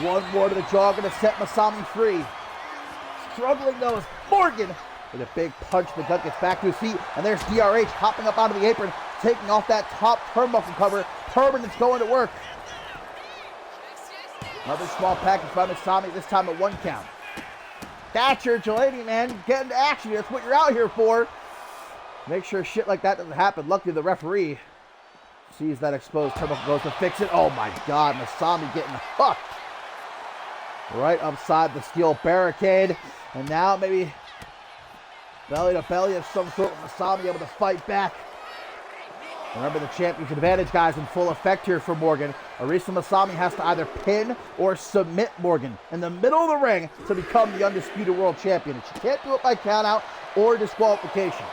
B: One more to the jaw. Going to set Masami free. Struggling though is Morgan. With a big punch, the gut gets back to his feet. And there's DRH hopping up onto the apron. Taking off that top turnbuckle cover. Permanent's going to work. Another small package by Masami. This time a 1 count. Thatcher, Delaney, man. Get into action. That's what you're out here for. Make sure shit like that doesn't happen. Luckily, the referee sees that exposed turnbuckle, goes to fix it. Oh my God, Masami getting hooked. Right upside the steel barricade. And now maybe belly to belly of some sort with Masami able to fight back. Remember the championship advantage, guys, in full effect here for Morgan. Arisa Masami has to either pin or submit Morgan in the middle of the ring to become the undisputed world champion. And she can't do it by countout or disqualification.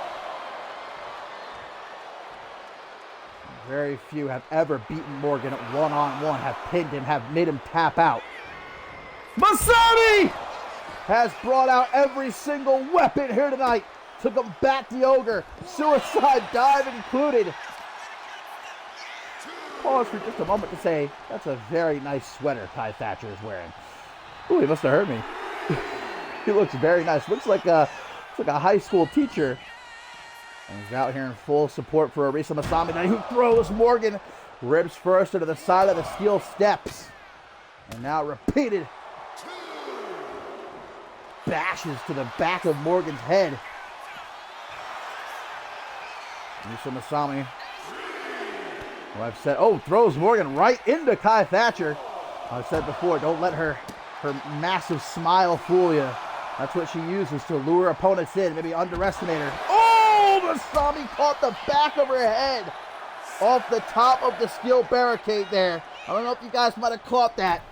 B: Very few have ever beaten Morgan one-on-one, have pinned him, have made him tap out. Masami has brought out every single weapon here tonight to combat the ogre. Suicide dive included. Pause for just a moment to say, that's a very nice sweater Kai Thatcher is wearing. Ooh, he must have heard me. He looks very nice. Looks like a high school teacher. And he's out here in full support for Arisa Masami. Now who throws Morgan. Ribs first into the side of the steel steps. And now repeated bashes to the back of Morgan's head. Arisa Masami, who I've said, throws Morgan right into Kai Thatcher. I've said before, don't let her massive smile fool you. That's what she uses to lure opponents in, maybe underestimate her. Oh, Masami caught the back of her head off the top of the steel barricade there. I don't know if you guys might have caught that.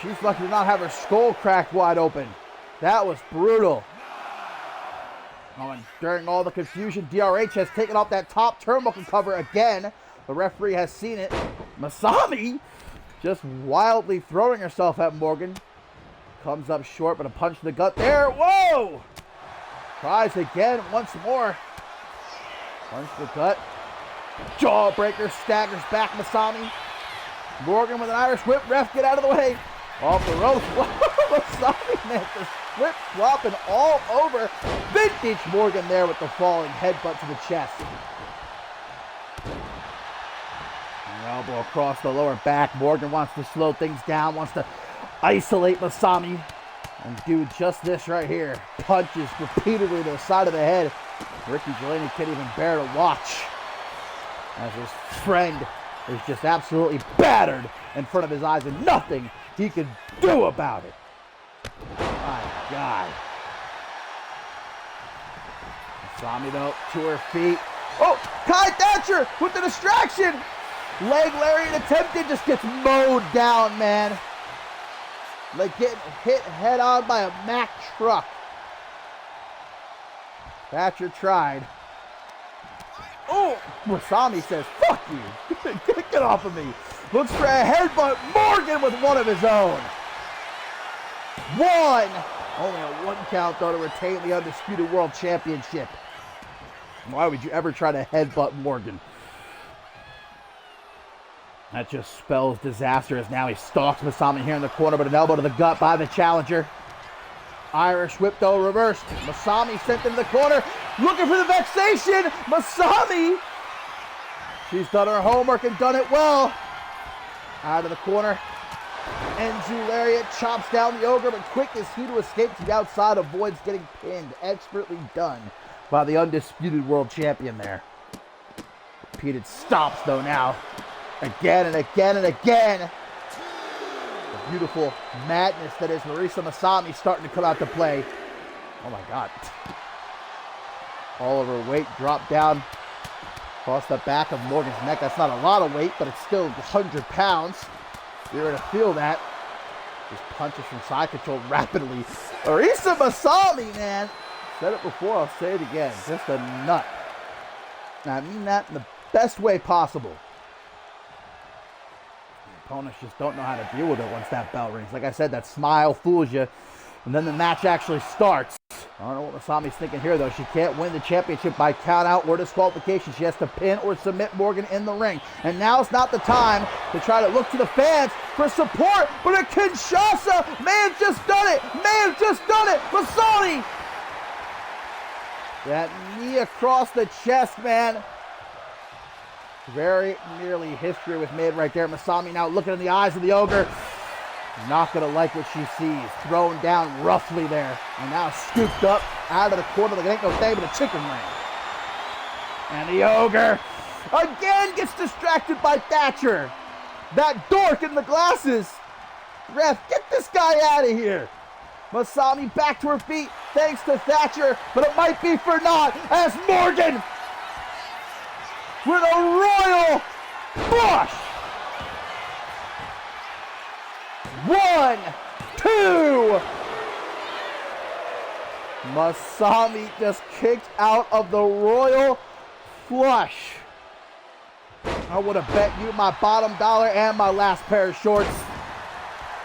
B: She's lucky to not have her skull cracked wide open. That was brutal. Oh, and during all the confusion, DRH has taken off that top turnbuckle cover again. The referee has seen it. Masami just wildly throwing herself at Morgan. Comes up short, but a punch to the gut there. Whoa! Tries again once more. Punch to the gut. Jawbreaker staggers back Masami. Morgan with an Irish whip. Ref, get out of the way. Off the ropes. Masami, man, just flip-flopping all over. Vintage Morgan there with the falling headbutt to the chest. An elbow across the lower back. Morgan wants to slow things down, wants to isolate Masami. And do just this right here. Punches repeatedly to the side of the head. Ricky Delaney can't even bear to watch as his friend is just absolutely battered in front of his eyes and nothing he can do about it. My God. Masami though, to her feet. Oh, Kai Thatcher with the distraction. Leg lariat attempted, just gets mowed down, man. Like getting hit head on by a Mack truck. Thatcher tried. Oh, Masami says, fuck you. Get off of me. Looks for a headbutt. Morgan with one of his own. One. Only a one count, though, to retain the Undisputed World Championship. Why would you ever try to headbutt Morgan? That just spells disaster as now he stalks Masami here in the corner, but an elbow to the gut by the challenger. Irish whip, though, reversed. Masami sent into the corner, looking for the vexation. Masami, she's done her homework and done it well. Out of the corner. Enju lariat chops down the ogre, but quick is he to escape to the outside, avoids getting pinned. Expertly done by the Undisputed World Champion there. Repeated stops, though, now. Again and again and again. The beautiful madness that is Marisa Masami starting to come out to play. Oh my God. All of her weight dropped down across the back of Morgan's neck. That's not a lot of weight, but it's still 100 pounds. You're going to feel that. Just punches from side control rapidly. Marisa Masami, man. Said it before, I'll say it again. Just a nut. Now, I mean that in the best way possible. Opponents just don't know how to deal with it once that bell rings. Like I said, that smile fools you, and then the match actually starts. I don't know what Masami's thinking here, though. She can't win the championship by count out or disqualification. She has to pin or submit Morgan in the ring. And now's not the time to try to look to the fans for support, but a Kinshasa may have just done it. May have just done it. Masami. That knee across the chest, man. Very nearly history was made right there. Masami now looking in the eyes of the ogre. Not going to like what she sees. Thrown down roughly there. And now scooped up out of the corner like it ain't no thing but a chicken wing. And the ogre again gets distracted by Thatcher. That dork in the glasses. Ref, get this guy out of here. Masami back to her feet thanks to Thatcher, but it might be for naught as Morgan with a royal flush. 1, 2. Masami just kicked out of the royal flush. I would have bet you my bottom dollar and my last pair of shorts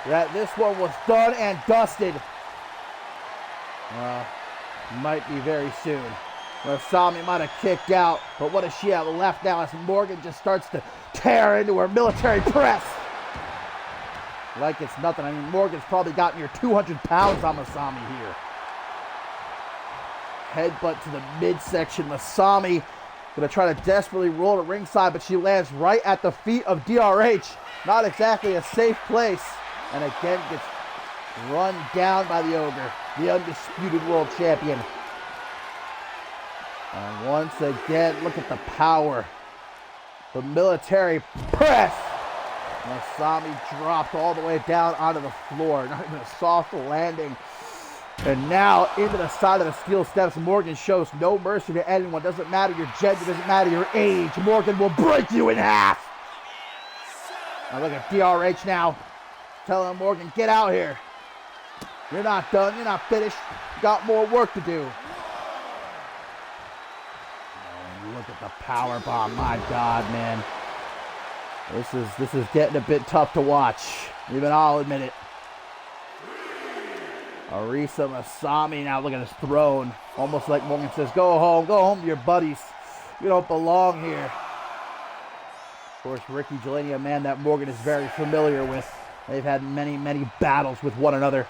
B: that this one was done and dusted. Might be very soon. Masami might have kicked out, but what does she have left now as Morgan just starts to tear into her military press? Like it's nothing. I mean, Morgan's probably gotten your 200 pounds on Masami here. Headbutt to the midsection. Masami going to try to desperately roll to ringside, but she lands right at the feet of DRH. Not exactly a safe place. And again gets run down by the ogre, the Undisputed World Champion. And once again, look at the power. The military press. Masami dropped all the way down onto the floor. Not even a soft landing. And now into the side of the steel steps. Morgan shows no mercy to anyone. Doesn't matter your gender, doesn't matter your age. Morgan will break you in half. Now look at DRH now. Telling Morgan, get out here. You're not done. You're not finished. You got more work to do. And look at the power bomb. My God, man. This is getting a bit tough to watch. Even I'll admit it. Arisa Masami now look at his throne. Almost like Morgan says, go home to your buddies. You don't belong here. Of course, Ricky Jelani, a man that Morgan is very familiar with. They've had many, many battles with one another.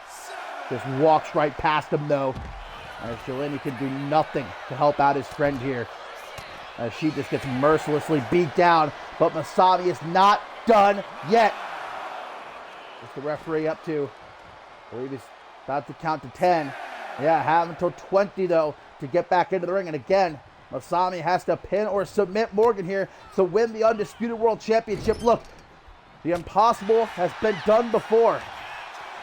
B: Just walks right past him, though. As Jelani can do nothing to help out his friend here. As she just gets mercilessly beat down. But Masami is not done yet. What's the referee up to? I believe he's about to count to 10. Yeah, have until 20, though, to get back into the ring. And again, Masami has to pin or submit Morgan here to win the Undisputed World Championship. Look, the impossible has been done before.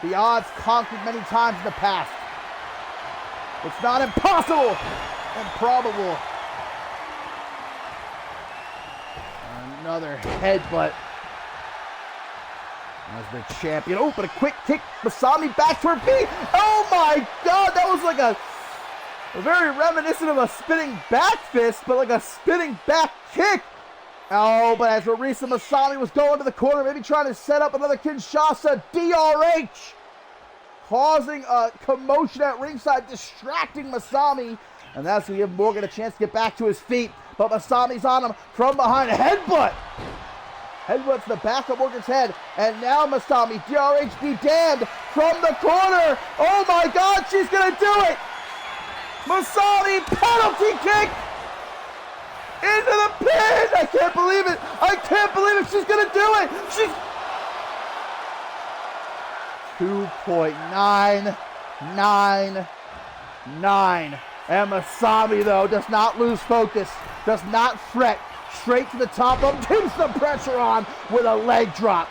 B: The odds conquered many times in the past. It's not impossible, improbable. Another headbutt as the champion. Oh, but a quick kick. Masami back to her feet. Oh my God, that was like a very reminiscent of a spinning back fist, but like a spinning back kick. Oh, but as Arisa Masami was going to the corner, maybe trying to set up another Kinshasa DRH, causing a commotion at ringside, distracting Masami, and that's going to give Morgan a chance to get back to his feet. But Masami's on him from behind. Headbutt! Headbutt to the back of Morgan's head. And now Masami, DRH be damned, from the corner. Oh my God, she's going to do it! Masami, penalty kick! Into the pin! I can't believe it! I can't believe it! She's going to do it! She's... 2.999. And Masami, though, does not lose focus, does not fret. Straight to the top rope, keeps the pressure on with a leg drop.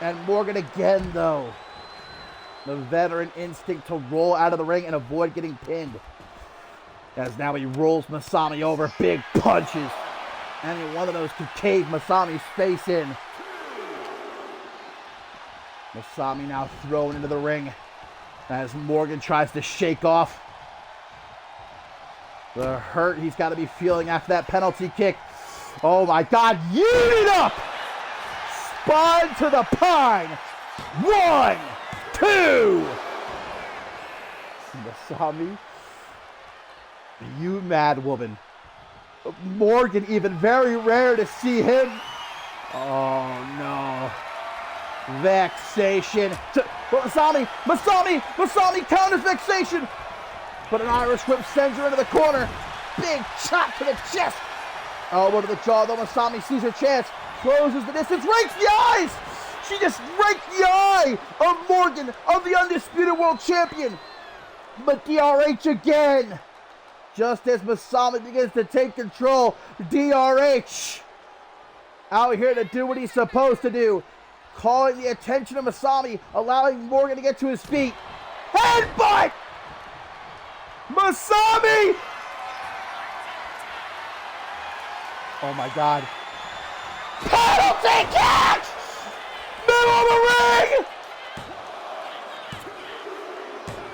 B: And Morgan again, though. The veteran instinct to roll out of the ring and avoid getting pinned. As now he rolls Masami over, big punches. Any one of those could cave Masami's face in. Masami now thrown into the ring as Morgan tries to shake off the hurt he's got to be feeling after that penalty kick. Oh my God, yeet up! Spine to the pine. 1, 2. Masami, you mad woman. Morgan, even very rare to see him. Oh no. Vexation. Masami counters vexation. But an Irish whip sends her into the corner. Big chop to the chest. Elbow to the jaw, though Masami sees her chance. Closes the distance, rakes the eyes. She just raked the eye of Morgan, of the Undisputed World Champion. But DRH again. Just as Masami begins to take control, DRH out here to do what he's supposed to do. Calling the attention of Masami, allowing Morgan to get to his feet. Headbutt! Masami! Oh my God. Penalty kick! Middle of the ring!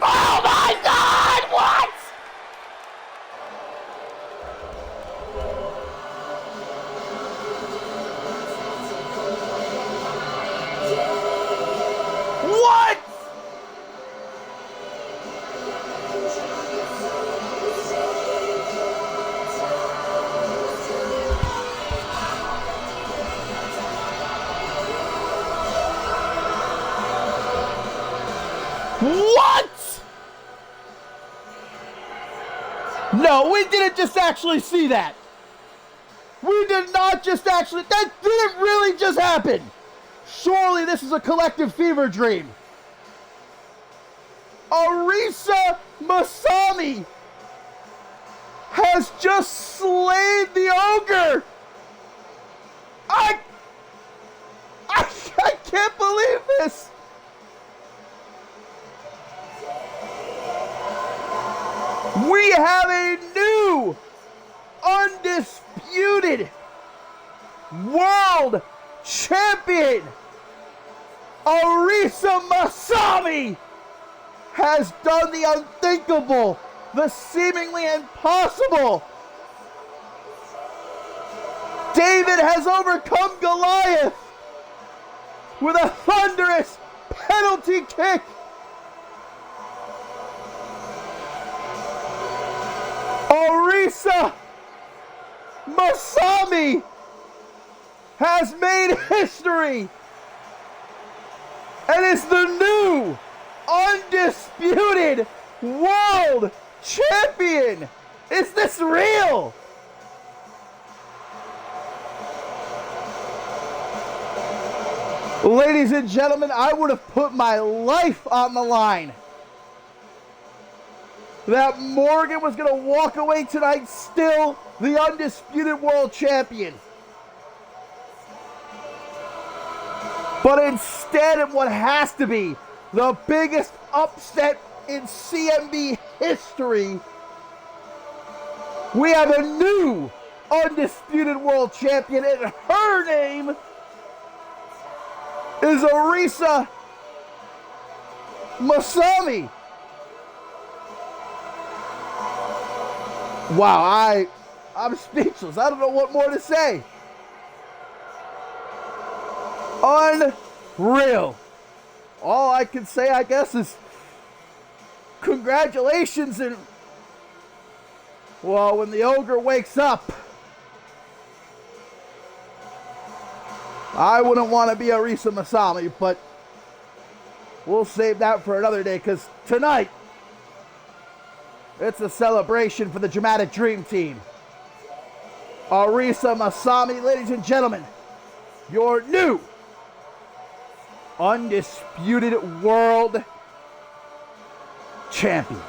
B: Oh my God! What? What? What? No, we didn't just actually see that. We did not just actually, that didn't really just happen. Surely this is a collective fever dream. Arisa Masami has just slayed the ogre. I can't believe this. Arisa Masami has done the unthinkable, the seemingly impossible. David has overcome Goliath with a thunderous penalty kick. Arisa Masami has made history and is the new undisputed world champion. Is this real? Ladies and gentlemen, I would have put my life on the line that Morgan was going to walk away tonight still the undisputed world champion. But instead of what has to be the biggest upset in CMV history, we have a new undisputed world champion, and her name is Arisa Masami. Wow, I'm speechless. I don't know what more to say. Unreal. All I can say, I guess, is congratulations, and well, when the ogre wakes up, I wouldn't want to be Arisa Masami, but we'll save that for another day, because tonight, it's a celebration for the Dramatic Dream Team. Arisa Masami, ladies and gentlemen, your new undisputed world champion.